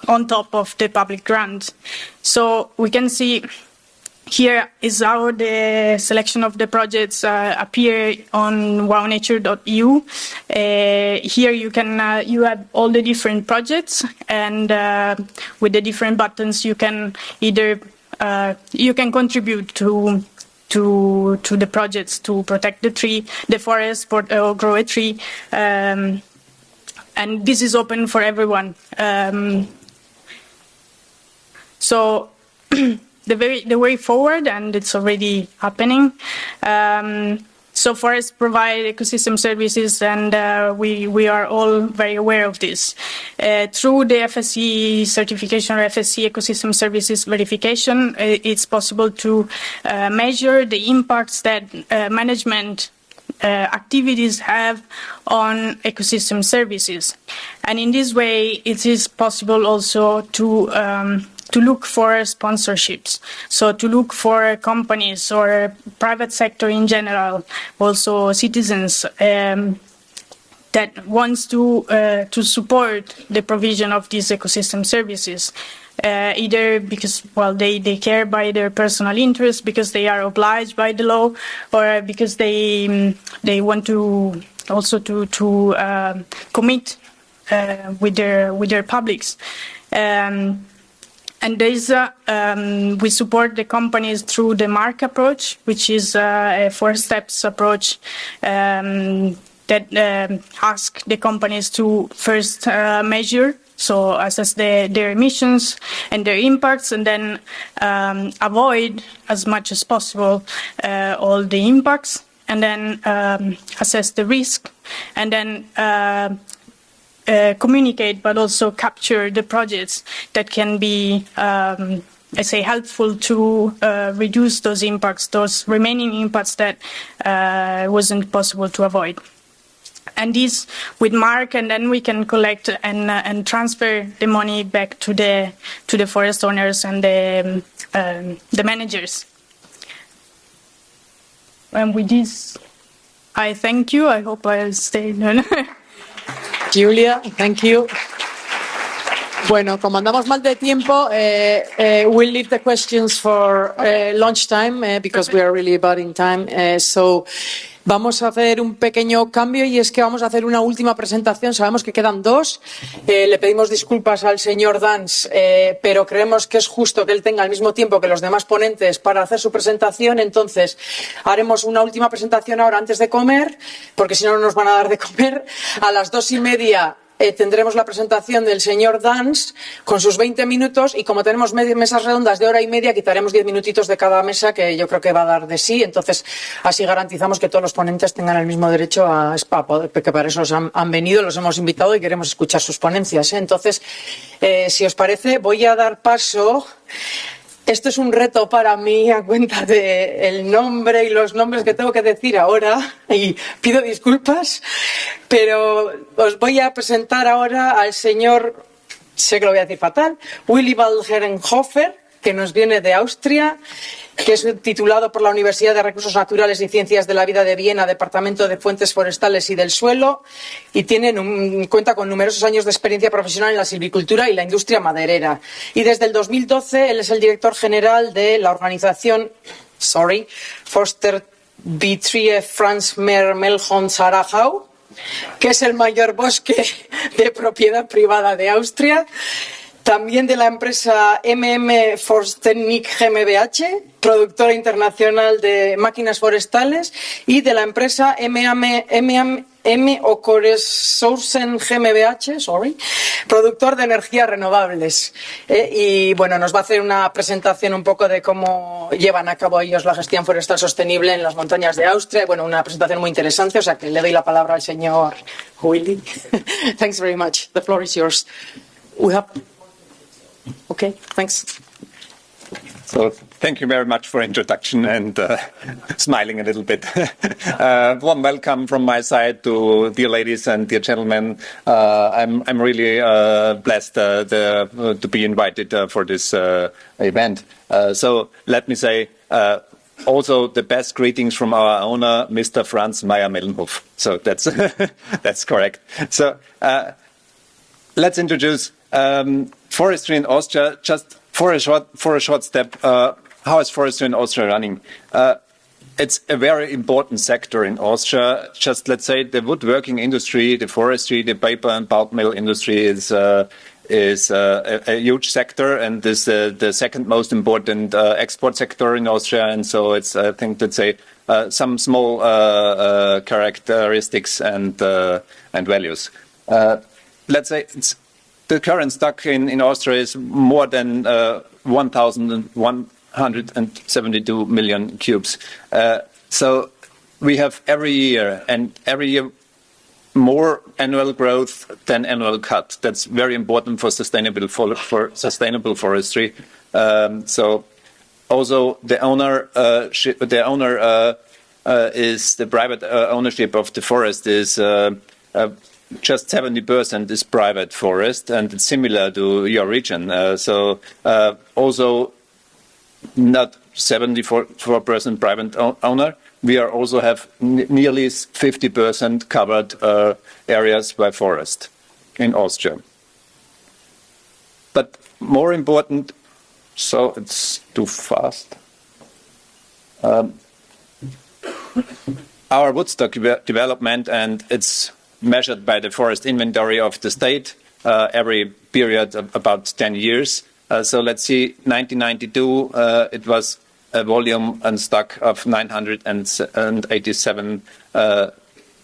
on top of the public grant. So we can see here is how the selection of the projects appear on wownature.eu. Here you have all the different projects, and with the different buttons you can either you can contribute to the projects to protect the forest, or grow a tree, and this is open for everyone. So the way forward, and it's already happening. So forests provide ecosystem services, and we are all very aware of this. Through the FSC certification or FSC ecosystem services verification, it's possible to measure the impacts that management activities have on ecosystem services. And in this way, it is possible also to look for sponsorships, so to look for companies or private sector in general, also citizens that wants to support the provision of these ecosystem services, either because they care by their personal interest, because they are obliged by the law, or because they want to also to commit with their publics. And we support the companies through the MARC approach, which is a 4-steps approach that asks the companies to first measure, so assess their emissions and their impacts, and then avoid as much as possible all the impacts, and then assess the risk, and then communicate, but also capture the projects that can be, helpful to reduce those impacts, those remaining impacts that wasn't possible to avoid. And this with MARC, and then we can collect and transfer the money back to the forest owners and the managers. And with this, I thank you. I hope I'll stay. Julia, thank you. Bueno, como andamos mal de tiempo, we'll leave the questions for lunchtime because we are really about in time. So vamos a hacer un pequeño cambio, y es que vamos a hacer una última presentación. Sabemos que quedan 2. Le pedimos disculpas al señor Dans, pero creemos que es justo que él tenga el mismo tiempo que los demás ponentes para hacer su presentación. Entonces, haremos una última presentación ahora antes de comer, porque si no, no nos van a dar de comer. A las 2:30 tendremos la presentación del señor Dans con sus 20 minutos, y como tenemos mesas redondas de 1:30, quitaremos 10 minutitos de cada mesa, que yo creo que va a dar de sí. Entonces, así garantizamos que todos los ponentes tengan el mismo derecho a poder, que para eso han venido, los hemos invitado y queremos escuchar sus ponencias. Entonces, si os parece, voy a dar paso Esto es un reto para mí a cuenta de el nombre y los nombres que tengo que decir ahora y pido disculpas, pero os voy a presentar ahora al señor, sé que lo voy a decir fatal, Willibald Herrenhofer, que nos viene de Austria, que es titulado por la Universidad de Recursos Naturales y Ciencias de la Vida de Viena, Departamento de Fuentes Forestales y del Suelo, y cuenta con numerosos años de experiencia profesional en la silvicultura y la industria maderera. Y desde el 2012 él es el director general de la organización Forster Betrieb Franz Melchon Sarahau, que es el mayor bosque de propiedad privada de Austria. También de la empresa Forsttechnik GmbH, productora internacional de máquinas forestales, y de la empresa Okoresourcen GmbH, productor de energías renovables. Y bueno, nos va a hacer una presentación un poco de cómo llevan a cabo ellos la gestión forestal sostenible en las montañas de Austria. Bueno, una presentación muy interesante, o sea que le doy la palabra al señor Willy. Thanks very much. The floor is yours. Okay, thanks. So thank you very much for introduction and smiling a little bit. Warm welcome from my side to dear ladies and dear gentlemen. I'm really blessed to be invited for this event. So let me say also the best greetings from our owner, Mr. Franz Meyer-Mellenhof. So that's that's correct. So let's introduce forestry in Austria. Just for a short step, how is forestry in Austria running? It's a very important sector in Austria. Just let's say the woodworking industry, the forestry, the paper and pulp mill industry is a huge sector, and is the second most important export sector in Austria. And so it's, I think, let's say, some small characteristics and values. Let's say the current stock in Austria is more than 1,172 million cubes. So we have every year more annual growth than annual cut. That's very important for sustainable forestry. So also the owner is the private ownership of the forest is just 70% is private forest, and it's similar to your region. So also not 74% private owner. We also have nearly 50% covered areas by forest in Austria. But more important, so it's too fast. Our woodstock development, and it's measured by the forest inventory of the state every period of about 10 years. So let's see, 1992, it was a volume and stock of 987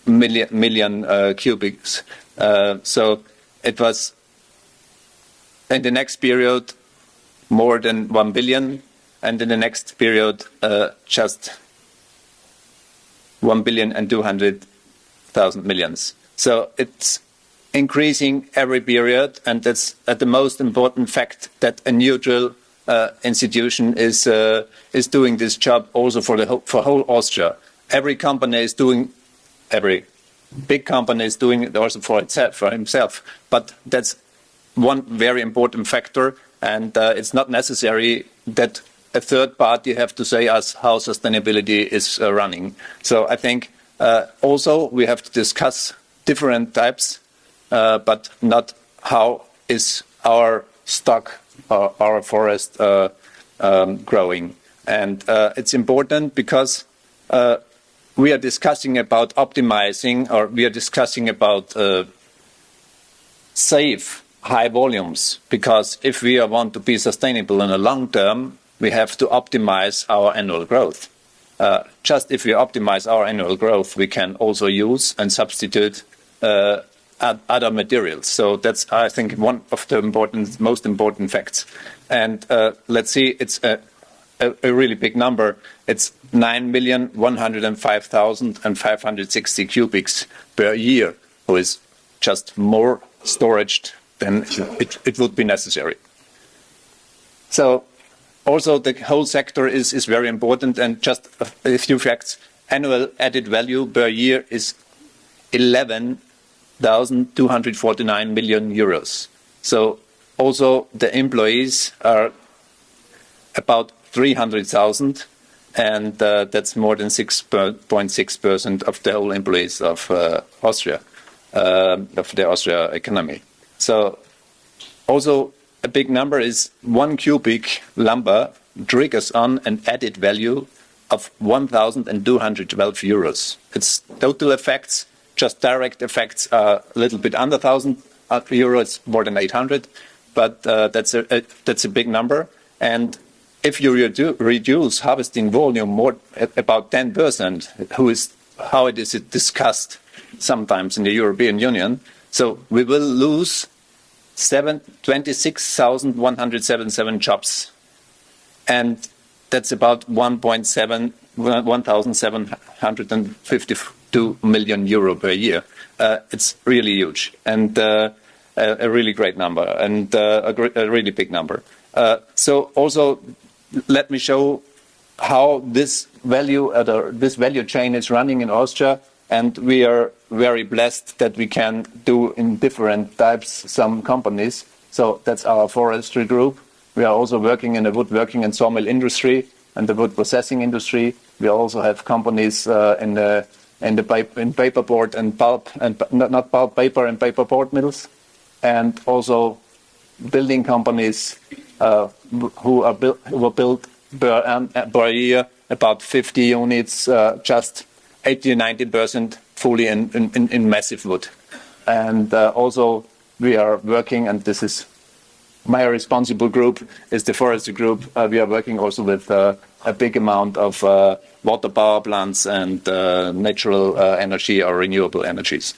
million cubics. So it was in the next period more than 1 billion, and in the next period just 1,200,000 millions. So it's increasing every period, and that's the most important fact, that a neutral institution is doing this job also for whole Austria. Every big company is doing it also for himself. But that's one very important factor, and it's not necessary that a third party have to say us how sustainability is running. So I think also we have to discuss different types, but not how is our stock, our forest growing. And it's important because we are discussing about optimizing, or we are discussing about safe high volumes, because if we want to be sustainable in the long term, we have to optimize our annual growth. Just if we optimize our annual growth, we can also use and substitute other materials. So that's, I think, one of the most important facts. And let's see, it's a really big number. It's 9,105,560 cubics per year, who is just more storage than it would be necessary. So Also, the whole sector is very important, and just a few facts. Annual added value per year is 11,249 million euros. So also the employees are about 300,000, and that's more than 6.6% of the whole employees of Austria, of the Austria economy. So also a big number is 1 cubic lumber triggers on an added value of 1,212 euros. Its total effects, just direct effects, are a little bit under 1,000 euros, more than 800, but that's a big number. And if you reduce harvesting volume more about 10%, how it is discussed sometimes in the European Union, so we will lose 26,177 jobs, and that's about 1,752 million euro per year. It's really huge, and a really great number, and a really big number. So also, let me show how this value chain is running in Austria, and we are very blessed that we can do in different types some companies. So that's our forestry group. We are also working in the woodworking and sawmill industry and the wood processing industry. We also have companies in paperboard and pulp, and not pulp, paper and paperboard mills, and also building companies who were built per year about 50 units, just 80-90% fully in massive wood. And also we are working, and this is my responsible group, is the forestry group. We are working also with a big amount of water power plants and natural energy or renewable energies.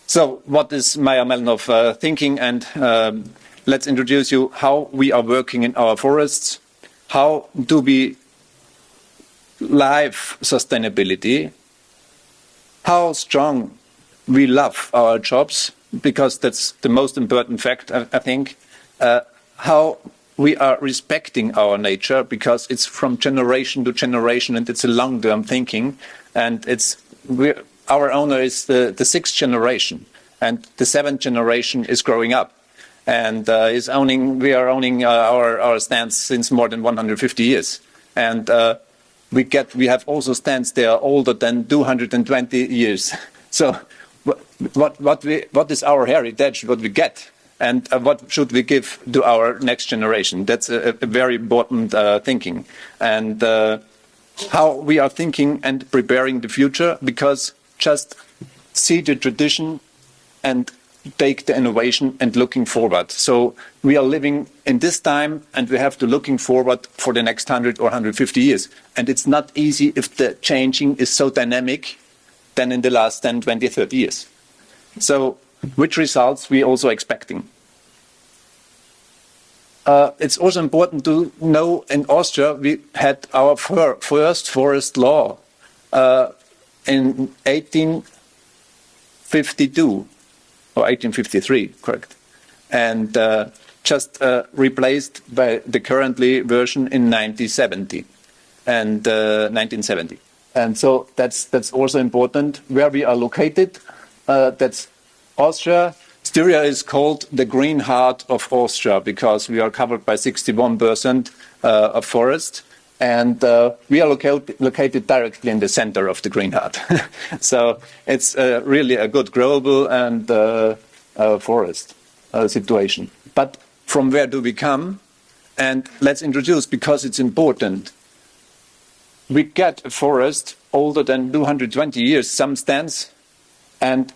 So what is Mayr-Melnhof thinking? And let's introduce you how we are working in our forests. How do we live sustainability? How strong we love our jobs, because that's the most important fact, I think. How we are respecting our nature, because it's from generation to generation, and it's a long-term thinking. And our owner is the 6th generation, and the 7th generation is growing up, and we are owning our stands since more than 150 years, and we have also stands that are older than 220 years. So what is our heritage? What we get, and what should we give to our next generation? That's a very important thinking, and how we are thinking and preparing the future, because just see the tradition and take the innovation and looking forward. So we are living in this time, and we have to looking forward for the next 100 or 150 years. And it's not easy if the changing is so dynamic than in the last 10, 20, 30 years. So which results we also expecting? It's also important to know in Austria we had our first forest law in 1852. Or 1853, correct, and just replaced by the currently version in 1970, and so that's also important where we are located. That's Austria. Styria is called the green heart of Austria because we are covered by 61% of forest. And we are located directly in the center of the green heart. So it's really a good growable and forest situation. But from where do we come? And let's introduce, because it's important. We get a forest older than 220 years, some stands, and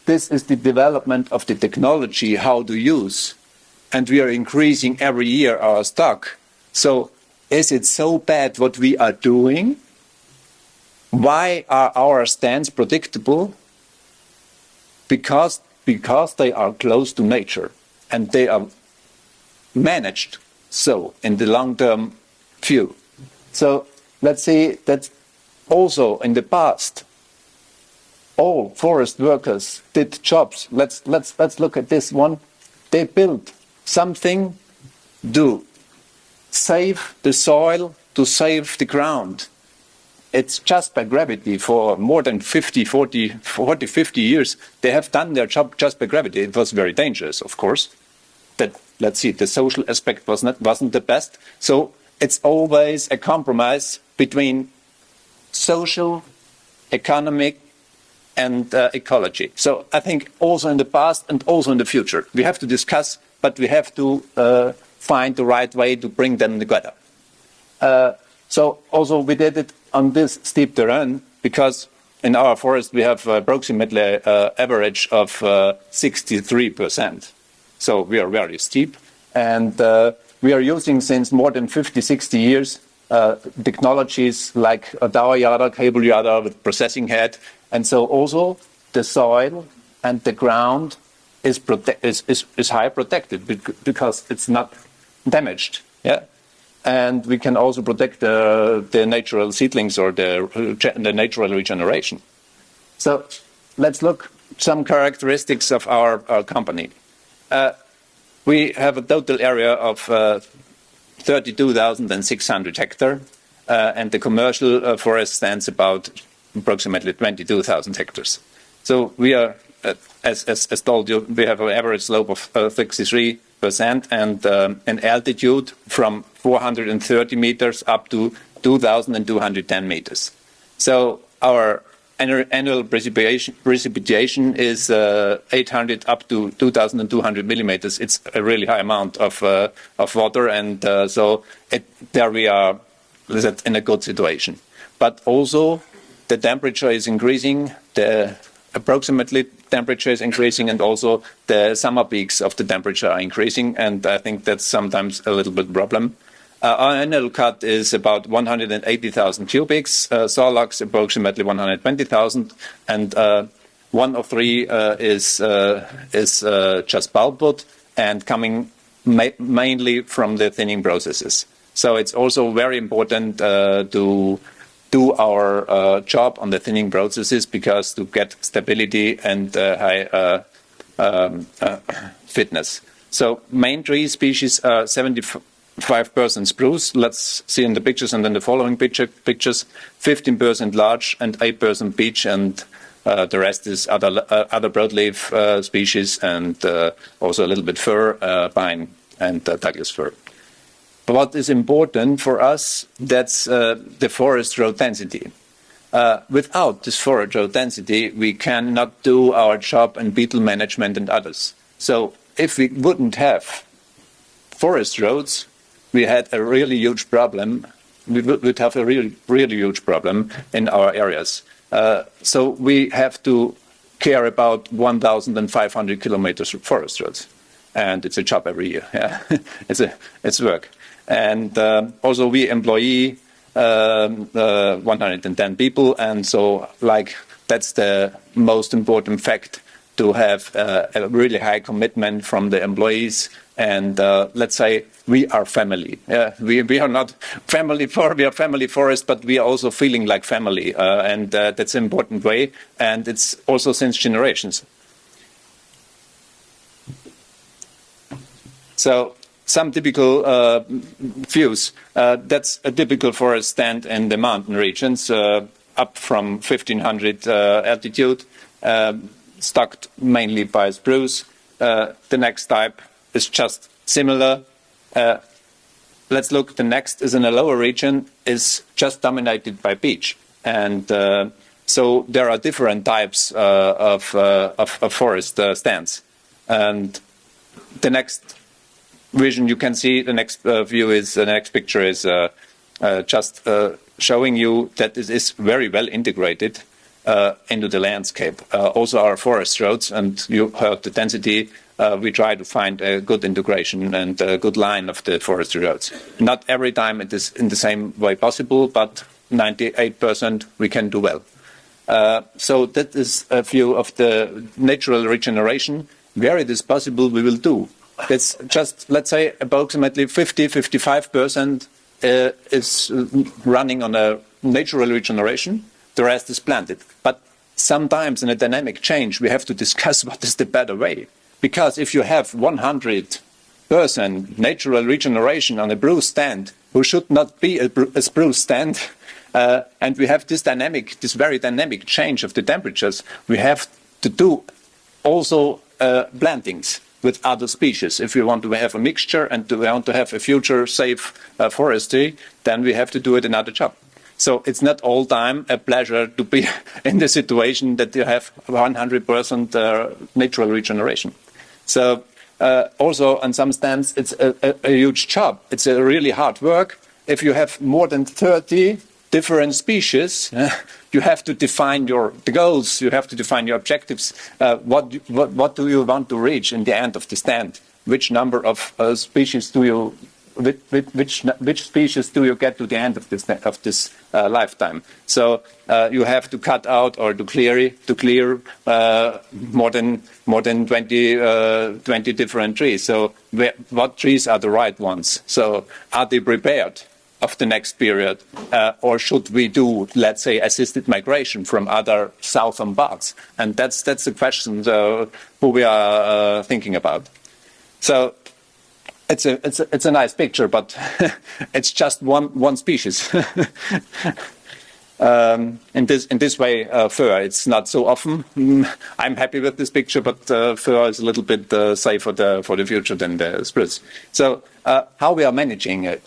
this is the development of the technology, how to use. And we are increasing every year our stock. So is it so bad what we are doing? Why are our stands predictable? Because they are close to nature, and they are managed so in the long-term view. So let's see that also in the past, all forest workers did jobs. Let's look at this one. They built something, do save the soil, to save the ground. It's just by gravity for more than 50 years. They have done their job just by gravity. It was very dangerous, of course. Let's see, the social aspect wasn't the best. So it's always a compromise between social, economic, and ecology. So I think also in the past and also in the future, we have to discuss, but we have to find the right way to bring them together. So also we did it on this steep terrain because in our forest we have approximately average of 63%. So we are very steep, and we are using since more than 50-60 years technologies like a Dower yada, cable yada with processing head, and so also the soil and the ground is high protected because it's not damaged. Yeah, and we can also protect the natural seedlings or the natural regeneration. So let's look some characteristics of our company. We have a total area of 32,600 hectares, and the commercial forest stands about approximately 22,000 hectares. So we are, as told you, we have an average slope of 63% and an altitude from 430 meters up to 2,210 meters. So our annual precipitation is 800 up to 2,200 millimeters. It's a really high amount of water, and so there we are in a good situation. But also the temperature is increasing, the approximately temperature is increasing, and also the summer peaks of the temperature are increasing, and I think that's sometimes a little bit problem. Our annual cut is about 180,000 cubics, sawlogs approximately 120,000, and 1 of 3 is just pulpwood and coming mainly from the thinning processes. So it's also very important to do our job on the thinning processes because to get stability and high fitness. So main tree species are 75% spruce. Let's see in the pictures and then the following pictures. 15% larch and 8% beech, and the rest is other broadleaf species and also a little bit fir, pine, and Douglas fir. But what is important for us, that's the forest road density. Without this forest road density, we cannot do our job in beetle management and others. So if we wouldn't have forest roads, we had a really huge problem. We would have a really huge problem in our areas. So we have to care about 1,500 kilometers of forest roads, and it's a job every year. Yeah, it's work. And also we employ 110 people, and so that's the most important fact, to have a really high commitment from the employees. And let's say we are family. We are not family we are family forest, but we are also feeling like family, and that's an important way. And it's also since generations. So some typical views. That's a typical forest stand in the mountain regions, up from 1,500 altitude, stocked mainly by spruce. The next type is just similar. Let's look. The next is in a lower region, is just dominated by beech, and so there are different types of forest stands. And the next vision you can see, the next view is the next picture is just showing you that this is very well integrated into the landscape. Also our forest roads, and you heard the density. We try to find a good integration and a good line of the forestry roads. Not every time it is in the same way possible, but 98% we can do well. So that is a view of the natural regeneration. Where it is possible, we will do. It's just, let's say, approximately 50-55% is running on a natural regeneration. The rest is planted. But sometimes in a dynamic change, we have to discuss what is the better way. Because if you have 100% 100% natural regeneration on a spruce stand, who should not be a spruce stand, and we have this very dynamic change of the temperatures, we have to do also plantings with other species. If we want to have a mixture and we want to have a future safe forestry, then we have to do it another job. So it's not all time a pleasure to be in the situation that you have 100% natural regeneration. So also on some stands, it's a huge job. It's a really hard work. If you have more than 30 different species, you have to define the goals, you have to define your objectives. What do you want to reach in the end of the stand? Which number of species do you, which species do you get to the end of this lifetime? So you have to cut out or to clear more than 20 different trees. So what trees are the right ones? So are they prepared of the next period, or should we do, let's say, assisted migration from other southern parts? And that's the question who we are thinking about. So it's a nice picture, but it's just one species. In this way, fir, it's not so often. I'm happy with this picture, but fir is a little bit safer for the future than the spruce. So how we are managing it?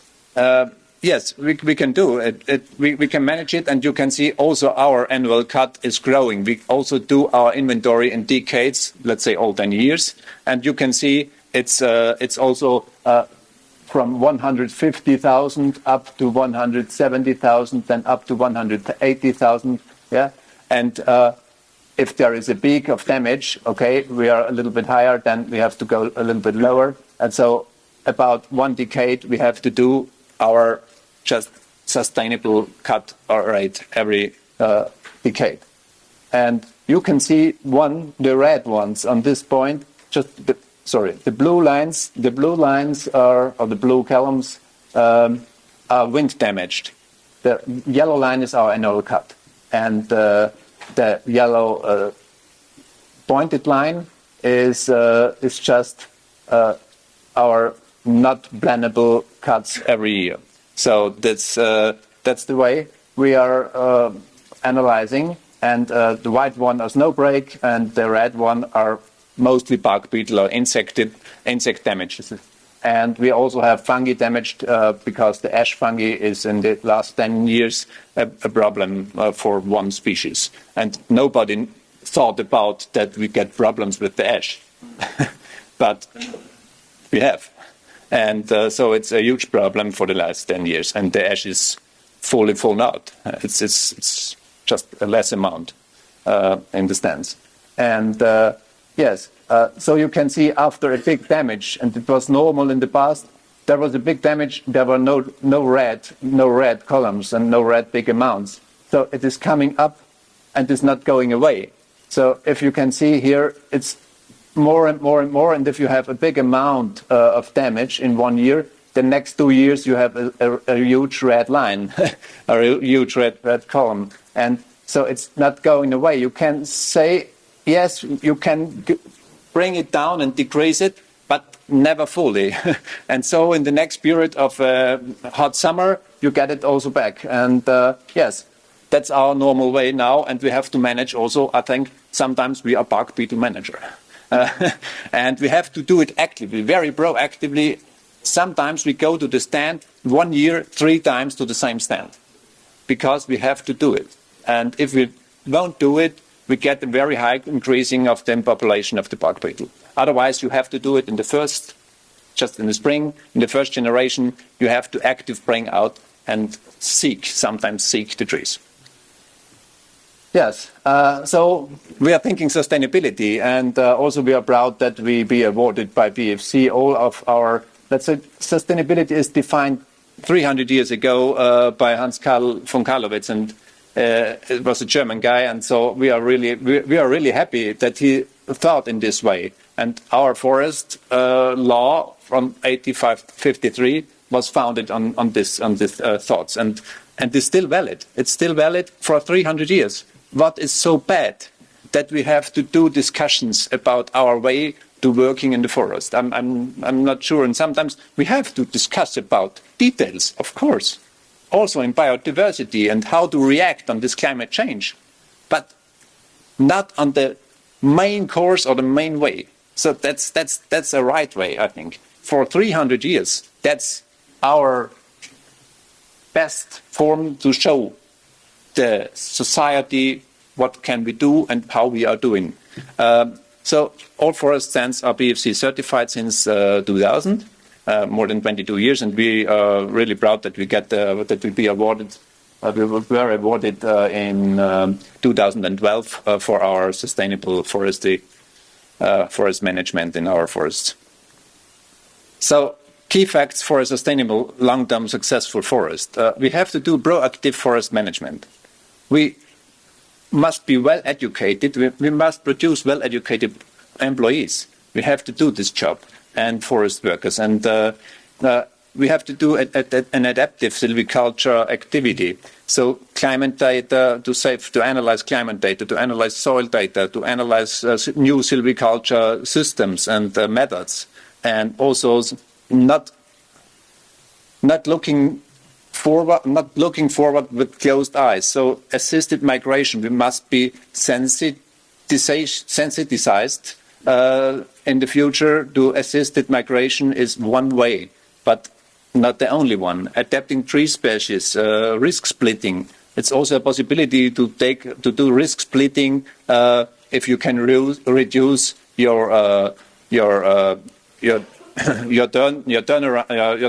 Yes, we can do it. We can manage it, and you can see also our annual cut is growing. We also do our inventory in decades, let's say all 10 years, and you can see it's also from 150,000 up to 170,000, then up to 180,000. Yeah, and if there is a peak of damage, okay, we are a little bit higher, then we have to go a little bit lower, and so about 1 decade we have to do our just sustainable cut rate every decade. And you can see the red ones on this point, the blue lines are, or the blue columns are wind damaged. The yellow line is our annual cut. And the yellow pointed line is just our not plannable cuts every year. So that's the way we are analyzing. And the white one are snowbreak, and the red one are mostly bark beetle or insect damages. And we also have fungi damaged because the ash fungi is in the last 10 years a problem for one species. And nobody thought about that we get problems with the ash. But we have. And so it's a huge problem for the last 10 years, and the ash is fully fallen out. It's just a less amount in the stands. And yes, so you can see after a big damage, and it was normal in the past, there was a big damage, there were no red columns and no red big amounts. So it is coming up and is not going away. So if you can see here, it's more and more and more, and if you have a big amount of damage in 1 year, the next 2 years you have a huge red line, a huge red column, and so it's not going away. You can say, yes, you can bring it down and decrease it, but never fully. And so in the next period of hot summer, you get it also back. And yes, that's our normal way now, and we have to manage also, I think, sometimes we are bark beetle manager. And we have to do it actively, very proactively. Sometimes we go to the stand 1 year, 3 times to the same stand, because we have to do it. And if we won't do it, we get a very high increasing of the population of the bark beetle. Otherwise, you have to do it just in the spring, in the first generation, you have to actively bring out and sometimes seek the trees. Yes, so we are thinking sustainability, and also we are proud that we be awarded by BFC. All of our, let's say, sustainability is defined 300 years ago by Hans Karl von Karlowitz, and it was a German guy, and so we are really happy that he thought in this way. And our forest law from 1853 was founded on these thoughts, and it's still valid. It's still valid for 300 years. What is so bad that we have to do discussions about our way to working in the forest. I'm not sure, and sometimes we have to discuss about details, of course, also in biodiversity and how to react on this climate change, but not on the main course or the main way. So that's the right way, I think. For 300 years, that's our best form to show the society what can we do and how we are doing. So all forest stands are BFC certified since 2000, more than 22 years, and we are really proud that we get that we be awarded. We were awarded in 2012 for our sustainable forestry, forest management in our forests. So, key facts for a sustainable, long-term, successful forest. We have to do proactive forest management. We must be well educated. We must produce well-educated employees. We have to do this job, and forest workers. And we have to do an adaptive silviculture activity. So climate data to analyze climate data, to analyze soil data, to analyze new silviculture systems and methods, and also not looking forward with closed eyes. So assisted migration, we must be sensitized in the future to assisted migration is one way, but not the only one. Adapting tree species, risk splitting. It's also a possibility to do risk splitting if you can reduce your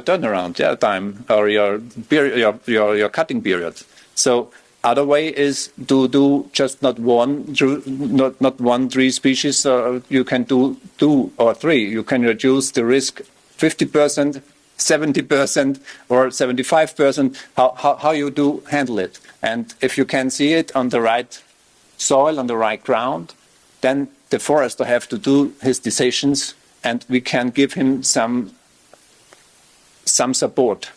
turnaround time or your cutting period. So other way is to do just not one tree species. You can do 2 or 3. You can reduce the risk 50%, 70% or 75%. How you do handle it, and if you can see it on the right soil, on the right ground, then the forester have to do his decisions, and we can give him some support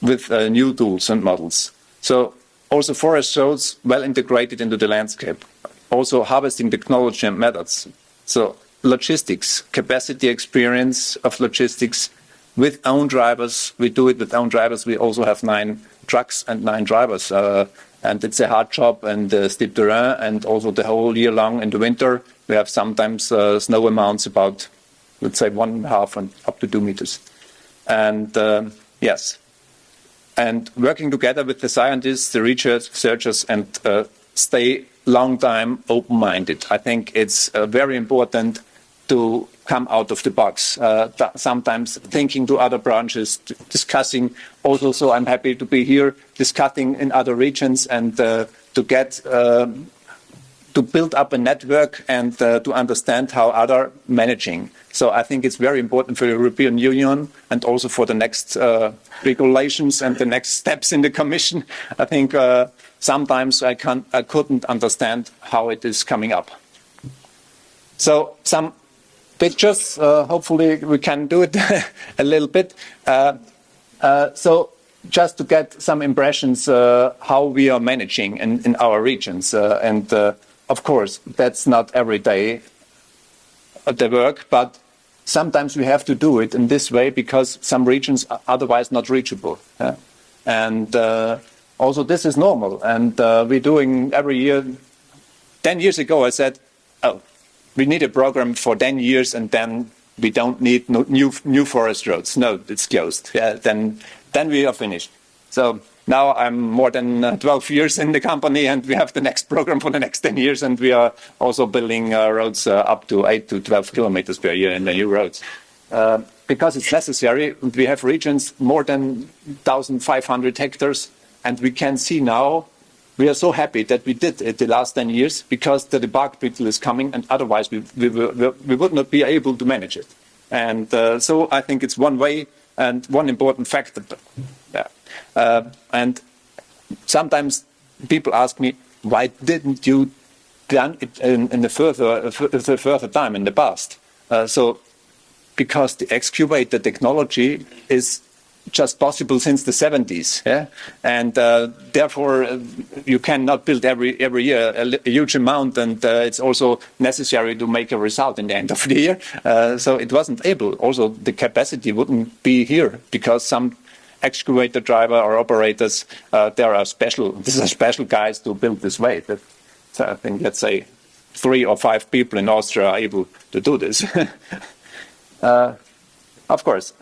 with new tools and models. So also forest shows well integrated into the landscape. Also harvesting technology and methods. So logistics, capacity experience of logistics with own drivers. We do it with own drivers. We also have 9 trucks and 9 drivers. And it's a hard job and steep terrain, and also the whole year long in the winter. We have sometimes snow amounts about, let's say, 1.5 and up to 2 meters. And yes, and working together with the scientists, the researchers, and stay long time open-minded. I think it's very important to come out of the box. Sometimes thinking to other branches, discussing. Also, so I'm happy to be here discussing in other regions and to get to build up a network and to understand how others managing. So I think it's very important for the European Union and also for the next regulations and the next steps in the Commission. I think sometimes I couldn't understand how it is coming up. So some pictures, hopefully we can do it a little bit. So just to get some impressions how we are managing in our regions. And of course, that's not every day the work, but sometimes we have to do it in this way because some regions are otherwise not reachable. And also this is normal. And we're doing every year. 10 years ago, I said, oh, we need a program for 10 years and then we don't need new forest roads. No, it's closed. Yeah, then we are finished. So now I'm more than 12 years in the company and we have the next program for the next 10 years and we are also building roads up to 8 to 12 kilometers per year in the new roads. Because it's necessary, we have regions more than 1,500 hectares and we can see now we are so happy that we did it the last 10 years because the bark beetle is coming and otherwise we would not be able to manage it. And so I think it's one way and one important factor. And sometimes people ask me, why didn't you done it in the further time in the past? So because the excavator technology is just possible since the 70s, yeah? And therefore you cannot build every year a huge amount, and it's also necessary to make a result in the end of the year. So it wasn't able. Also, the capacity wouldn't be here because some excavator driver or operators, these are special guys to build this way. So I think, let's say, 3 or 5 people in Austria are able to do this. Of course,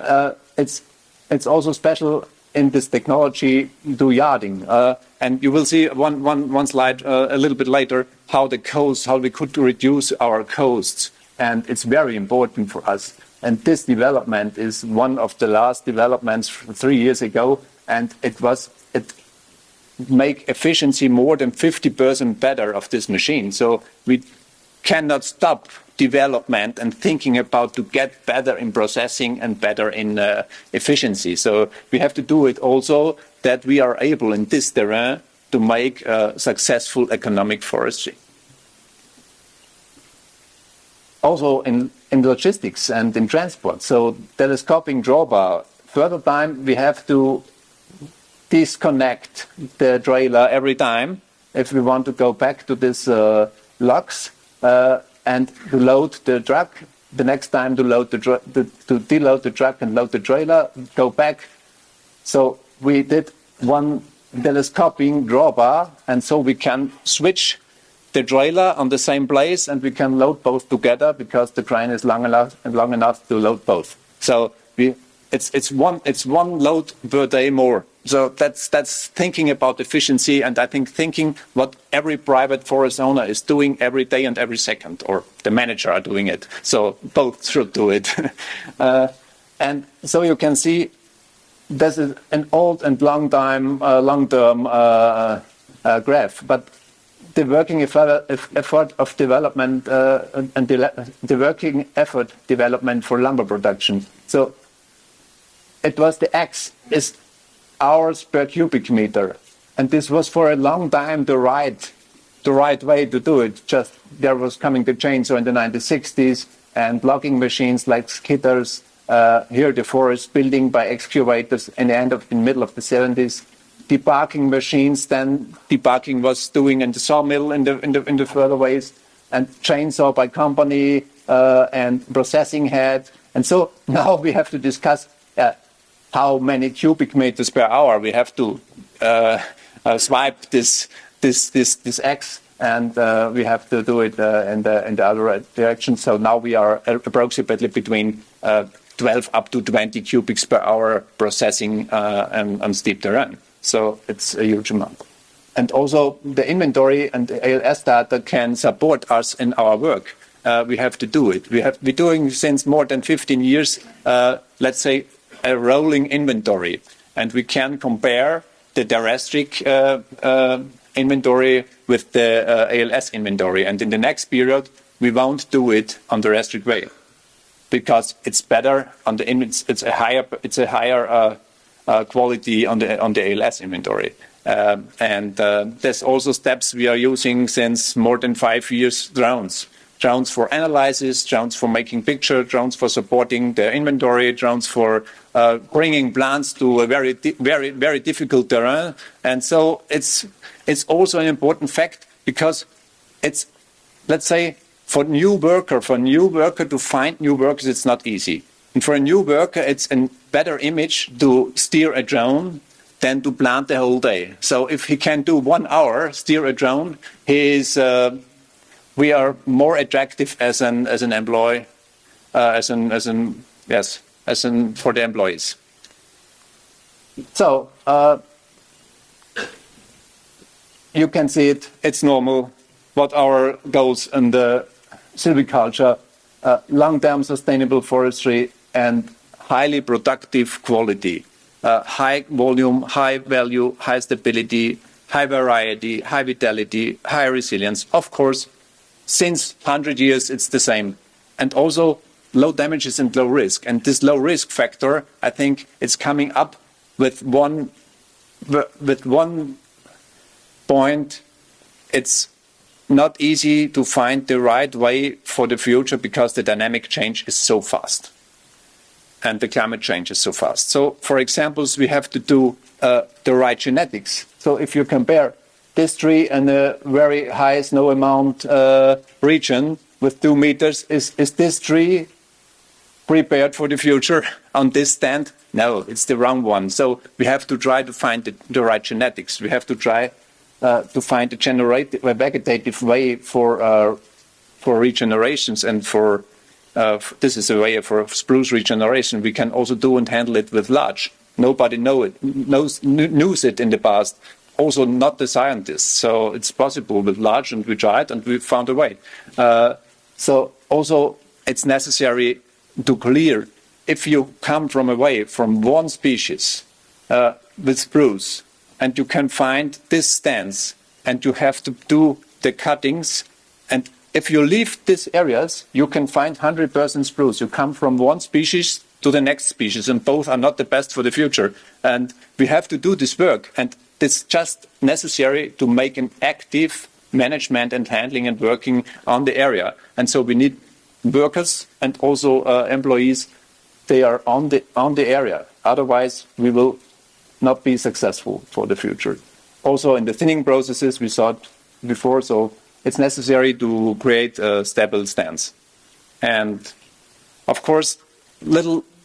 it's also special in this technology to yarding. And you will see one slide a little bit later how we could reduce our costs. And it's very important for us. And this development is one of the last developments 3 years ago. And it make efficiency more than 50% better of this machine. So we cannot stop development and thinking about to get better in processing and better in efficiency. So we have to do it also that we are able in this terrain to make successful economic forestry. Also in logistics and in transport. So telescoping drawbar. Further time we have to disconnect the trailer every time if we want to go back to this locks. And to load the truck, the next time to load to deload the truck and load the trailer, go back. So we did one telescoping drawbar, and so we can switch the trailer on the same place, and we can load both together because the crane is long enough to load both. So it's one load per day more. So that's thinking about efficiency, and I think thinking what every private forest owner is doing every day and every second, or the manager are doing it. So both should do it. And so you can see this is an old and long-term graph, but the working effort of development and the working effort development for lumber production. So it was the X is hours per cubic meter, and this was for a long time the right way to do it. Just there was coming the chainsaw in the 1960s and logging machines like skidders. Here the forest building by excavators in the middle of the 70s. Debarking machines, then debarking was doing in the sawmill in the further ways, and chainsaw by company and processing head. And so now we have to discuss how many cubic meters per hour we have to swipe this X, and we have to do it in the other direction. So now we are approximately between 12 up to 20 cubics per hour processing on steep terrain. So it's a huge amount. And also the inventory and the ALS data can support us in our work. We have to do it. We're doing since more than 15 years, let's say, a rolling inventory, and we can compare the terrestric inventory with the ALS inventory. And in the next period, we won't do it on the terrestric way because it's better on the it's a higher quality on the ALS inventory. And there's also steps we are using since more than 5 years. Drones for analysis, drones for making picture, drones for supporting the inventory, drones for bringing plants to a very difficult terrain. And so it's also an important fact because it's, let's say, for new worker to find new workers, it's not easy. And for a new worker, it's a better image to steer a drone than to plant the whole day. So if he can do 1 hour steer a drone, we are more attractive as an employee, for the employees. So you can see it. It's normal. What our goals in the silviculture, long-term sustainable forestry, and highly productive quality, high volume, high value, high stability, high variety, high vitality, high resilience. Of course. Since 100 years, it's the same. And also low damages and low risk. And this low risk factor, I think it's coming up with one point. It's not easy to find the right way for the future because the dynamic change is so fast. and the climate changes so fast. So, for examples, we have to do the right genetics. So if you compare this tree and a very high snow amount region with 2 meters, is this tree prepared for the future on this stand? No, it's the wrong one. So we have to try to find the right genetics. We have to try to find a vegetative way for regenerations and for this is a way for spruce regeneration. We can also do and handle it with larch. Nobody knew it in the past. Also, not the scientists. So it's possible with larch, and we tried, and we found a way. So also, it's necessary to clear. If you come away from one species with spruce, and you can find this stance, and you have to do the cuttings, and if you leave these areas, you can find 100% spruce. You come from one species to the next species, and both are not the best for the future. And we have to do this work, and it's just necessary to make an active management and handling and working on the area. And so we need workers and also employees. They are on the area. Otherwise, we will not be successful for the future. Also, in the thinning processes, we saw it before, so it's necessary to create a stable stance. And, of course,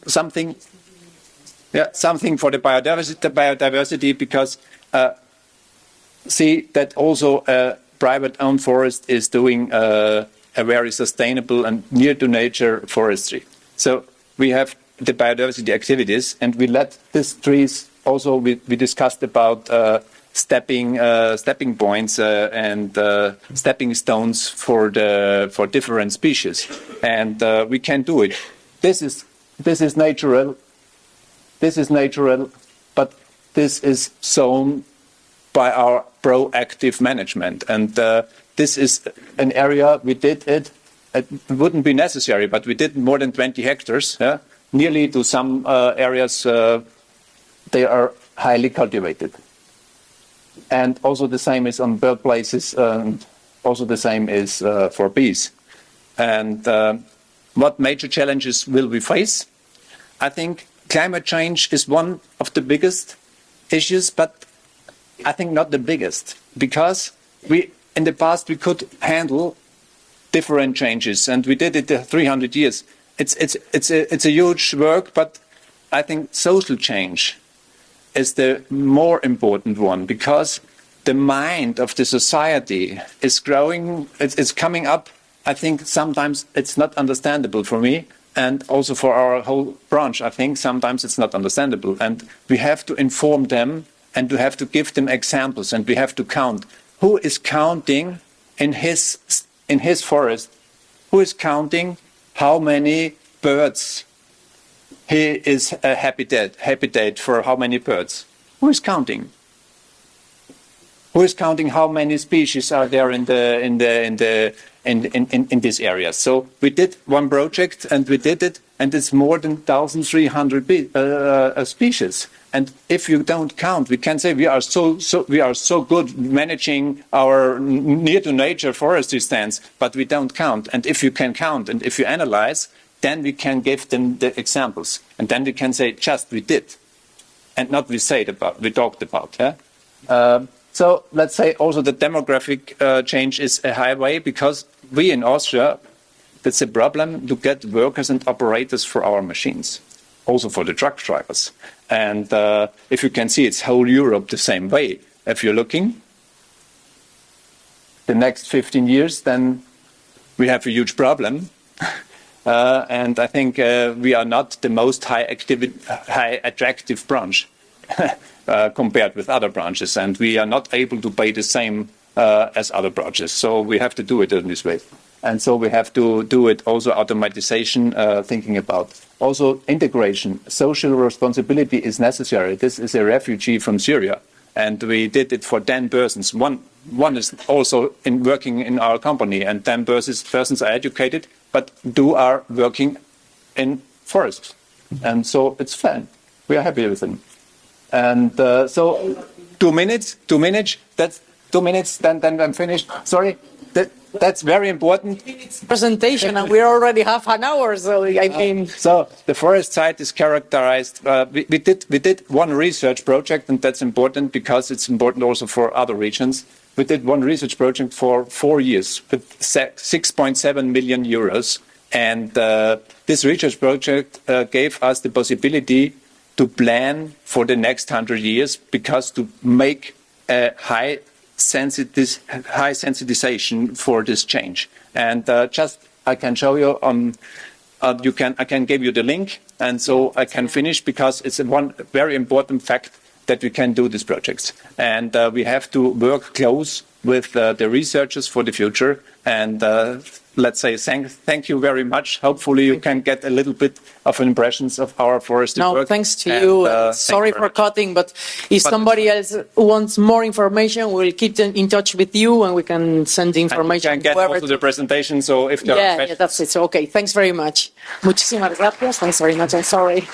something for the biodiversity, because see that also a private-owned forest is doing a very sustainable and near-to-nature forestry. So we have the biodiversity activities, and we let these trees also, we discussed about stepping points and stepping stones for different species, and we can do it. This is natural. This is natural, but this is sown by our proactive management, and this is an area we did it. It wouldn't be necessary, but we did more than 20 hectares, nearly to some areas. They are highly cultivated. And also the same is on birthplaces, and also the same is for bees. And what major challenges will we face? I think climate change is one of the biggest issues, but I think not the biggest, because in the past we could handle different changes, and we did it 300 years. It's a huge work, but I think social change is the more important one, because the mind of the society is growing, it's coming up. I think sometimes it's not understandable for me, and also for our whole branch. I think sometimes it's not understandable, and we have to inform them, and we have to give them examples, and we have to count. Who is counting in his forest? Who is counting how many birds he is a habitat for how many birds? Who is counting? Who is counting how many species are there in this area? So we did one project, and we did it, and it's more than 1,300 species. And if you don't count, we can say we are so good managing our near-to-nature forestry stands, but we don't count. And if you can count, and if you analyze, then we can give them the examples, and then we can say just we did, and not we talked about. So let's say also the demographic change is a highway, because we in Austria, that's a problem to get workers and operators for our machines, also for the truck drivers. And if you can see, it's whole Europe the same way. If you're looking the next 15 years, then we have a huge problem. And I think we are not the most high attractive branch compared with other branches, and we are not able to pay the same as other branches. So we have to do it in this way. And so we have to do it also automatization, thinking about also integration. Social responsibility is necessary. This is a refugee from Syria, and we did it for 10 persons. One is also working in our company, and 10 persons are educated, but are working in forests. And so it's fun. We are happy with them. And so 2 minutes, then I'm finished. Sorry. That's very important. Presentation, and we're already half an hour, so I mean. So the forest site is characterized. We did one research project, and that's important because it's important also for other regions. We did one research project for 4 years with 6.7 million euros, and this research project gave us the possibility to plan for the next 100 years, because to make a high sensitization for this change. And I can show you on. I can give you the link, and so I can finish, because it's one very important fact that we can do these projects. And we have to work close with the researchers for the future. And let's say thank you very much. Hopefully you can get a little bit of impressions of our forestry work. No, thanks to you. Sorry for cutting, but if somebody else wants more information, we'll keep in touch with you, and we can send the information. And you can get also the presentation, so if there are questions. Yeah, that's it. So, okay, thanks very much. Muchísimas gracias. Thanks very much. I'm sorry.